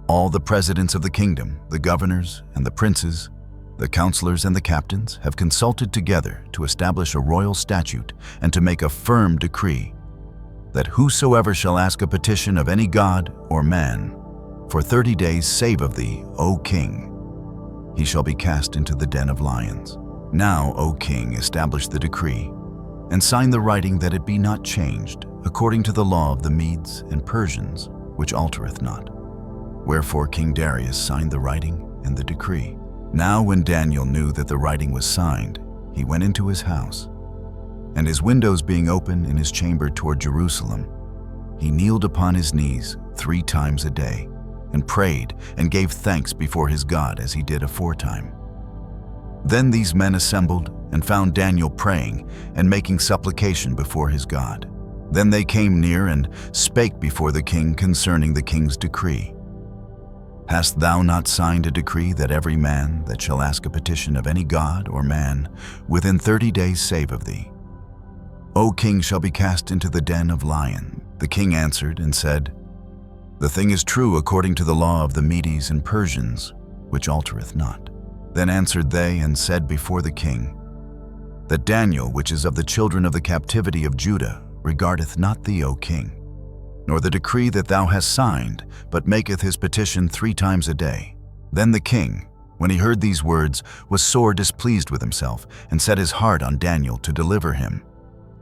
All the presidents of the kingdom, the governors and the princes, the counselors and the captains have consulted together to establish a royal statute and to make a firm decree that whosoever shall ask a petition of any god or man for 30 days save of thee, O king, he shall be cast into the den of lions. Now, O king, establish the decree and sign the writing that it be not changed, according to the law of the Medes and Persians, which altereth not. Wherefore King Darius signed the writing and the decree. Now when Daniel knew that the writing was signed, he went into his house, and his windows being open in his chamber toward Jerusalem, he kneeled upon his knees 3 times a day, and prayed and gave thanks before his God as he did aforetime. Then these men assembled and found Daniel praying and making supplication before his God. Then they came near and spake before the king concerning the king's decree. Hast thou not signed a decree that every man that shall ask a petition of any god or man within 30 days save of thee, O king, shall be cast into the den of lions? The king answered and said, The thing is true according to the law of the Medes and Persians, which altereth not. Then answered they and said before the king, That Daniel, which is of the children of the captivity of Judah, regardeth not thee, O king, nor the decree that thou hast signed, but maketh his petition 3 times a day. Then the king, when when he heard these words, was sore displeased with himself, and set his heart on Daniel to deliver him.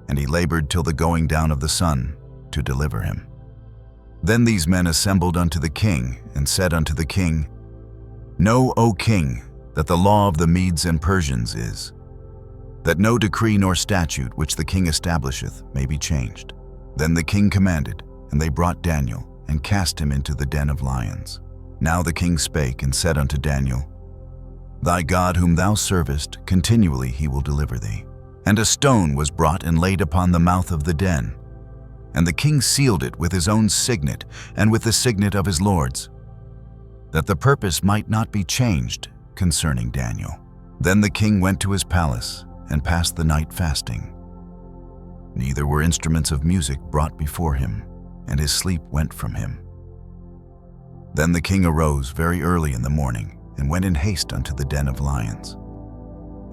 And he labored till the going down of the sun to deliver him. Then these men assembled unto the king, and said unto the king, Know, O king, that the law of the Medes and Persians is, that no decree nor statute which the king establisheth may be changed. Then the king commanded, and they brought Daniel, and cast him into the den of lions. Now the king spake, and said unto Daniel, Thy God whom thou servest, continually he will deliver thee. And a stone was brought and laid upon the mouth of the den. And the king sealed it with his own signet, and with the signet of his lords, that the purpose might not be changed concerning Daniel. Then the king went to his palace, and passed the night fasting. Neither were instruments of music brought before him, and his sleep went from him. Then the king arose very early in the morning, and went in haste unto the den of lions.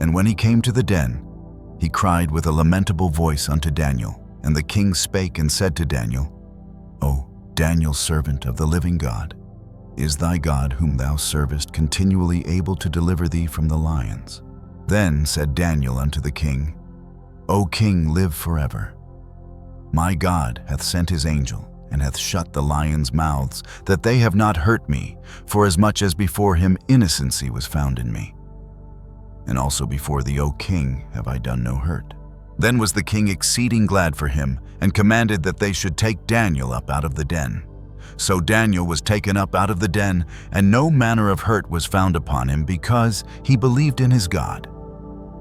And when he came to the den, he cried with a lamentable voice unto Daniel. And the king spake and said to Daniel, O Daniel, servant of the living God, is thy God whom thou servest continually able to deliver thee from the lions? Then said Daniel unto the king, O king, live forever. My God hath sent his angel, and hath shut the lions' mouths, that they have not hurt me, forasmuch as before him innocency was found in me. And also before thee, O king, have I done no hurt. Then was the king exceeding glad for him, and commanded that they should take Daniel up out of the den. So Daniel was taken up out of the den, and no manner of hurt was found upon him, because he believed in his God.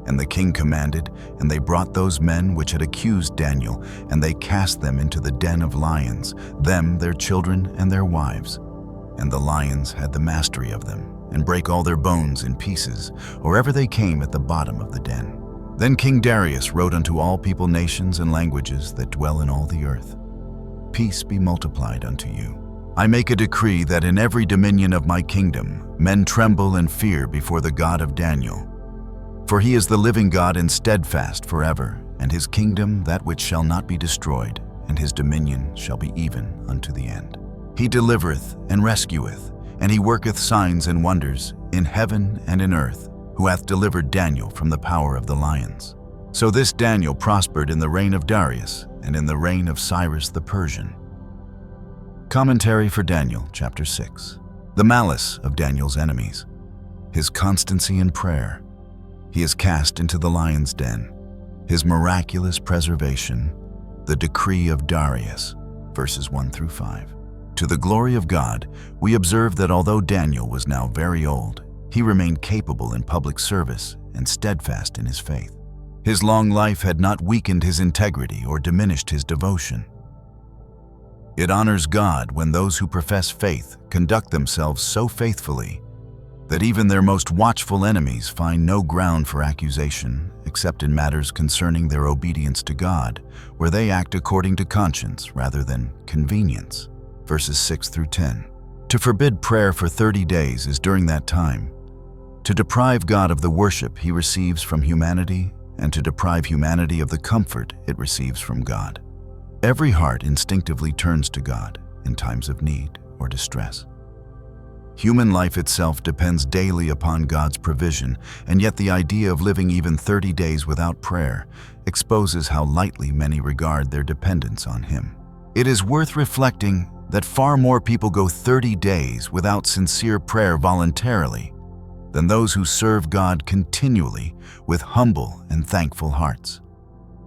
And the king commanded, and they brought those men which had accused Daniel, and they cast them into the den of lions, them, their children, and their wives. And the lions had the mastery of them, and brake all their bones in pieces, or ever they came at the bottom of the den. Then King Darius wrote unto all people, nations, and languages that dwell in all the earth, Peace be multiplied unto you. I make a decree that in every dominion of my kingdom men tremble and fear before the God of Daniel. For he is the living God and steadfast forever, and his kingdom that which shall not be destroyed, and his dominion shall be even unto the end. He delivereth and rescueth, and he worketh signs and wonders in heaven and in earth, who hath delivered Daniel from the power of the lions. So this Daniel prospered in the reign of Darius, and in the reign of Cyrus the Persian. Commentary for Daniel, Chapter VI. The malice of Daniel's enemies. His constancy in prayer. He is cast into the lion's den. His miraculous preservation. The decree of Darius, verses 1 through 5. To the glory of God, we observe that although Daniel was now very old, he remained capable in public service and steadfast in his faith. His long life had not weakened his integrity or diminished his devotion. It honors God when those who profess faith conduct themselves so faithfully that even their most watchful enemies find no ground for accusation except in matters concerning their obedience to God, where they act according to conscience rather than convenience. Verses 6 through 10. To forbid prayer for 30 days is during that time to deprive God of the worship he receives from humanity, and to deprive humanity of the comfort it receives from God. Every heart instinctively turns to God in times of need or distress. Human life itself depends daily upon God's provision, and yet the idea of living even 30 days without prayer exposes how lightly many regard their dependence on Him. It is worth reflecting that far more people go 30 days without sincere prayer voluntarily than those who serve God continually with humble and thankful hearts.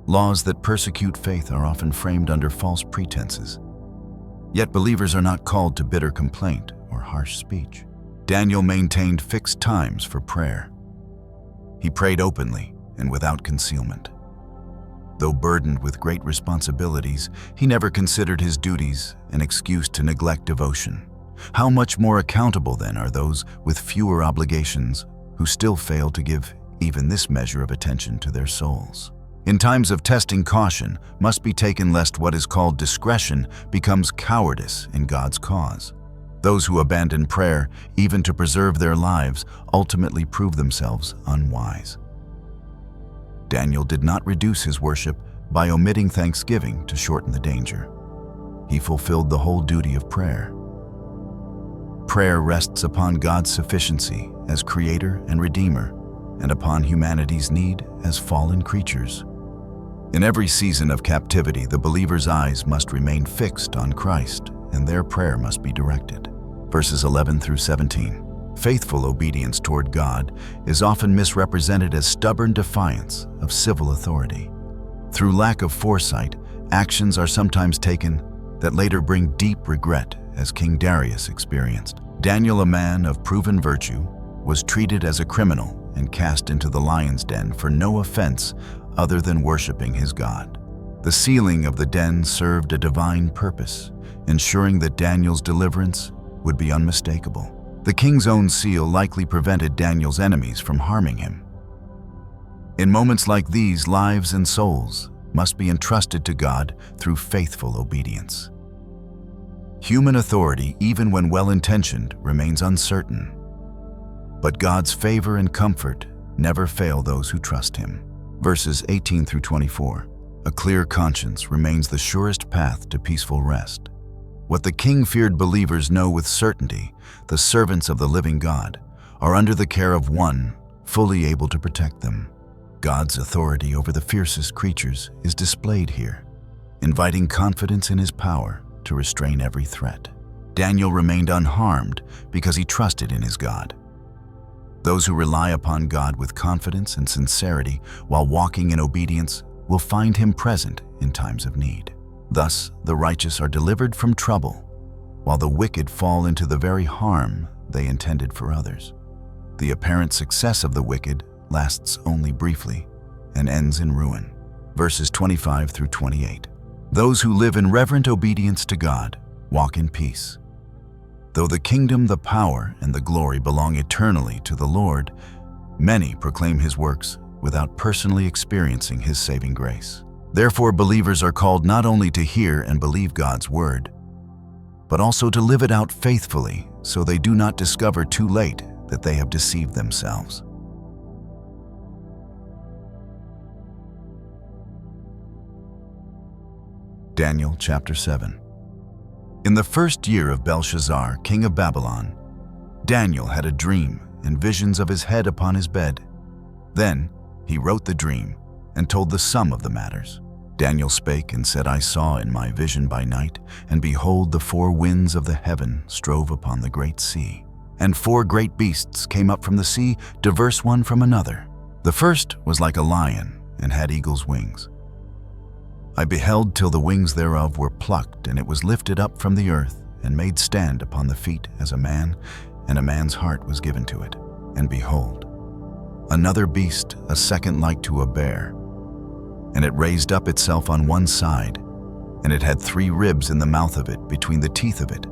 Laws that persecute faith are often framed under false pretenses. Yet believers are not called to bitter complaint or harsh speech. Daniel maintained fixed times for prayer. He prayed openly and without concealment. Though burdened with great responsibilities, he never considered his duties an excuse to neglect devotion. How much more accountable, then, are those with fewer obligations who still fail to give even this measure of attention to their souls? In times of testing, caution must be taken lest what is called discretion becomes cowardice in God's cause. Those who abandon prayer, even to preserve their lives, ultimately prove themselves unwise. Daniel did not reduce his worship by omitting thanksgiving to shorten the danger. He fulfilled the whole duty of prayer. Prayer rests upon God's sufficiency as Creator and Redeemer, and upon humanity's need as fallen creatures. In every season of captivity, the believer's eyes must remain fixed on Christ, and their prayer must be directed. Verses 11 through 17. Faithful obedience toward God is often misrepresented as stubborn defiance of civil authority. Through lack of foresight, actions are sometimes taken that later bring deep regret, as King Darius experienced. Daniel, a man of proven virtue, was treated as a criminal and cast into the lion's den for no offense other than worshiping his God. The sealing of the den served a divine purpose, ensuring that Daniel's deliverance would be unmistakable. The king's own seal likely prevented Daniel's enemies from harming him. In moments like these, lives and souls must be entrusted to God through faithful obedience. Human authority, even when well-intentioned, remains uncertain. But God's favor and comfort never fail those who trust Him. Verses 18 through 24. A clear conscience remains the surest path to peaceful rest. What the king-feared believers know with certainty, the servants of the living God are under the care of one fully able to protect them. God's authority over the fiercest creatures is displayed here, inviting confidence in His power to restrain every threat. Daniel remained unharmed because he trusted in his God. Those who rely upon God with confidence and sincerity while walking in obedience will find Him present in times of need. Thus, the righteous are delivered from trouble, while the wicked fall into the very harm they intended for others. The apparent success of the wicked lasts only briefly and ends in ruin. Verses 25 through 28. Those who live in reverent obedience to God walk in peace. Though the kingdom, the power, and the glory belong eternally to the Lord, many proclaim His works without personally experiencing His saving grace. Therefore, believers are called not only to hear and believe God's word, but also to live it out faithfully so they do not discover too late that they have deceived themselves. Daniel chapter 7. In the first year of Belshazzar, king of Babylon, Daniel had a dream and visions of his head upon his bed. Then he wrote the dream and told the sum of the matters. Daniel spake and said, I saw in my vision by night, and behold, the four winds of the heaven strove upon the great sea. And four great beasts came up from the sea, diverse one from another. The first was like a lion, and had eagle's wings. I beheld till the wings thereof were plucked, and it was lifted up from the earth, and made stand upon the feet as a man, and a man's heart was given to it. And behold, another beast, a second like to a bear, and it raised up itself on one side, and it had 3 ribs in the mouth of it, between the teeth of it.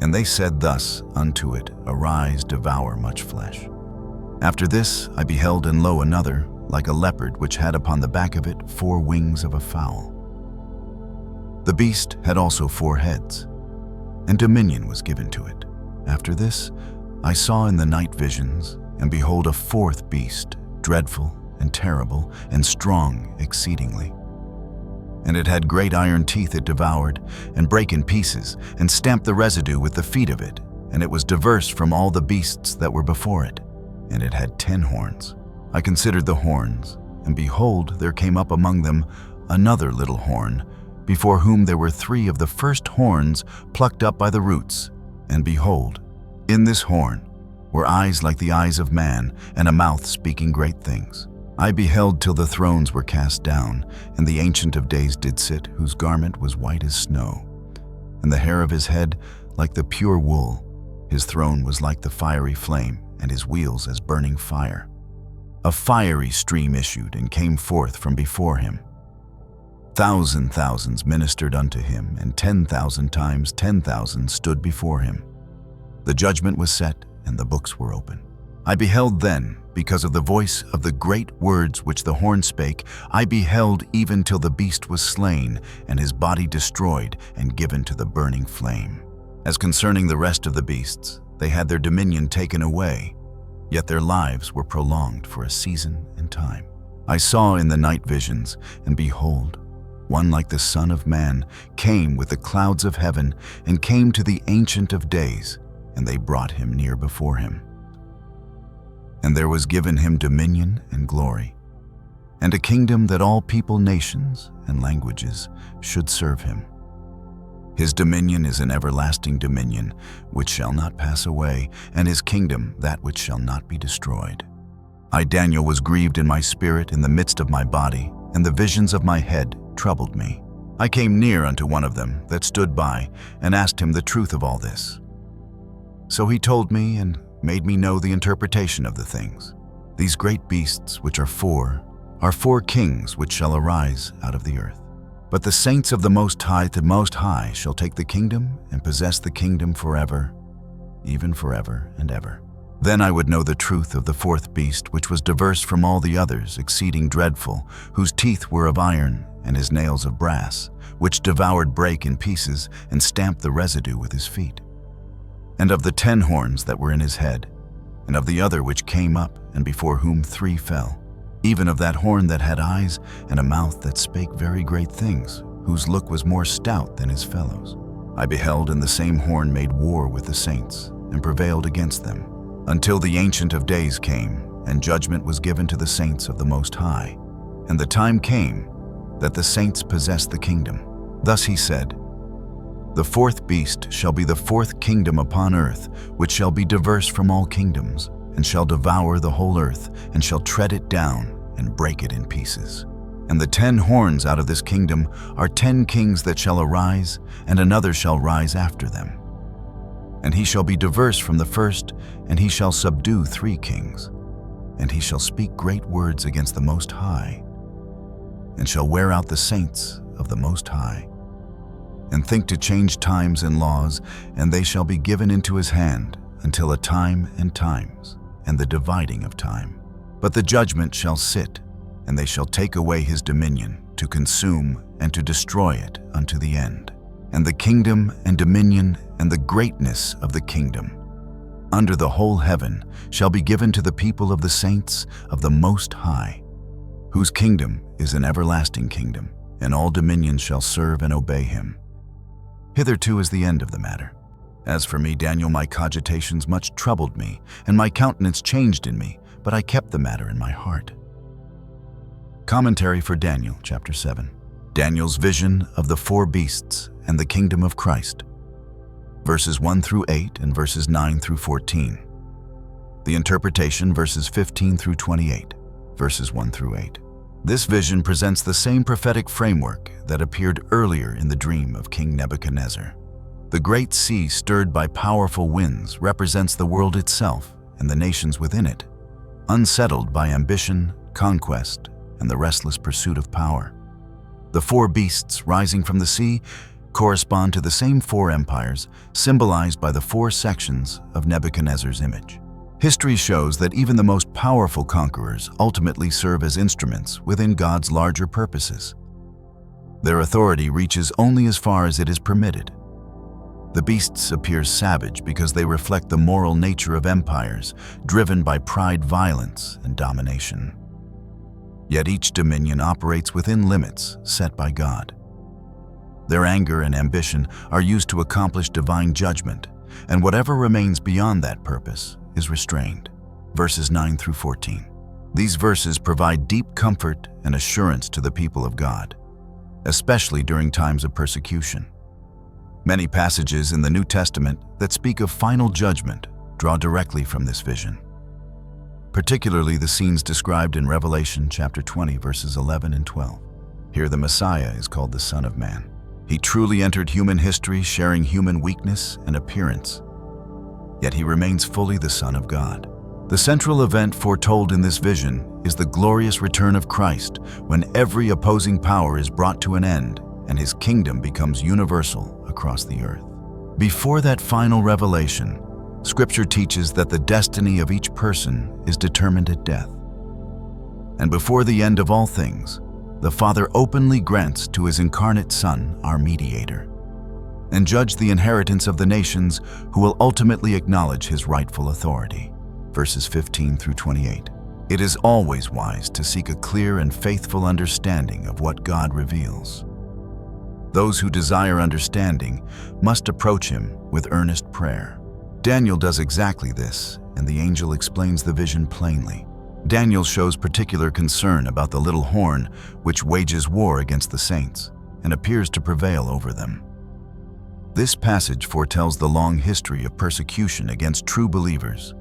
And they said thus unto it, Arise, devour much flesh. After this I beheld, and lo, another, like a leopard, which had upon the back of it 4 wings of a fowl. The beast had also 4 heads, and dominion was given to it. After this I saw in the night visions, and behold, a 4th beast, dreadful and terrible, and strong exceedingly. And it had great iron teeth it devoured, and brake in pieces, and stamped the residue with the feet of it, and it was diverse from all the beasts that were before it, and it had 10 horns. I considered the horns, and behold, there came up among them another little horn, before whom there were 3 of the first horns plucked up by the roots. And behold, in this horn were eyes like the eyes of man, and a mouth speaking great things. I beheld till the thrones were cast down, and the Ancient of Days did sit, whose garment was white as snow, and the hair of his head like the pure wool. His throne was like the fiery flame, and his wheels as burning fire. A fiery stream issued and came forth from before him. Thousands ministered unto him, and 10,000 times 10,000 stood before him. The judgment was set, and the books were open. I beheld then, because of the voice of the great words which the horn spake, I beheld even till the beast was slain, and his body destroyed, and given to the burning flame. As concerning the rest of the beasts, they had their dominion taken away, yet their lives were prolonged for a season and time. I saw in the night visions, and behold, one like the Son of Man came with the clouds of heaven, and came to the Ancient of Days, and they brought him near before him. And there was given him dominion and glory, and a kingdom that all people, nations, and languages should serve him. His dominion is an everlasting dominion, which shall not pass away, and his kingdom that which shall not be destroyed. I, Daniel, was grieved in my spirit in the midst of my body, and the visions of my head troubled me. I came near unto one of them that stood by, and asked him the truth of all this. So he told me and made me know the interpretation of the things. These great beasts, which are four kings which shall arise out of the earth. But the saints of the Most High shall take the kingdom and possess the kingdom forever, even forever and ever. Then I would know the truth of the fourth beast, which was diverse from all the others, exceeding dreadful, whose teeth were of iron, and his nails of brass, which devoured brake in pieces, and stamped the residue with his feet. And of the 10 horns that were in his head, and of the other which came up, and before whom 3 fell, even of that horn that had eyes, and a mouth that spake very great things, whose look was more stout than his fellows. I beheld, and the same horn made war with the saints, and prevailed against them, until the Ancient of Days came, and judgment was given to the saints of the Most High. And the time came that the saints possessed the kingdom. Thus he said, The fourth beast shall be the fourth kingdom upon earth, which shall be diverse from all kingdoms, and shall devour the whole earth, and shall tread it down, and break it in pieces. And the 10 horns out of this kingdom are 10 kings that shall arise, and another shall rise after them. And he shall be diverse from the first, and he shall subdue 3 kings. And he shall speak great words against the Most High, and shall wear out the saints of the Most High, and think to change times and laws, and they shall be given into his hand until a time and times, and the dividing of time. But the judgment shall sit, and they shall take away his dominion, to consume and to destroy it unto the end. And the kingdom and dominion and the greatness of the kingdom under the whole heaven shall be given to the people of the saints of the Most High, whose kingdom is an everlasting kingdom, and all dominions shall serve and obey him. Hitherto is the end of the matter. As for me, Daniel, my cogitations much troubled me, and my countenance changed in me, but I kept the matter in my heart. Commentary for Daniel, Chapter VII. Daniel's vision of the 4 beasts and the kingdom of Christ. Verses 1 through 8 and verses 9 through 14. The interpretation, verses 15 through 28, verses 1 through 8. This vision presents the same prophetic framework that appeared earlier in the dream of King Nebuchadnezzar. The great sea stirred by powerful winds represents the world itself and the nations within it, unsettled by ambition, conquest, and the restless pursuit of power. The 4 beasts rising from the sea correspond to the same 4 empires symbolized by the 4 sections of Nebuchadnezzar's image. History shows that even the most powerful conquerors ultimately serve as instruments within God's larger purposes. Their authority reaches only as far as it is permitted. The beasts appear savage because they reflect the moral nature of empires driven by pride, violence, and domination. Yet each dominion operates within limits set by God. Their anger and ambition are used to accomplish divine judgment, and whatever remains beyond that purpose is restrained. Verses 9 through 14. These verses provide deep comfort and assurance to the people of God, especially during times of persecution. Many passages in the New Testament that speak of final judgment draw directly from this vision, particularly the scenes described in Revelation chapter 20, verses 11 and 12. Here the Messiah is called the Son of Man. He truly entered human history, sharing human weakness and appearance, yet he remains fully the Son of God. The central event foretold in this vision is the glorious return of Christ, when every opposing power is brought to an end and his kingdom becomes universal across the earth. Before that final revelation, Scripture teaches that the destiny of each person is determined at death. And before the end of all things, the Father openly grants to his incarnate Son, our mediator, and judge the inheritance of the nations who will ultimately acknowledge his rightful authority. Verses 15 through 28. It is always wise to seek a clear and faithful understanding of what God reveals. Those who desire understanding must approach him with earnest prayer. Daniel does exactly this, and the angel explains the vision plainly. Daniel shows particular concern about the little horn, which wages war against the saints and appears to prevail over them. This passage foretells the long history of persecution against true believers,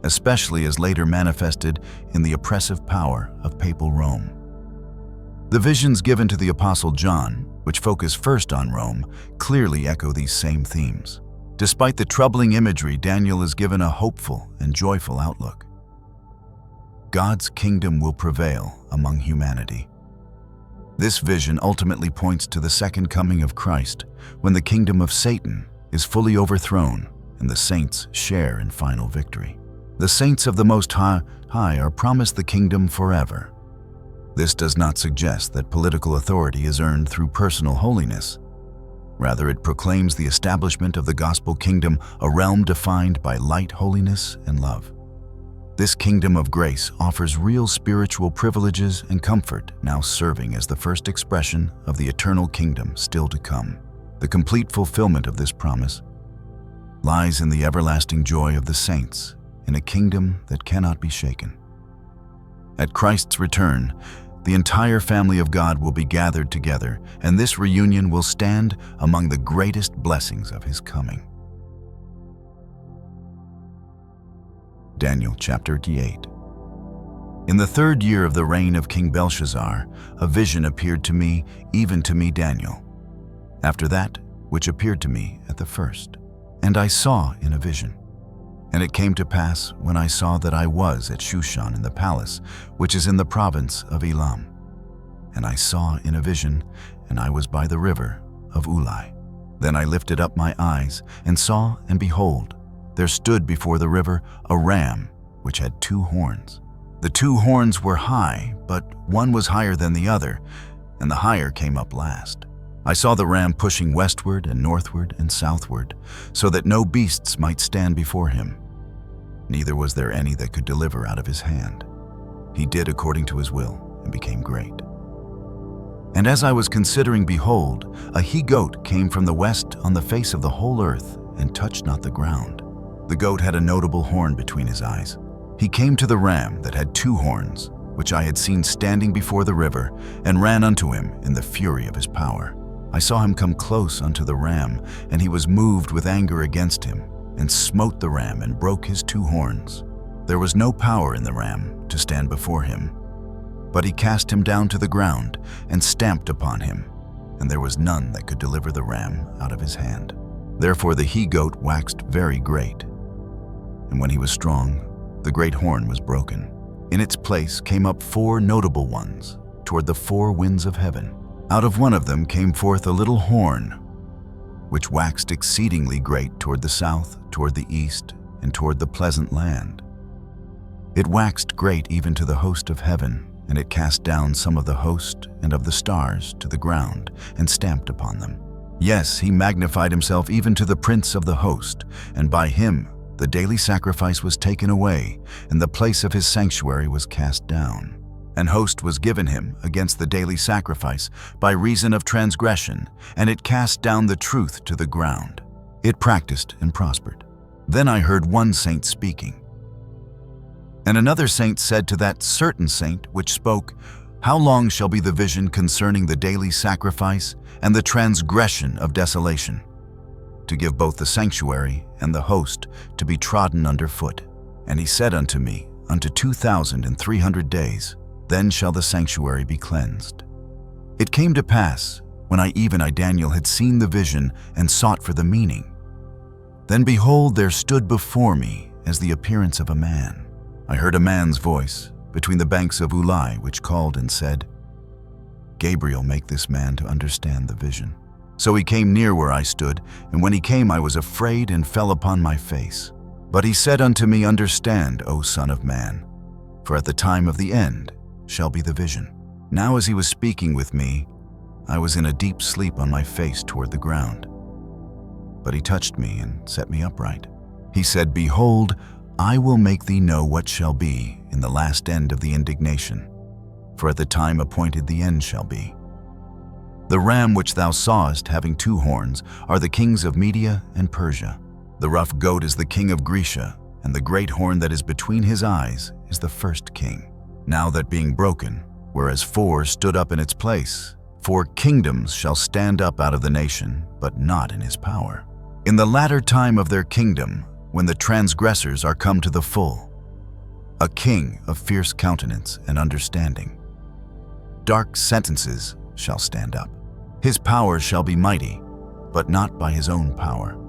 especially as later manifested in the oppressive power of papal Rome. The visions given to the Apostle John, which focus first on Rome, clearly echo these same themes. Despite the troubling imagery, Daniel is given a hopeful and joyful outlook. God's kingdom will prevail among humanity. This vision ultimately points to the second coming of Christ, when the kingdom of Satan is fully overthrown and the saints share in final victory. The saints of the Most High are promised the kingdom forever. This does not suggest that political authority is earned through personal holiness. Rather, it proclaims the establishment of the gospel kingdom, a realm defined by light, holiness, and love. This kingdom of grace offers real spiritual privileges and comfort, now serving as the first expression of the eternal kingdom still to come. The complete fulfillment of this promise lies in the everlasting joy of the saints in a kingdom that cannot be shaken. At Christ's return, the entire family of God will be gathered together, and this reunion will stand among the greatest blessings of his coming. Daniel chapter VIII. In the 3rd year of the reign of King Belshazzar, a vision appeared to me, even to me Daniel, after that which appeared to me at the first. And I saw in a vision. And it came to pass, when I saw that I was at Shushan in the palace, which is in the province of Elam. And I saw in a vision, and I was by the river of Ulai. Then I lifted up my eyes, and saw, and behold, there stood before the river a ram, which had 2 horns. The 2 horns were high, but one was higher than the other, and the higher came up last. I saw the ram pushing westward and northward and southward, so that no beasts might stand before him. Neither was there any that could deliver out of his hand. He did according to his will, and became great. And as I was considering, behold, a he-goat came from the west on the face of the whole earth, and touched not the ground. The goat had a notable horn between his eyes. He came to the ram that had 2 horns, which I had seen standing before the river, and ran unto him in the fury of his power. I saw him come close unto the ram, and he was moved with anger against him, and smote the ram and broke his 2 horns. There was no power in the ram to stand before him, but he cast him down to the ground and stamped upon him, and there was none that could deliver the ram out of his hand. Therefore the he-goat waxed very great, and when he was strong, the great horn was broken. In its place came up 4 notable ones toward the 4 winds of heaven. Out of one of them came forth a little horn, which waxed exceedingly great toward the south, toward the east, and toward the pleasant land. It waxed great even to the host of heaven, and it cast down some of the host and of the stars to the ground, and stamped upon them. Yes, he magnified himself even to the prince of the host, and by him the daily sacrifice was taken away, and the place of his sanctuary was cast down. An host was given him against the daily sacrifice by reason of transgression, and it cast down the truth to the ground. It practiced and prospered. Then I heard one saint speaking. And another saint said to that certain saint which spoke, How long shall be the vision concerning the daily sacrifice and the transgression of desolation, to give both the sanctuary and the host to be trodden under foot? And he said unto me, Unto 2,300 days, then shall the sanctuary be cleansed. It came to pass, when I Daniel had seen the vision and sought for the meaning. Then behold, there stood before me as the appearance of a man. I heard a man's voice between the banks of Ulai, which called and said, Gabriel, make this man to understand the vision. So he came near where I stood, and when he came I was afraid and fell upon my face. But he said unto me, Understand, O Son of Man, for at the time of the end shall be the vision. Now as he was speaking with me, I was in a deep sleep on my face toward the ground. But he touched me and set me upright. He said, Behold, I will make thee know what shall be in the last end of the indignation, for at the time appointed the end shall be. The ram which thou sawest having 2 horns are the kings of Media and Persia. The rough goat is the king of Grecia, and the great horn that is between his eyes is the first king. Now that being broken, whereas 4 stood up in its place, 4 kingdoms shall stand up out of the nation, but not in his power. In the latter time of their kingdom, when the transgressors are come to the full, a king of fierce countenance and understanding. Dark sentences shall stand up. His power shall be mighty, but not by his own power.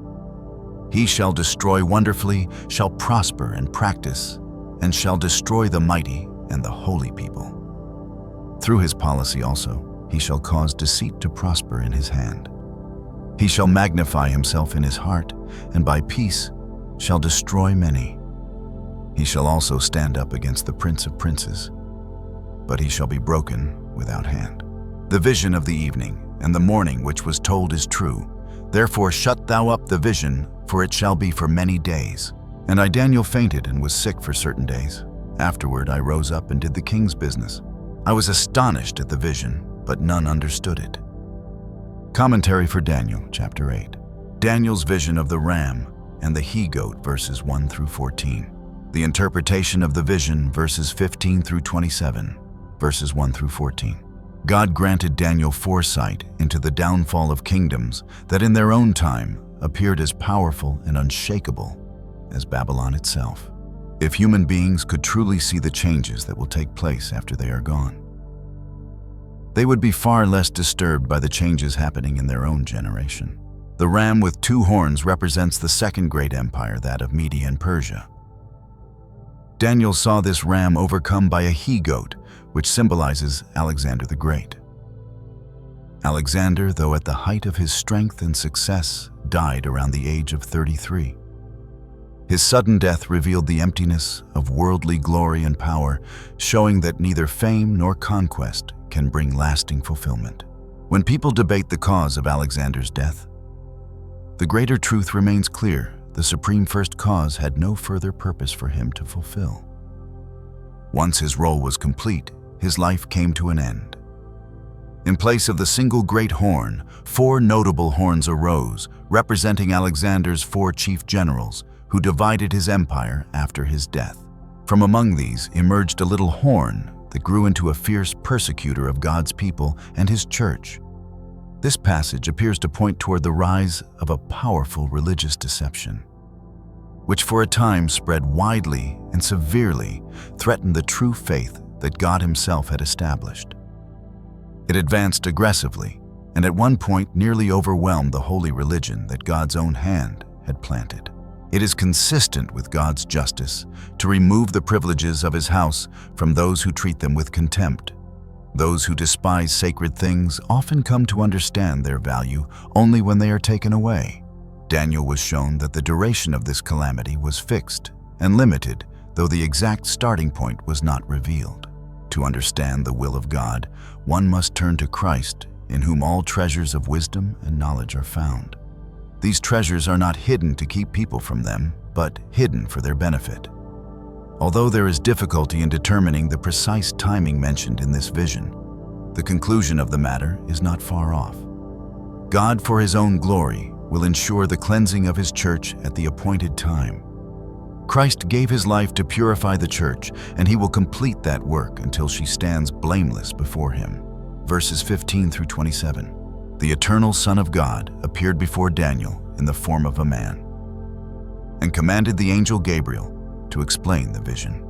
He shall destroy wonderfully, shall prosper and practice, and shall destroy the mighty and the holy people. Through his policy also, he shall cause deceit to prosper in his hand. He shall magnify himself in his heart, and by peace shall destroy many. He shall also stand up against the prince of princes, but he shall be broken without hand. The vision of the evening and the morning which was told is true. Therefore shut thou up the vision, for it shall be for many days. And I, Daniel, fainted and was sick for certain days. Afterward I rose up and did the king's business. I was astonished at the vision, but none understood it. Commentary for Daniel, Chapter VIII. Daniel's vision of the ram and the he-goat, verses 1 through 14. The interpretation of the vision, verses 15 through 27, verses 1 through 14. God granted Daniel foresight into the downfall of kingdoms that in their own time appeared as powerful and unshakable as Babylon itself. If human beings could truly see the changes that will take place after they are gone, they would be far less disturbed by the changes happening in their own generation. The ram with 2 horns represents the second great empire, that of Media and Persia. Daniel saw this ram overcome by a he-goat, which symbolizes Alexander the Great. Alexander, though at the height of his strength and success, died around the age of 33. His sudden death revealed the emptiness of worldly glory and power, showing that neither fame nor conquest can bring lasting fulfillment. When people debate the cause of Alexander's death, the greater truth remains clear. The supreme first cause had no further purpose for him to fulfill. Once his role was complete, his life came to an end. In place of the single great horn, 4 notable horns arose, representing Alexander's 4 chief generals, who divided his empire after his death. From among these emerged a little horn that grew into a fierce persecutor of God's people and his church. This passage appears to point toward the rise of a powerful religious deception, which for a time spread widely and severely threatened the true faith that God himself had established. It advanced aggressively and at one point nearly overwhelmed the holy religion that God's own hand had planted. It is consistent with God's justice to remove the privileges of his house from those who treat them with contempt. Those who despise sacred things often come to understand their value only when they are taken away. Daniel was shown that the duration of this calamity was fixed and limited, though the exact starting point was not revealed. To understand the will of God, one must turn to Christ, in whom all treasures of wisdom and knowledge are found. These treasures are not hidden to keep people from them, but hidden for their benefit. Although there is difficulty in determining the precise timing mentioned in this vision, the conclusion of the matter is not far off. God, for his own glory, will ensure the cleansing of his church at the appointed time. Christ gave his life to purify the church, and he will complete that work until she stands blameless before him. Verses 15 through 27. The eternal Son of God appeared before Daniel in the form of a man, and commanded the angel Gabriel to explain the vision.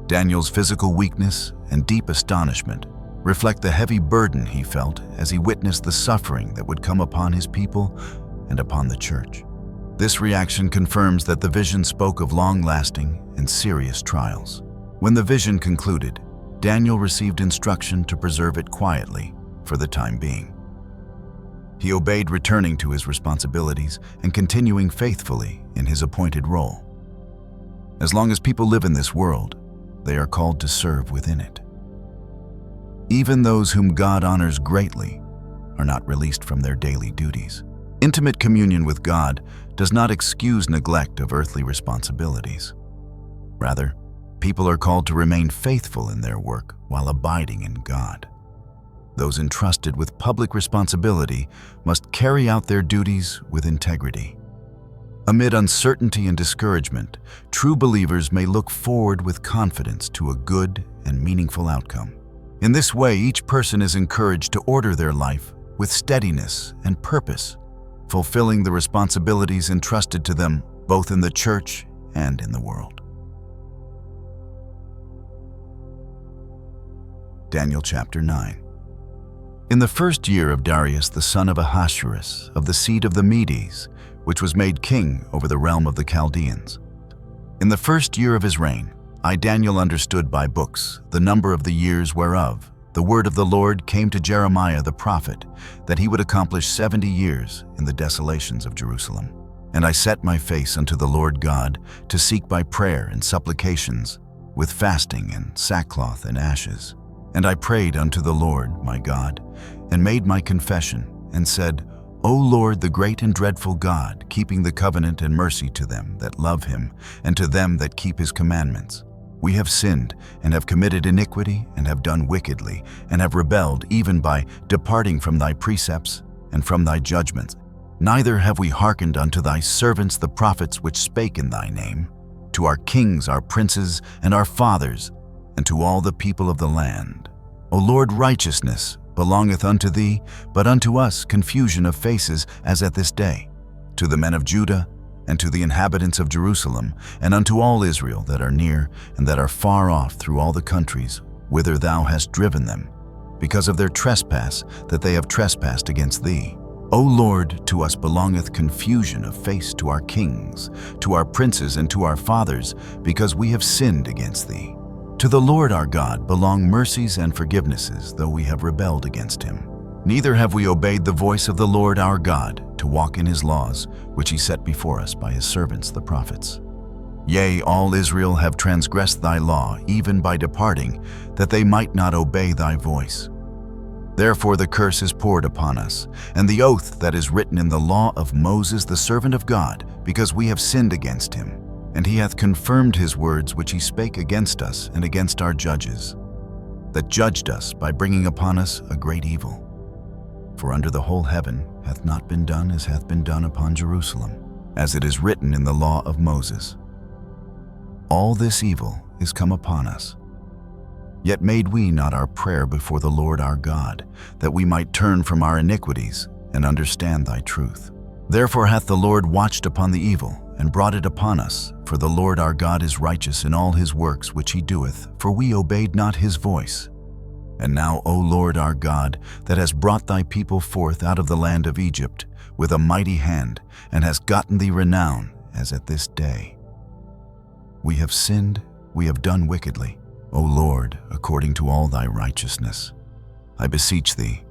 Daniel's physical weakness and deep astonishment reflect the heavy burden he felt as he witnessed the suffering that would come upon his people and upon the church. This reaction confirms that the vision spoke of long-lasting and serious trials. When the vision concluded, Daniel received instruction to preserve it quietly for the time being. He obeyed, returning to his responsibilities and continuing faithfully in his appointed role. As long as people live in this world, they are called to serve within it. Even those whom God honors greatly are not released from their daily duties. Intimate communion with God does not excuse neglect of earthly responsibilities. Rather, people are called to remain faithful in their work while abiding in God. Those entrusted with public responsibility must carry out their duties with integrity. Amid uncertainty and discouragement, true believers may look forward with confidence to a good and meaningful outcome. In this way, each person is encouraged to order their life with steadiness and purpose, fulfilling the responsibilities entrusted to them both in the church and in the world. Daniel chapter 9. In the first year of Darius the son of Ahasuerus, of the seed of the Medes, which was made king over the realm of the Chaldeans. In the first year of his reign, I Daniel understood by books the number of the years whereof the word of the Lord came to Jeremiah the prophet, that he would accomplish 70 years in the desolations of Jerusalem. And I set my face unto the Lord God to seek by prayer and supplications, with fasting and sackcloth and ashes. And I prayed unto the Lord my God, and made my confession, and said, O Lord, the great and dreadful God, keeping the covenant and mercy to them that love him, and to them that keep his commandments. We have sinned, and have committed iniquity, and have done wickedly, and have rebelled even by departing from thy precepts and from thy judgments. Neither have we hearkened unto thy servants the prophets which spake in thy name, to our kings, our princes, and our fathers, and to all the people of the land. O Lord, righteousness belongeth unto thee, but unto us confusion of faces as at this day, to the men of Judah, and to the inhabitants of Jerusalem, and unto all Israel that are near and that are far off through all the countries whither thou hast driven them, because of their trespass that they have trespassed against thee. O Lord, to us belongeth confusion of face, to our kings, to our princes, and to our fathers, because we have sinned against thee. To the Lord our God belong mercies and forgivenesses, though we have rebelled against him. Neither have we obeyed the voice of the Lord our God, to walk in his laws, which he set before us by his servants the prophets. Yea, all Israel have transgressed thy law, even by departing, that they might not obey thy voice. Therefore the curse is poured upon us, and the oath that is written in the law of Moses the servant of God, because we have sinned against him. And he hath confirmed his words which he spake against us and against our judges, that judged us by bringing upon us a great evil. For under the whole heaven hath not been done as hath been done upon Jerusalem, as it is written in the law of Moses. All this evil is come upon us. Yet made we not our prayer before the Lord our God, that we might turn from our iniquities and understand thy truth. Therefore hath the Lord watched upon the evil, and brought it upon us, for the Lord our God is righteous in all his works which he doeth, for we obeyed not his voice. And now, O Lord our God, that hast brought thy people forth out of the land of Egypt with a mighty hand, and hast gotten thee renown, as at this day. We have sinned, we have done wickedly, O Lord, according to all thy righteousness. I beseech thee,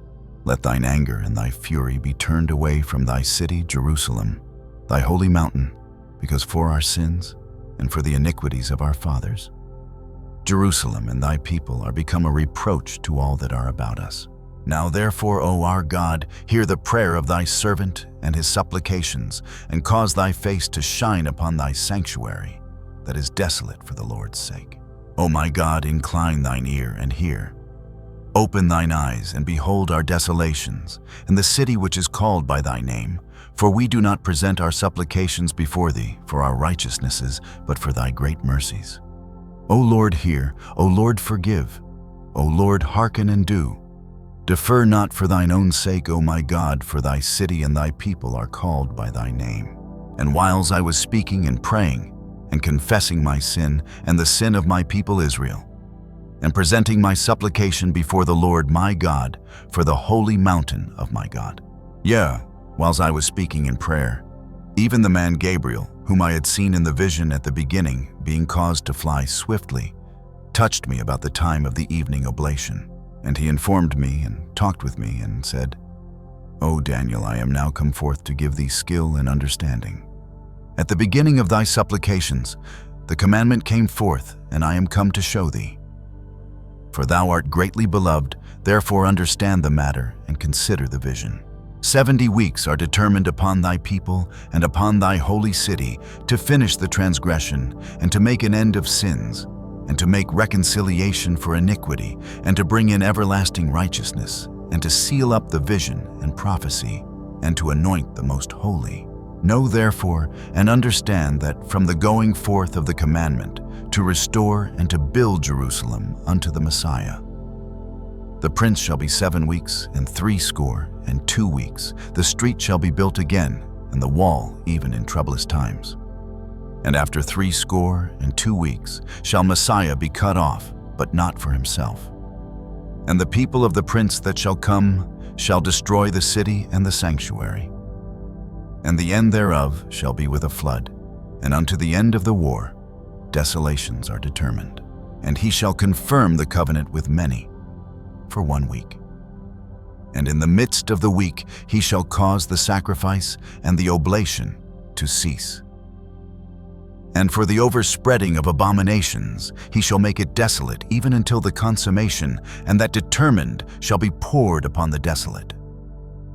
let thine anger and thy fury be turned away from thy city, Jerusalem, thy holy mountain, because for our sins and for the iniquities of our fathers, Jerusalem and thy people are become a reproach to all that are about us. Now therefore, O our God, hear the prayer of thy servant and his supplications, and cause thy face to shine upon thy sanctuary, that is desolate for the Lord's sake. O my God, incline thine ear and hear. Open thine eyes and behold our desolations, and the city which is called by thy name. For we do not present our supplications before thee for our righteousnesses, but for thy great mercies. O Lord, hear. O Lord, forgive. O Lord, hearken and do. Defer not for thine own sake, O my God, for thy city and thy people are called by thy name. And whiles I was speaking and praying, and confessing my sin and the sin of my people Israel, and presenting my supplication before the Lord my God for the holy mountain of my God. Yea, whiles I was speaking in prayer, even the man Gabriel, whom I had seen in the vision at the beginning, being caused to fly swiftly, touched me about the time of the evening oblation. And he informed me and talked with me and said, O Daniel, I am now come forth to give thee skill and understanding. At the beginning of thy supplications, the commandment came forth, and I am come to show thee. For thou art greatly beloved, therefore understand the matter and consider the vision. 70 weeks are determined upon thy people and upon thy holy city to finish the transgression and to make an end of sins and to make reconciliation for iniquity and to bring in everlasting righteousness and to seal up the vision and prophecy and to anoint the most holy. Know therefore and understand that from the going forth of the commandment to restore and to build Jerusalem unto the Messiah, the prince shall be 7 weeks and 62 weeks. The street shall be built again, and the wall even in troublous times. And after 62 weeks shall Messiah be cut off, but not for himself. And the people of the prince that shall come shall destroy the city and the sanctuary. And the end thereof shall be with a flood, and unto the end of the war desolations are determined. And he shall confirm the covenant with many for 1 week. And in the midst of the week he shall cause the sacrifice and the oblation to cease. And for the overspreading of abominations he shall make it desolate even until the consummation, and that determined shall be poured upon the desolate.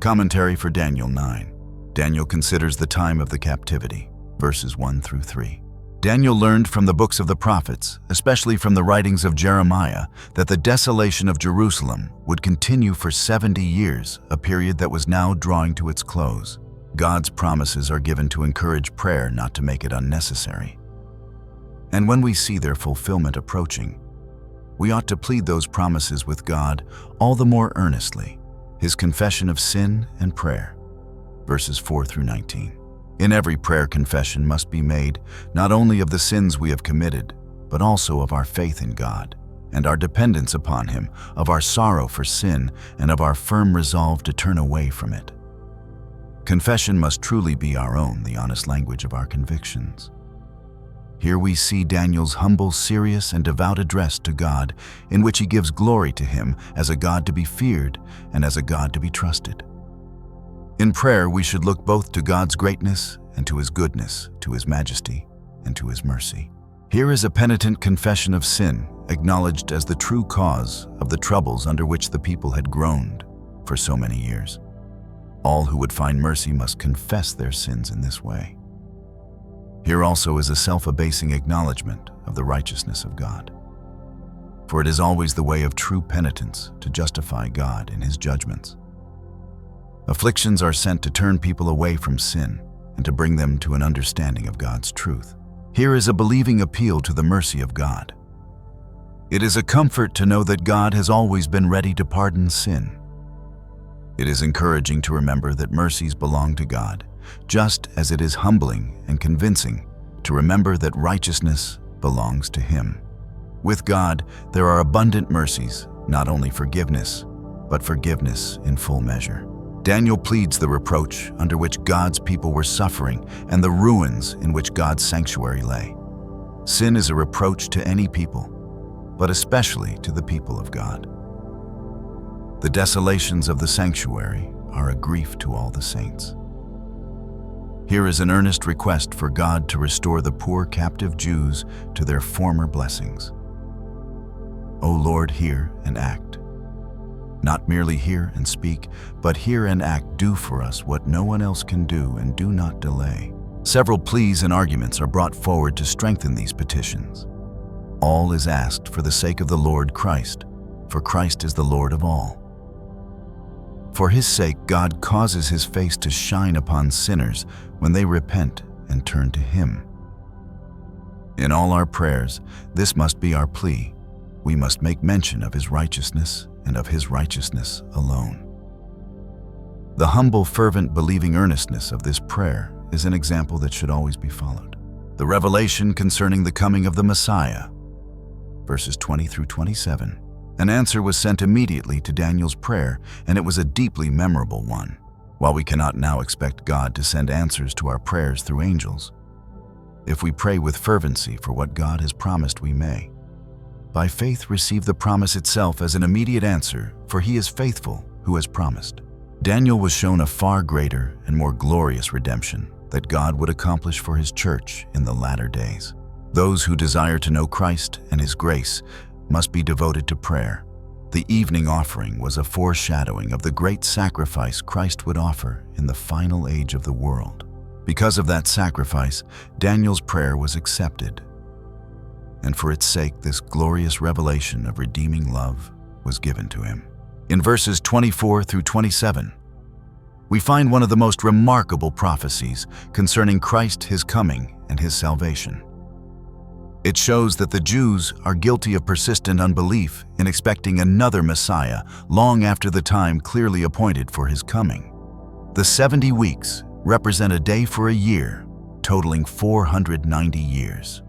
Commentary for Daniel 9. Daniel considers the time of the captivity, verses 1 through 3. Daniel learned from the books of the prophets, especially from the writings of Jeremiah, that the desolation of Jerusalem would continue for 70 years, a period that was now drawing to its close. God's promises are given to encourage prayer, not to make it unnecessary. And when we see their fulfillment approaching, we ought to plead those promises with God all the more earnestly. His confession of sin and prayer, verses 4 through 19. In every prayer, confession must be made not only of the sins we have committed, but also of our faith in God and our dependence upon Him, of our sorrow for sin, and of our firm resolve to turn away from it. Confession must truly be our own, the honest language of our convictions. Here we see Daniel's humble, serious, and devout address to God, in which he gives glory to Him as a God to be feared and as a God to be trusted. In prayer, we should look both to God's greatness and to His goodness, to His majesty and to His mercy. Here is a penitent confession of sin, acknowledged as the true cause of the troubles under which the people had groaned for so many years. All who would find mercy must confess their sins in this way. Here also is a self-abasing acknowledgement of the righteousness of God. For it is always the way of true penitence to justify God in His judgments. Afflictions are sent to turn people away from sin and to bring them to an understanding of God's truth. Here is a believing appeal to the mercy of God. It is a comfort to know that God has always been ready to pardon sin. It is encouraging to remember that mercies belong to God, just as it is humbling and convincing to remember that righteousness belongs to Him. With God, there are abundant mercies, not only forgiveness, but forgiveness in full measure. Daniel pleads the reproach under which God's people were suffering and the ruins in which God's sanctuary lay. Sin is a reproach to any people, but especially to the people of God. The desolations of the sanctuary are a grief to all the saints. Here is an earnest request for God to restore the poor captive Jews to their former blessings. O Lord, hear and act. Not merely hear and speak, but hear and act. Do for us what no one else can do, and do not delay. Several pleas and arguments are brought forward to strengthen these petitions. All is asked for the sake of the Lord Christ, for Christ is the Lord of all. For His sake, God causes His face to shine upon sinners when they repent and turn to Him. In all our prayers, this must be our plea. We must make mention of His righteousness and of His righteousness alone. The humble, fervent, believing earnestness of this prayer is an example that should always be followed. The revelation concerning the coming of the Messiah, verses 20 through 27. An answer was sent immediately to Daniel's prayer, and it was a deeply memorable one. While we cannot now expect God to send answers to our prayers through angels, if we pray with fervency for what God has promised, we may, by faith, receive the promise itself as an immediate answer, for He is faithful who has promised. Daniel was shown a far greater and more glorious redemption that God would accomplish for His church in the latter days. Those who desire to know Christ and His grace must be devoted to prayer. The evening offering was a foreshadowing of the great sacrifice Christ would offer in the final age of the world. Because of that sacrifice, Daniel's prayer was accepted. And for its sake, this glorious revelation of redeeming love was given to him. In verses 24 through 27, we find one of the most remarkable prophecies concerning Christ, his coming, and his salvation. It shows that the Jews are guilty of persistent unbelief in expecting another Messiah long after the time clearly appointed for his coming. The 70 weeks represent a day for a year, totaling 490 years.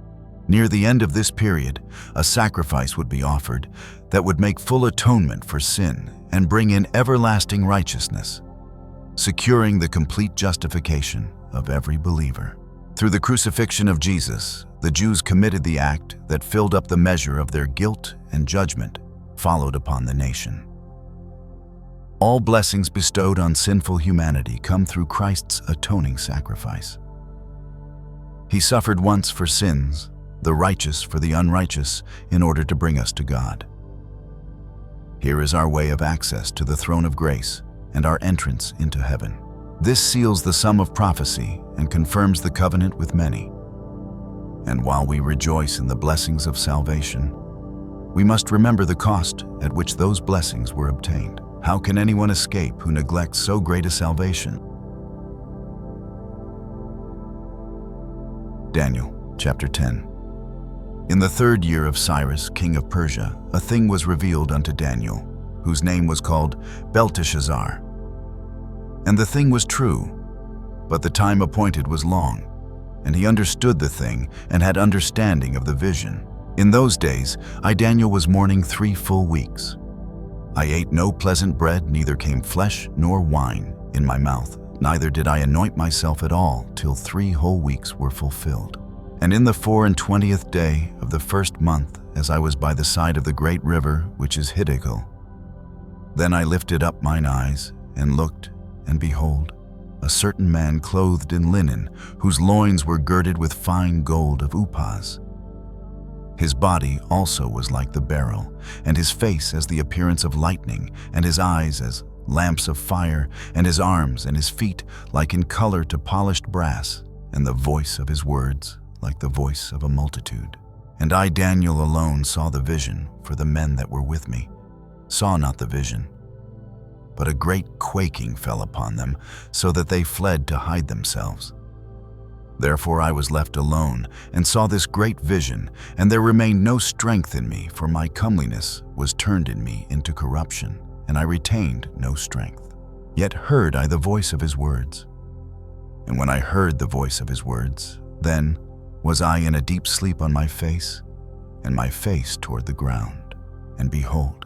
Near the end of this period, a sacrifice would be offered that would make full atonement for sin and bring in everlasting righteousness, securing the complete justification of every believer. Through the crucifixion of Jesus, the Jews committed the act that filled up the measure of their guilt and judgment followed upon the nation. All blessings bestowed on sinful humanity come through Christ's atoning sacrifice. He suffered once for sins, the righteous for the unrighteous, in order to bring us to God. Here is our way of access to the throne of grace and our entrance into heaven. This seals the sum of prophecy and confirms the covenant with many. And while we rejoice in the blessings of salvation, we must remember the cost at which those blessings were obtained. How can anyone escape who neglects so great a salvation? Daniel, chapter 10. In the 3rd year of Cyrus, king of Persia, a thing was revealed unto Daniel, whose name was called Belteshazzar. And the thing was true, but the time appointed was long, and he understood the thing and had understanding of the vision. In those days, I, Daniel, was mourning 3 full weeks. I ate no pleasant bread, neither came flesh nor wine in my mouth, neither did I anoint myself at all, till 3 whole weeks were fulfilled. And in the 24th day of the 1st month, as I was by the side of the great river, which is Hiddekel, then I lifted up mine eyes, and looked, and behold, a certain man clothed in linen, whose loins were girded with fine gold of Uphaz. His body also was like the beryl, and his face as the appearance of lightning, and his eyes as lamps of fire, and his arms and his feet like in color to polished brass, and the voice of his words like the voice of a multitude. And I, Daniel, alone saw the vision, for the men that were with me saw not the vision. But a great quaking fell upon them, so that they fled to hide themselves. Therefore I was left alone, and saw this great vision, and there remained no strength in me, for my comeliness was turned in me into corruption, and I retained no strength. Yet heard I the voice of his words. And when I heard the voice of his words, then was I in a deep sleep on my face, and my face toward the ground. And behold,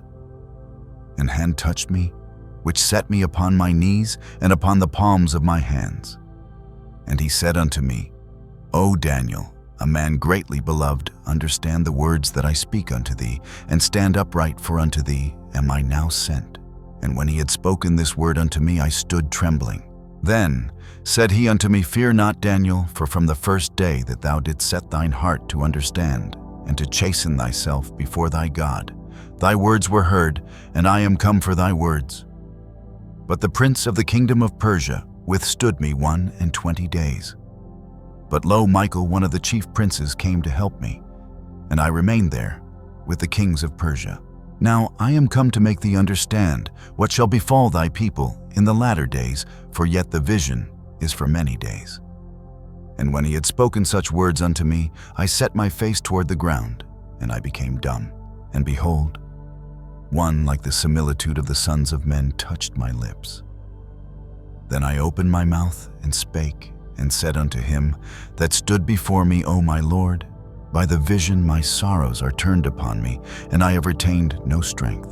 an hand touched me, which set me upon my knees and upon the palms of my hands. And he said unto me, O Daniel, a man greatly beloved, understand the words that I speak unto thee, and stand upright, for unto thee am I now sent. And when he had spoken this word unto me, I stood trembling. Then said he unto me, Fear not, Daniel, for from the first day that thou didst set thine heart to understand, and to chasten thyself before thy God, thy words were heard, and I am come for thy words. But the prince of the kingdom of Persia withstood me 21 days. But lo, Michael, one of the chief princes, came to help me, and I remained there with the kings of Persia. Now I am come to make thee understand what shall befall thy people in the latter days, for yet the vision is for many days. And when he had spoken such words unto me, I set my face toward the ground, and I became dumb. And behold, one like the similitude of the sons of men touched my lips. Then I opened my mouth and spake, and said unto him that stood before me, O my Lord, by the vision my sorrows are turned upon me, and I have retained no strength.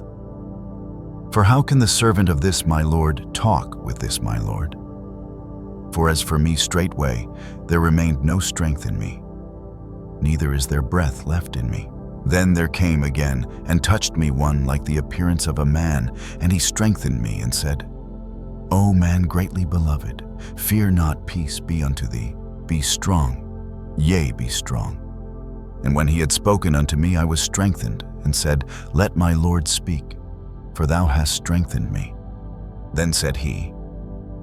For how can the servant of this my Lord talk with this my Lord? For as for me straightway there remained no strength in me, neither is there breath left in me. Then there came again and touched me one like the appearance of a man, and he strengthened me and said, O man greatly beloved, fear not, peace be unto thee. Be strong, yea, be strong. And when he had spoken unto me, I was strengthened, and said, Let my Lord speak, for thou hast strengthened me. Then said he,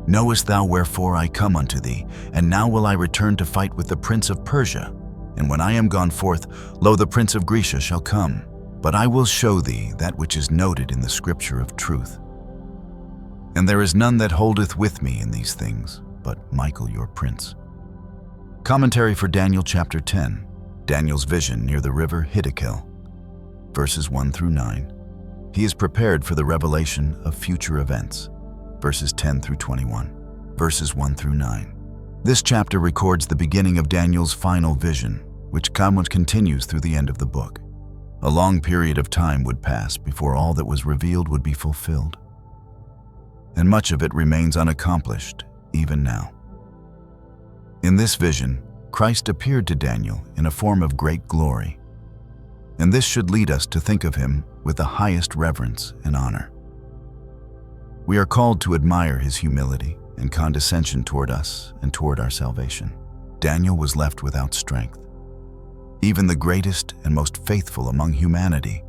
Knowest thou wherefore I come unto thee? And now will I return to fight with the prince of Persia. And when I am gone forth, lo, the prince of Grecia shall come. But I will show thee that which is noted in the scripture of truth. And there is none that holdeth with me in these things, but Michael your prince. Commentary for Daniel chapter 10, Daniel's vision near the river Hiddekel, verses 1 through 9. He is prepared for the revelation of future events, verses 10 through 21, verses 1 through 9. This chapter records the beginning of Daniel's final vision, which continues through the end of the book. A long period of time would pass before all that was revealed would be fulfilled, and much of it remains unaccomplished even now. In this vision, Christ appeared to Daniel in a form of great glory, and this should lead us to think of him with the highest reverence and honor. We are called to admire his humility and condescension toward us and toward our salvation. Daniel was left without strength. Even the greatest and most faithful among humanity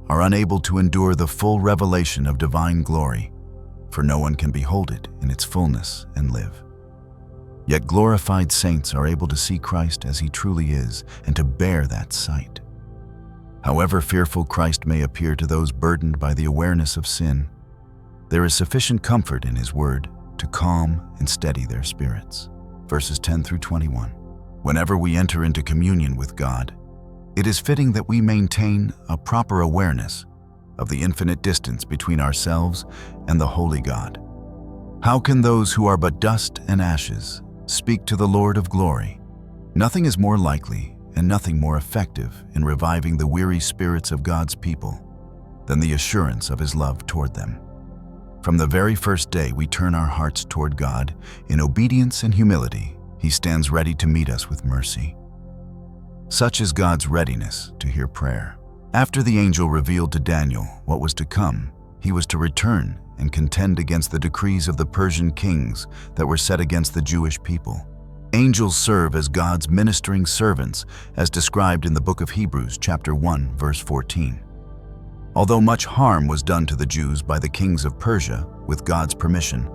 are unable to endure the full revelation of divine glory, for no one can behold it in its fullness and live. Yet glorified saints are able to see Christ as he truly is and to bear that sight. However fearful Christ may appear to those burdened by the awareness of sin, there is sufficient comfort in his word to calm and steady their spirits. Verses 10 through 21. Whenever we enter into communion with God, it is fitting that we maintain a proper awareness of the infinite distance between ourselves and the holy God. How can those who are but dust and ashes speak to the Lord of glory? Nothing is more likely and nothing more effective in reviving the weary spirits of God's people than the assurance of his love toward them. From the very first day we turn our hearts toward God in obedience and humility, he stands ready to meet us with mercy. Such is God's readiness to hear prayer. After the angel revealed to Daniel what was to come, he was to return and contend against the decrees of the Persian kings that were set against the Jewish people. Angels serve as God's ministering servants, as described in the book of Hebrews, chapter 1, verse 14. Although much harm was done to the Jews by the kings of Persia with God's permission,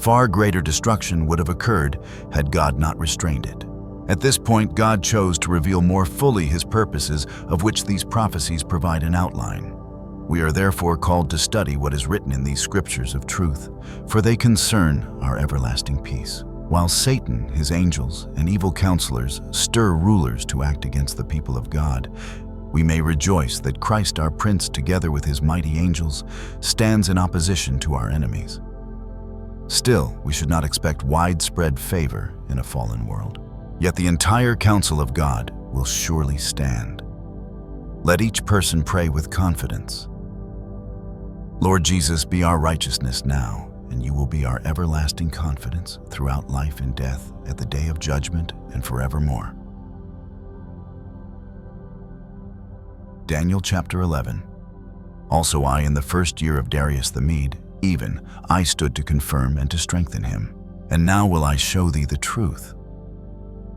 far greater destruction would have occurred had God not restrained it. At this point, God chose to reveal more fully his purposes, of which these prophecies provide an outline. We are therefore called to study what is written in these scriptures of truth, for they concern our everlasting peace. While Satan, his angels, and evil counselors stir rulers to act against the people of God, we may rejoice that Christ our Prince, together with his mighty angels, stands in opposition to our enemies. Still, we should not expect widespread favor in a fallen world. Yet the entire counsel of God will surely stand. Let each person pray with confidence. Lord Jesus, be our righteousness now, and you will be our everlasting confidence throughout life and death, at the day of judgment and forevermore. Daniel chapter 11. Also I, in the first year of Darius the Mede, even I stood to confirm and to strengthen him. And now will I show thee the truth.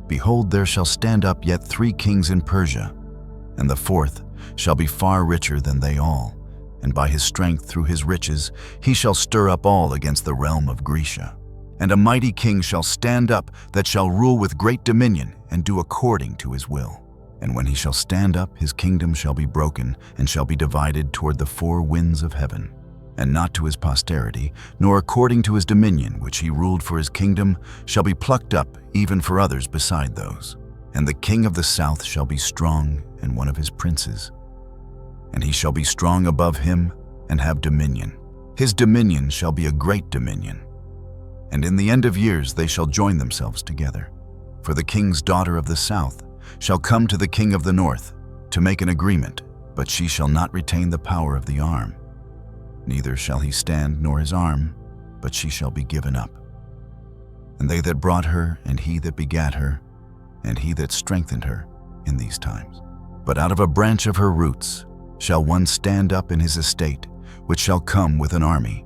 Behold, there shall stand up yet 3 kings in Persia, and the 4th shall be far richer than they all, and by his strength through his riches he shall stir up all against the realm of Grecia. And a mighty king shall stand up that shall rule with great dominion and do according to his will. And when he shall stand up, his kingdom shall be broken and shall be divided toward the 4 winds of heaven, and not to his posterity, nor according to his dominion which he ruled, for his kingdom shall be plucked up even for others beside those. And the king of the south shall be strong, and one of his princes. And he shall be strong above him, and have dominion. His dominion shall be a great dominion. And in the end of years they shall join themselves together. For the king's daughter of the south shall come to the king of the north to make an agreement, but she shall not retain the power of the arm. Neither shall he stand nor his arm, but she shall be given up. And they that brought her, and he that begat her, and he that strengthened her in these times. But out of a branch of her roots shall one stand up in his estate, which shall come with an army,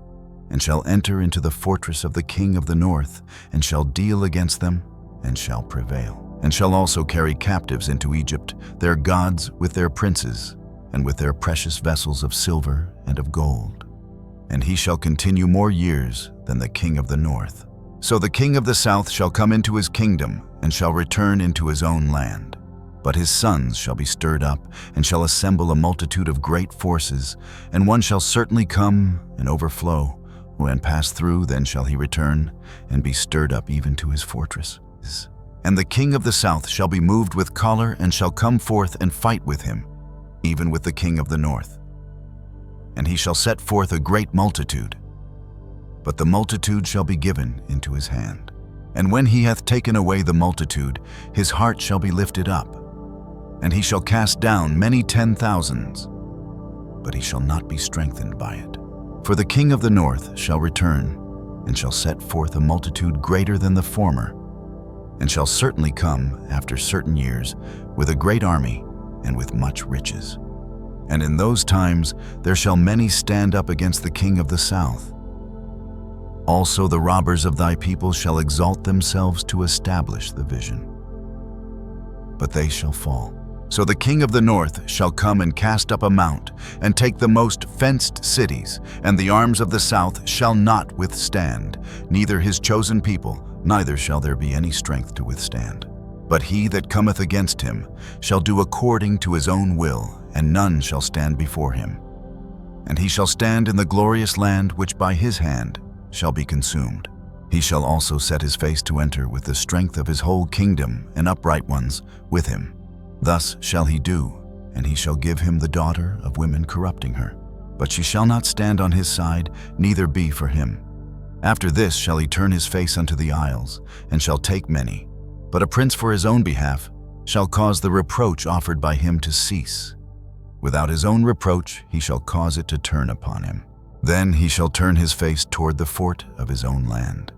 and shall enter into the fortress of the king of the north, and shall deal against them, and shall prevail, and shall also carry captives into Egypt, their gods with their princes, and with their precious vessels of silver and of gold. And he shall continue more years than the king of the north. So the king of the south shall come into his kingdom, and shall return into his own land. But his sons shall be stirred up, and shall assemble a multitude of great forces, and one shall certainly come and overflow, When passed through, then shall he return, and be stirred up even to his fortress. And the king of the south shall be moved with choler, and shall come forth and fight with him, even with the king of the north. And he shall set forth a great multitude, but the multitude shall be given into his hand. And when he hath taken away the multitude, his heart shall be lifted up, and he shall cast down many 10,000s, but he shall not be strengthened by it. For the king of the north shall return, and shall set forth a multitude greater than the former, and shall certainly come after certain years with a great army and with much riches. And in those times there shall many stand up against the king of the south. Also the robbers of thy people shall exalt themselves to establish the vision, but they shall fall. So the king of the north shall come and cast up a mount, and take the most fenced cities, and the arms of the south shall not withstand, neither his chosen people, neither shall there be any strength to withstand. But he that cometh against him shall do according to his own will, and none shall stand before him. And he shall stand in the glorious land which by his hand shall be consumed. He shall also set his face to enter with the strength of his whole kingdom, and upright ones with him. Thus shall he do, and he shall give him the daughter of women corrupting her. But she shall not stand on his side, neither be for him. After this shall he turn his face unto the isles, and shall take many. But a prince for his own behalf shall cause the reproach offered by him to cease. Without his own reproach he shall cause it to turn upon him. Then he shall turn his face toward the fort of his own land.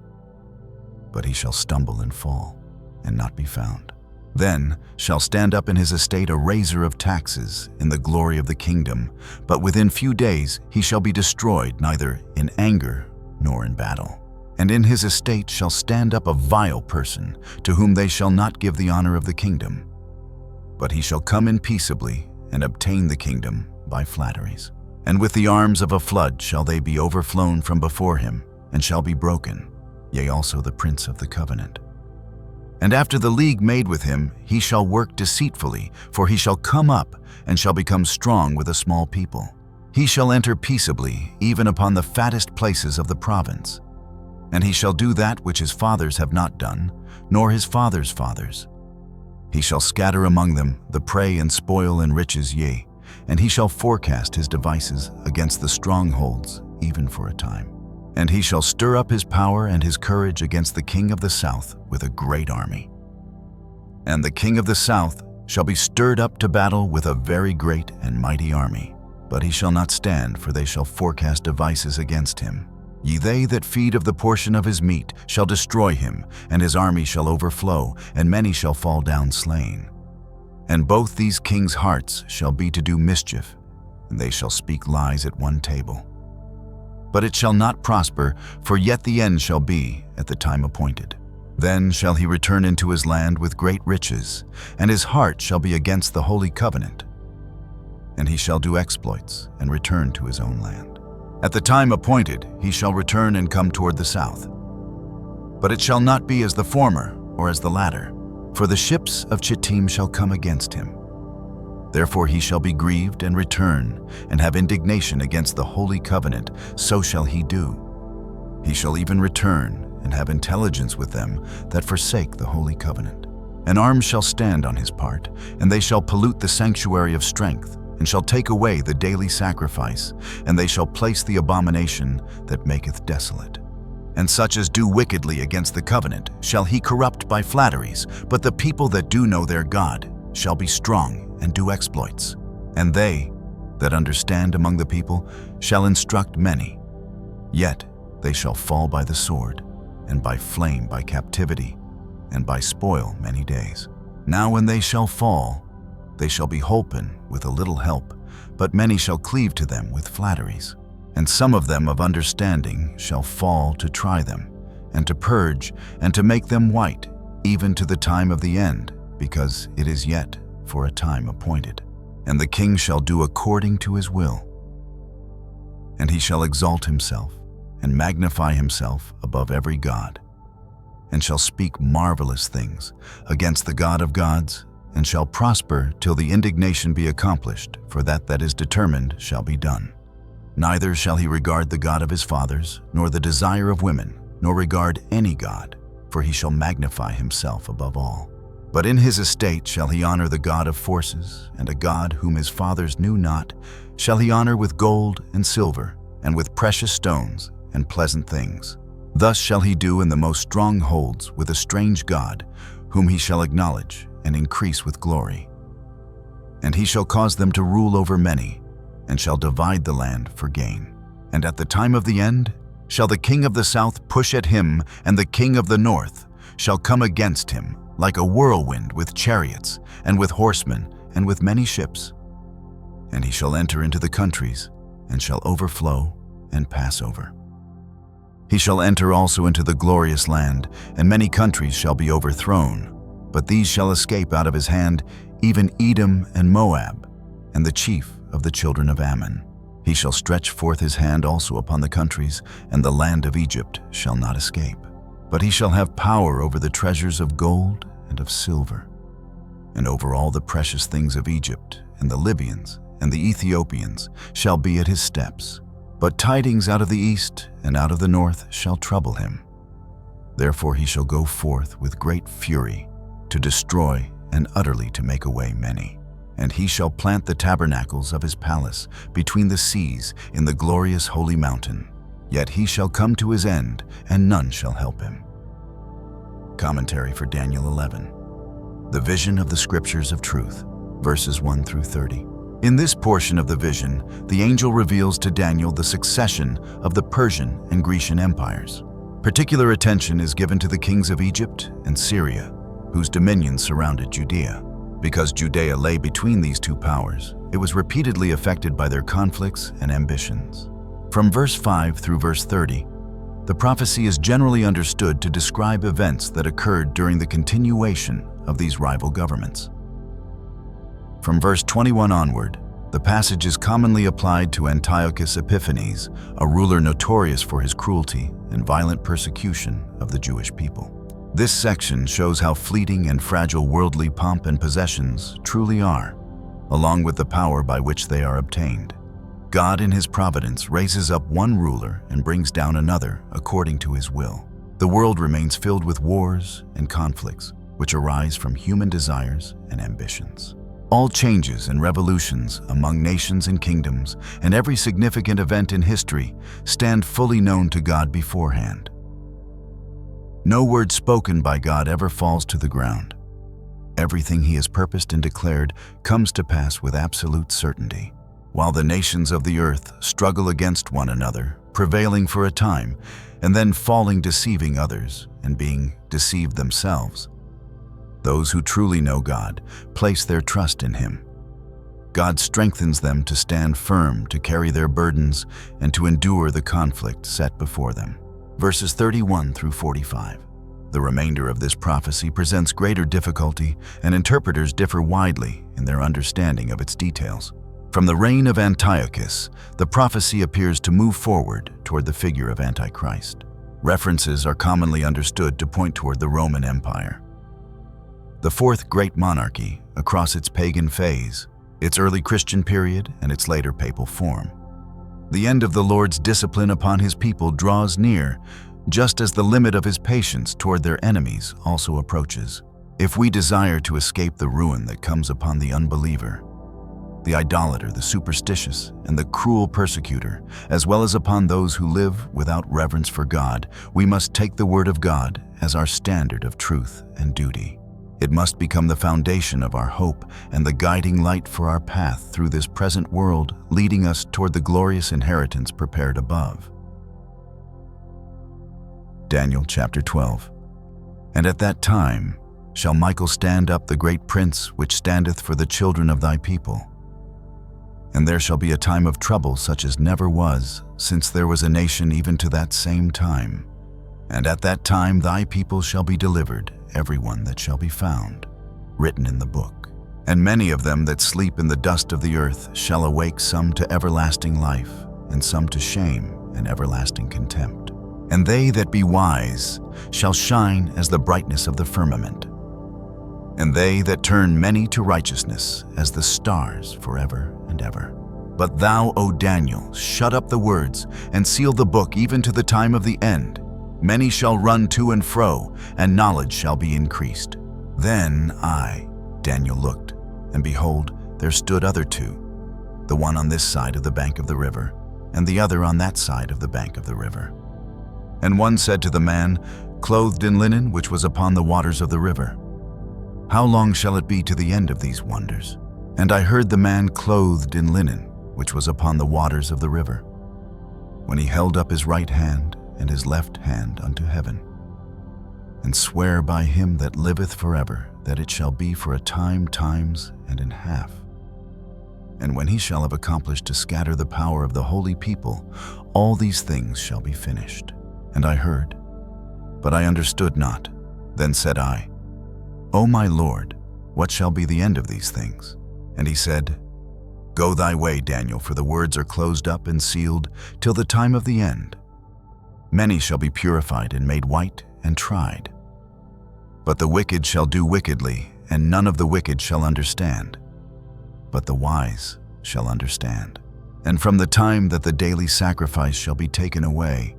But he shall stumble and fall, and not be found. Then shall stand up in his estate a raiser of taxes in the glory of the kingdom, but within few days he shall be destroyed, neither in anger nor in battle. And in his estate shall stand up a vile person, to whom they shall not give the honor of the kingdom. But he shall come in peaceably, and obtain the kingdom by flatteries. And with the arms of a flood shall they be overflown from before him, and shall be broken, yea, also the prince of the covenant. And after the league made with him, he shall work deceitfully, for he shall come up, and shall become strong with a small people. He shall enter peaceably, even upon the fattest places of the province. And he shall do that which his fathers have not done, nor his fathers' fathers. He shall scatter among them the prey and spoil and riches, yea, and he shall forecast his devices against the strongholds, even for a time. And he shall stir up his power and his courage against the king of the south with a great army. And the king of the south shall be stirred up to battle with a very great and mighty army. But he shall not stand, for they shall forecast devices against him. Ye they that feed of the portion of his meat shall destroy him, and his army shall overflow, and many shall fall down slain. And both these kings' hearts shall be to do mischief, and they shall speak lies at one table. But it shall not prosper, for yet the end shall be at the time appointed. Then shall he return into his land with great riches, and his heart shall be against the holy covenant. And he shall do exploits, and return to his own land. At the time appointed he shall return and come toward the south. But it shall not be as the former, or as the latter, for the ships of Chittim shall come against him. Therefore he shall be grieved and return, and have indignation against the holy covenant, so shall he do. He shall even return, and have intelligence with them that forsake the holy covenant. And arms shall stand on his part, and they shall pollute the sanctuary of strength, and shall take away the daily sacrifice, and they shall place the abomination that maketh desolate. And such as do wickedly against the covenant shall he corrupt by flatteries, but the people that do know their God shall be strong and do exploits. And they that understand among the people shall instruct many. Yet they shall fall by the sword, and by flame by captivity, and by spoil many days. Now when they shall fall, they shall be holpen with a little help, but many shall cleave to them with flatteries. And some of them of understanding shall fall to try them, and to purge, and to make them white, even to the time of the end, because it is yet for a time appointed. And the king shall do according to his will. And he shall exalt himself, and magnify himself above every god, and shall speak marvelous things against the God of gods, and shall prosper till the indignation be accomplished, for that that is determined shall be done. Neither shall he regard the God of his fathers, nor the desire of women, nor regard any god, for he shall magnify himself above all. But in his estate shall he honor the God of forces, and a God whom his fathers knew not shall he honor with gold and silver, and with precious stones and pleasant things. Thus shall he do in the most strongholds with a strange God, whom he shall acknowledge and increase with glory. And he shall cause them to rule over many, and shall divide the land for gain. And at the time of the end shall the king of the south push at him, and the king of the north shall come against him, like a whirlwind with chariots, and with horsemen, and with many ships. And he shall enter into the countries, and shall overflow and pass over. He shall enter also into the glorious land, and many countries shall be overthrown. But these shall escape out of his hand, even Edom and Moab, and the chief of the children of Ammon. He shall stretch forth his hand also upon the countries, and the land of Egypt shall not escape. But he shall have power over the treasures of gold and of silver, and over all the precious things of Egypt, and the Libyans and the Ethiopians shall be at his steps. But tidings out of the east and out of the north shall trouble him. Therefore he shall go forth with great fury, to destroy and utterly to make away many. And he shall plant the tabernacles of his palace between the seas in the glorious holy mountain. Yet he shall come to his end, and none shall help him. Commentary for Daniel 11. The vision of the scriptures of truth, verses 1 through 30. In this portion of the vision, the angel reveals to Daniel the succession of the Persian and Grecian empires. Particular attention is given to the kings of Egypt and Syria, whose dominions surrounded Judea. Because Judea lay between these two powers, it was repeatedly affected by their conflicts and ambitions. From verse 5 through verse 30, the prophecy is generally understood to describe events that occurred during the continuation of these rival governments. From verse 21 onward, the passage is commonly applied to Antiochus Epiphanes, a ruler notorious for his cruelty and violent persecution of the Jewish people. This section shows how fleeting and fragile worldly pomp and possessions truly are, along with the power by which they are obtained. God in his providence raises up one ruler and brings down another according to his will. The world remains filled with wars and conflicts, which arise from human desires and ambitions. All changes and revolutions among nations and kingdoms, and every significant event in history stand fully known to God beforehand. No word spoken by God ever falls to the ground. Everything he has purposed and declared comes to pass with absolute certainty. While the nations of the earth struggle against one another, prevailing for a time, and then falling, deceiving others, and being deceived themselves, those who truly know God place their trust in him. God strengthens them to stand firm, to carry their burdens, and to endure the conflict set before them. Verses 31 through 45. The remainder of this prophecy presents greater difficulty, and interpreters differ widely in their understanding of its details. From the reign of Antiochus, the prophecy appears to move forward toward the figure of Antichrist. References are commonly understood to point toward the Roman Empire, the fourth great monarchy across its pagan phase, its early Christian period, and its later papal form. The end of the Lord's discipline upon his people draws near, just as the limit of his patience toward their enemies also approaches. If we desire to escape the ruin that comes upon the unbeliever, the idolater, the superstitious, and the cruel persecutor, as well as upon those who live without reverence for God, we must take the Word of God as our standard of truth and duty. It must become the foundation of our hope and the guiding light for our path through this present world, leading us toward the glorious inheritance prepared above. Daniel chapter 12. And at that time shall Michael stand up, the great prince, which standeth for the children of thy people. And there shall be a time of trouble such as never was, since there was a nation even to that same time. And at that time thy people shall be delivered, every one that shall be found, written in the book. And many of them that sleep in the dust of the earth shall awake, some to everlasting life, and some to shame and everlasting contempt. And they that be wise shall shine as the brightness of the firmament, and they that turn many to righteousness as the stars forever and ever. But thou, O Daniel, shut up the words, and seal the book even to the time of the end. Many shall run to and fro, and knowledge shall be increased. Then I, Daniel, looked, and behold, there stood other two, the one on this side of the bank of the river, and the other on that side of the bank of the river. And one said to the man, clothed in linen, which was upon the waters of the river, How long shall it be to the end of these wonders? And I heard the man clothed in linen, which was upon the waters of the river, when he held up his right hand and his left hand unto heaven, and swear by him that liveth forever, that it shall be for a time, times, and an half. And when he shall have accomplished to scatter the power of the holy people, all these things shall be finished. And I heard, but I understood not. Then said I, O my Lord, what shall be the end of these things? And he said, Go thy way, Daniel, for the words are closed up and sealed till the time of the end. Many shall be purified and made white and tried. But the wicked shall do wickedly, and none of the wicked shall understand. But the wise shall understand. And from the time that the daily sacrifice shall be taken away,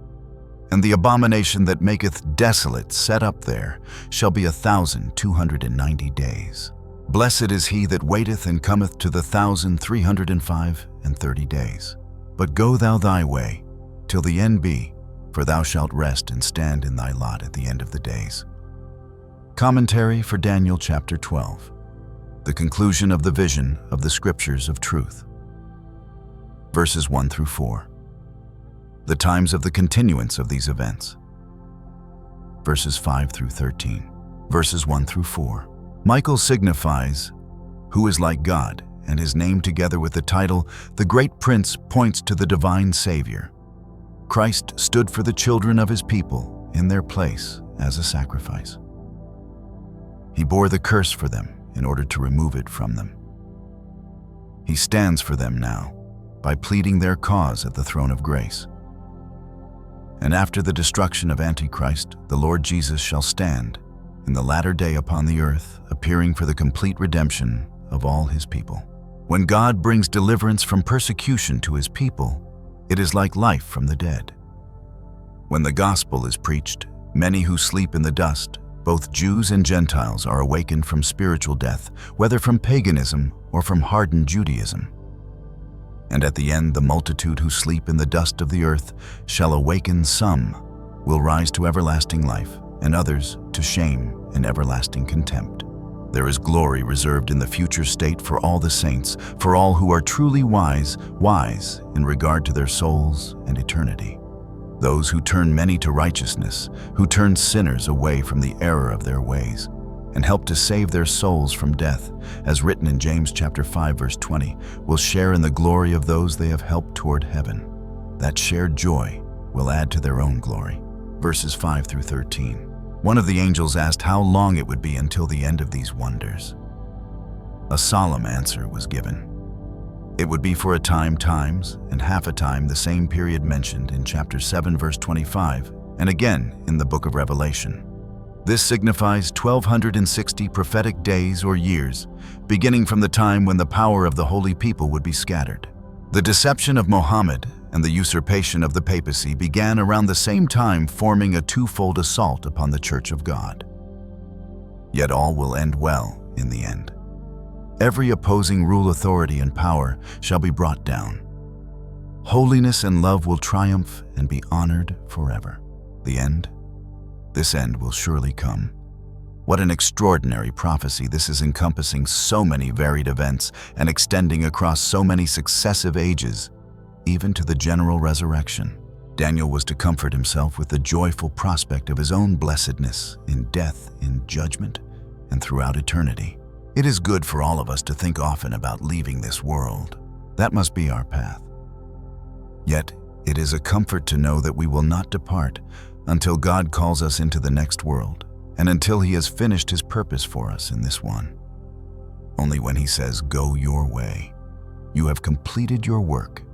and the abomination that maketh desolate set up there, shall be 1,290 days. Blessed is he that waiteth and cometh to the 1,330 days. But go thou thy way, till the end be, for thou shalt rest and stand in thy lot at the end of the days. Commentary for Daniel chapter 12. The conclusion of the vision of the Scriptures of truth. Verses 1 through 4. The times of the continuance of these events. Verses 5 through 13. Verses 1 through 4. Michael signifies who is like God, and his name together with the title, the Great Prince, points to the divine Savior. Christ stood for the children of his people in their place as a sacrifice. He bore the curse for them in order to remove it from them. He stands for them now by pleading their cause at the throne of grace. And after the destruction of Antichrist, the Lord Jesus shall stand in the latter day upon the earth, appearing for the complete redemption of all his people. When God brings deliverance from persecution to his people, it is like life from the dead. When the gospel is preached, many who sleep in the dust, both Jews and Gentiles, are awakened from spiritual death, whether from paganism or from hardened Judaism. And at the end, the multitude who sleep in the dust of the earth shall awaken. Some will rise to everlasting life, and others to shame and everlasting contempt. There is glory reserved in the future state for all the saints, for all who are truly wise in regard to their souls and eternity. Those who turn many to righteousness, who turn sinners away from the error of their ways, and help to save their souls from death, as written in James chapter 5, verse 20, will share in the glory of those they have helped toward heaven. That shared joy will add to their own glory. Verses 5 through 13. One of the angels asked how long it would be until the end of these wonders. A solemn answer was given. It would be for a time, times, and half a time, the same period mentioned in Chapter 7, verse 25, and again in the book of Revelation. This signifies 1,260 prophetic days or years, beginning from the time when the power of the holy people would be scattered. The deception of Mohammed and the usurpation of the papacy began around the same time, forming a twofold assault upon the Church of God. Yet all will end well in the end. Every opposing rule, authority, and power shall be brought down. Holiness and love will triumph and be honored forever. The end? This end will surely come. What an extraordinary prophecy this is, encompassing so many varied events and extending across so many successive ages, even to the general resurrection. Daniel was to comfort himself with the joyful prospect of his own blessedness in death, in judgment, and throughout eternity. It is good for all of us to think often about leaving this world. That must be our path. Yet, it is a comfort to know that we will not depart until God calls us into the next world, and until he has finished his purpose for us in this one. Only when he says, "Go your way," you have completed your work.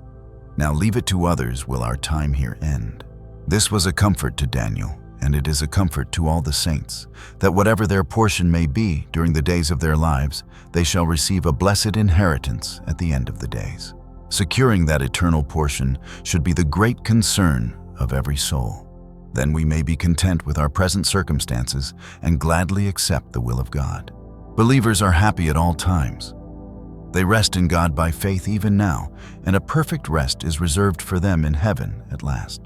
Now leave it to others will our time here end. This was a comfort to Daniel, and it is a comfort to all the saints, that whatever their portion may be during the days of their lives, they shall receive a blessed inheritance at the end of the days. Securing that eternal portion should be the great concern of every soul. Then we may be content with our present circumstances and gladly accept the will of God. Believers are happy at all times. They rest in God by faith even now, and a perfect rest is reserved for them in heaven at last.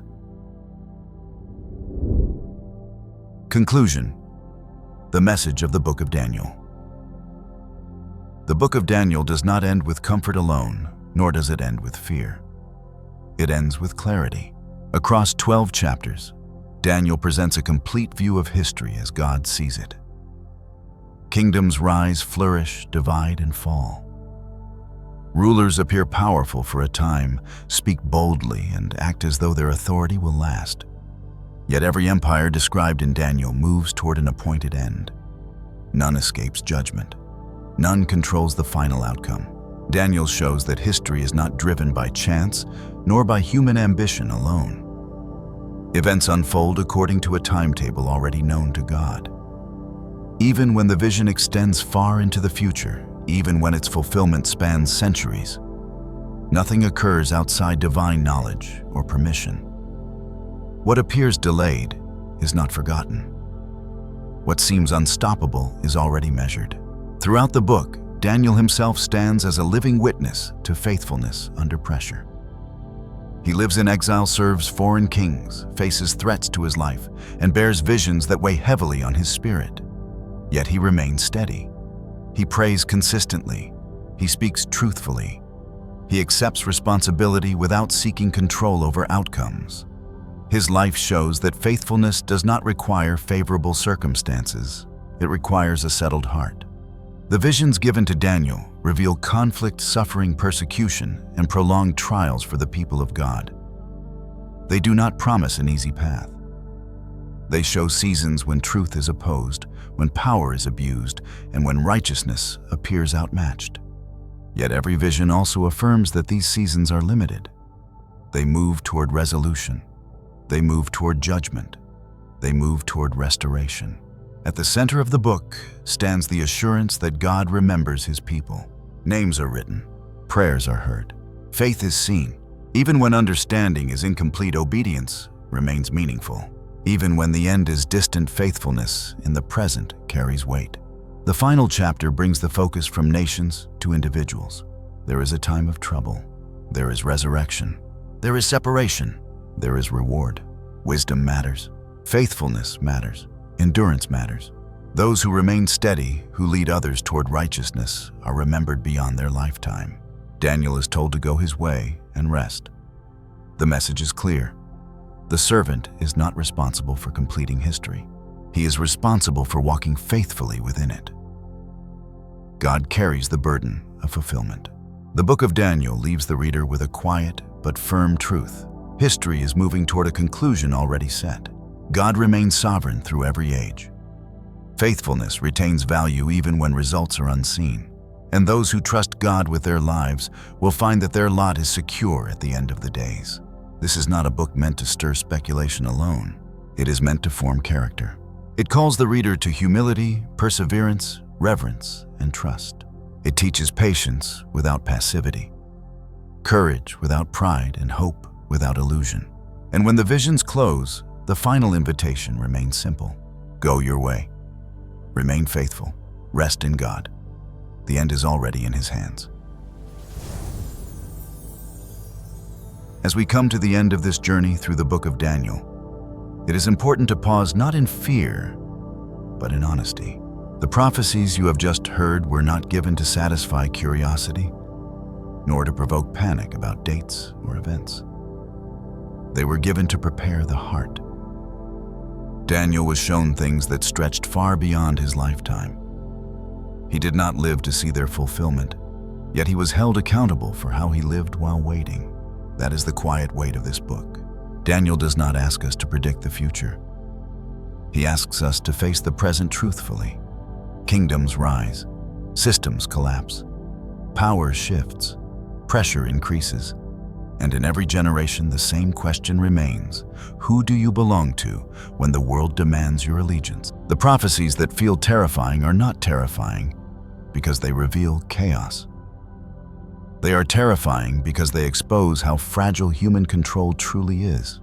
Conclusion. The message of the Book of Daniel. The Book of Daniel does not end with comfort alone, nor does it end with fear. It ends with clarity. Across 12 chapters, Daniel presents a complete view of history as God sees it. Kingdoms rise, flourish, divide, and fall. Rulers appear powerful for a time, speak boldly, and act as though their authority will last. Yet every empire described in Daniel moves toward an appointed end. None escapes judgment. None controls the final outcome. Daniel shows that history is not driven by chance, nor by human ambition alone. Events unfold according to a timetable already known to God. Even when the vision extends far into the future, even when its fulfillment spans centuries, nothing occurs outside divine knowledge or permission. What appears delayed is not forgotten. What seems unstoppable is already measured. Throughout the book, Daniel himself stands as a living witness to faithfulness under pressure. He lives in exile, serves foreign kings, faces threats to his life, and bears visions that weigh heavily on his spirit. Yet he remains steady. He prays consistently. He speaks truthfully. He accepts responsibility without seeking control over outcomes. His life shows that faithfulness does not require favorable circumstances. It requires a settled heart. The visions given to Daniel reveal conflict, suffering, persecution, and prolonged trials for the people of God. They do not promise an easy path. They show seasons when truth is opposed, when power is abused, and when righteousness appears outmatched. Yet every vision also affirms that these seasons are limited. They move toward resolution. They move toward judgment. They move toward restoration. At the center of the book stands the assurance that God remembers his people. Names are written. Prayers are heard. Faith is seen. Even when understanding is incomplete, obedience remains meaningful. Even when the end is distant, faithfulness in the present carries weight. The final chapter brings the focus from nations to individuals. There is a time of trouble. There is resurrection. There is separation. There is reward. Wisdom matters. Faithfulness matters. Endurance matters. Those who remain steady, who lead others toward righteousness, are remembered beyond their lifetime. Daniel is told to go his way and rest. The message is clear. The servant is not responsible for completing history. He is responsible for walking faithfully within it. God carries the burden of fulfillment. The book of Daniel leaves the reader with a quiet but firm truth. History is moving toward a conclusion already set. God remains sovereign through every age. Faithfulness retains value even when results are unseen. And those who trust God with their lives will find that their lot is secure at the end of the days. This is not a book meant to stir speculation alone. It is meant to form character. It calls the reader to humility, perseverance, reverence, and trust. It teaches patience without passivity, courage without pride, and hope without illusion. And when the visions close, the final invitation remains simple. Go your way. Remain faithful. Rest in God. The end is already in his hands. As we come to the end of this journey through the book of Daniel, it is important to pause not in fear, but in honesty. The prophecies you have just heard were not given to satisfy curiosity, nor to provoke panic about dates or events. They were given to prepare the heart. Daniel was shown things that stretched far beyond his lifetime. He did not live to see their fulfillment, yet he was held accountable for how he lived while waiting. That is the quiet weight of this book. Daniel does not ask us to predict the future. He asks us to face the present truthfully. Kingdoms rise, systems collapse, power shifts, pressure increases, and in every generation the same question remains: who do you belong to when the world demands your allegiance? The prophecies that feel terrifying are not terrifying because they reveal chaos. They are terrifying because they expose how fragile human control truly is.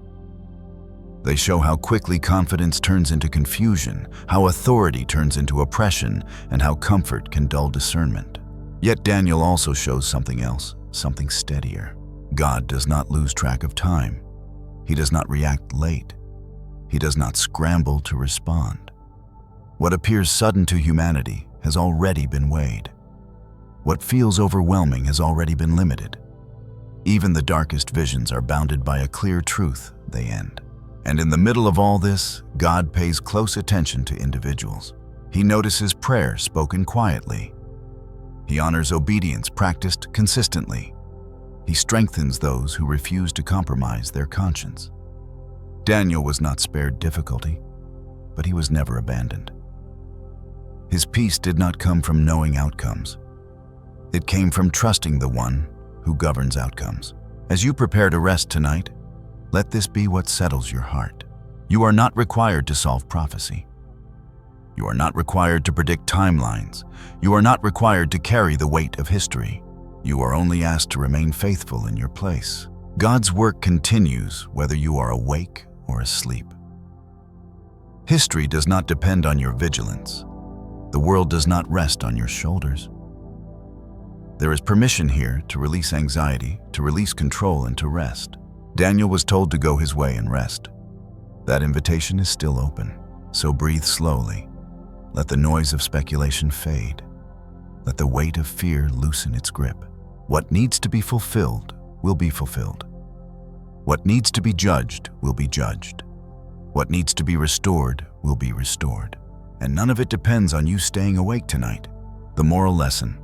They show how quickly confidence turns into confusion, how authority turns into oppression, and how comfort can dull discernment. Yet Daniel also shows something else, something steadier. God does not lose track of time. He does not react late. He does not scramble to respond. What appears sudden to humanity has already been weighed. What feels overwhelming has already been limited. Even the darkest visions are bounded by a clear truth: they end. And in the middle of all this, God pays close attention to individuals. He notices prayer spoken quietly. He honors obedience practiced consistently. He strengthens those who refuse to compromise their conscience. Daniel was not spared difficulty, but he was never abandoned. His peace did not come from knowing outcomes. It came from trusting the one who governs outcomes. As you prepare to rest tonight, let this be what settles your heart. You are not required to solve prophecy. You are not required to predict timelines. You are not required to carry the weight of history. You are only asked to remain faithful in your place. God's work continues whether you are awake or asleep. History does not depend on your vigilance. The world does not rest on your shoulders. There is permission here to release anxiety, to release control, and to rest. Daniel was told to go his way and rest. That invitation is still open, so breathe slowly. Let the noise of speculation fade. Let the weight of fear loosen its grip. What needs to be fulfilled will be fulfilled. What needs to be judged will be judged. What needs to be restored will be restored. And none of it depends on you staying awake tonight. The moral lesson.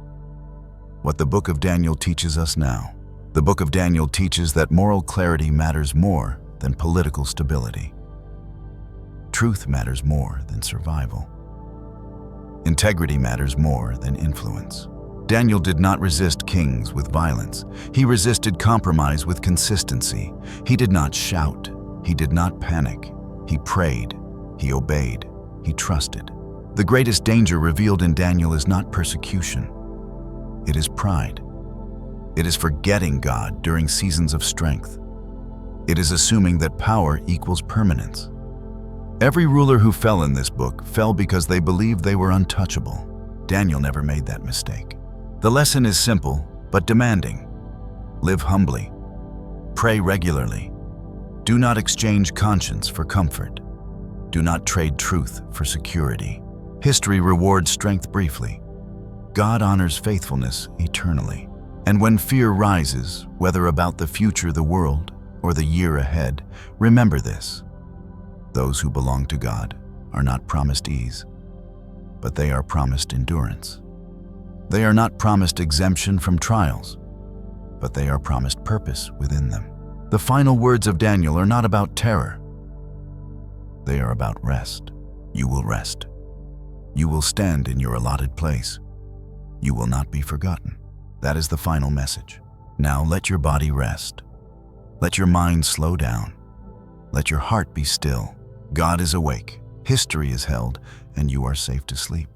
What the book of Daniel teaches us now. The book of Daniel teaches that moral clarity matters more than political stability. Truth matters more than survival. Integrity matters more than influence. Daniel did not resist kings with violence. He resisted compromise with consistency. He did not shout. He did not panic. He prayed. He obeyed. He trusted. The greatest danger revealed in Daniel is not persecution. It is pride. It is forgetting God during seasons of strength. It is assuming that power equals permanence. Every ruler who fell in this book fell because they believed they were untouchable. Daniel never made that mistake. The lesson is simple, but demanding. Live humbly. Pray regularly. Do not exchange conscience for comfort. Do not trade truth for security. History rewards strength briefly. God honors faithfulness eternally. And when fear rises, whether about the future, the world, or the year ahead, remember this. Those who belong to God are not promised ease, but they are promised endurance. They are not promised exemption from trials, but they are promised purpose within them. The final words of Daniel are not about terror. They are about rest. You will rest. You will stand in your allotted place. You will not be forgotten. That is the final message. Now let your body rest. Let your mind slow down. Let your heart be still. God is awake. History is held, and you are safe to sleep.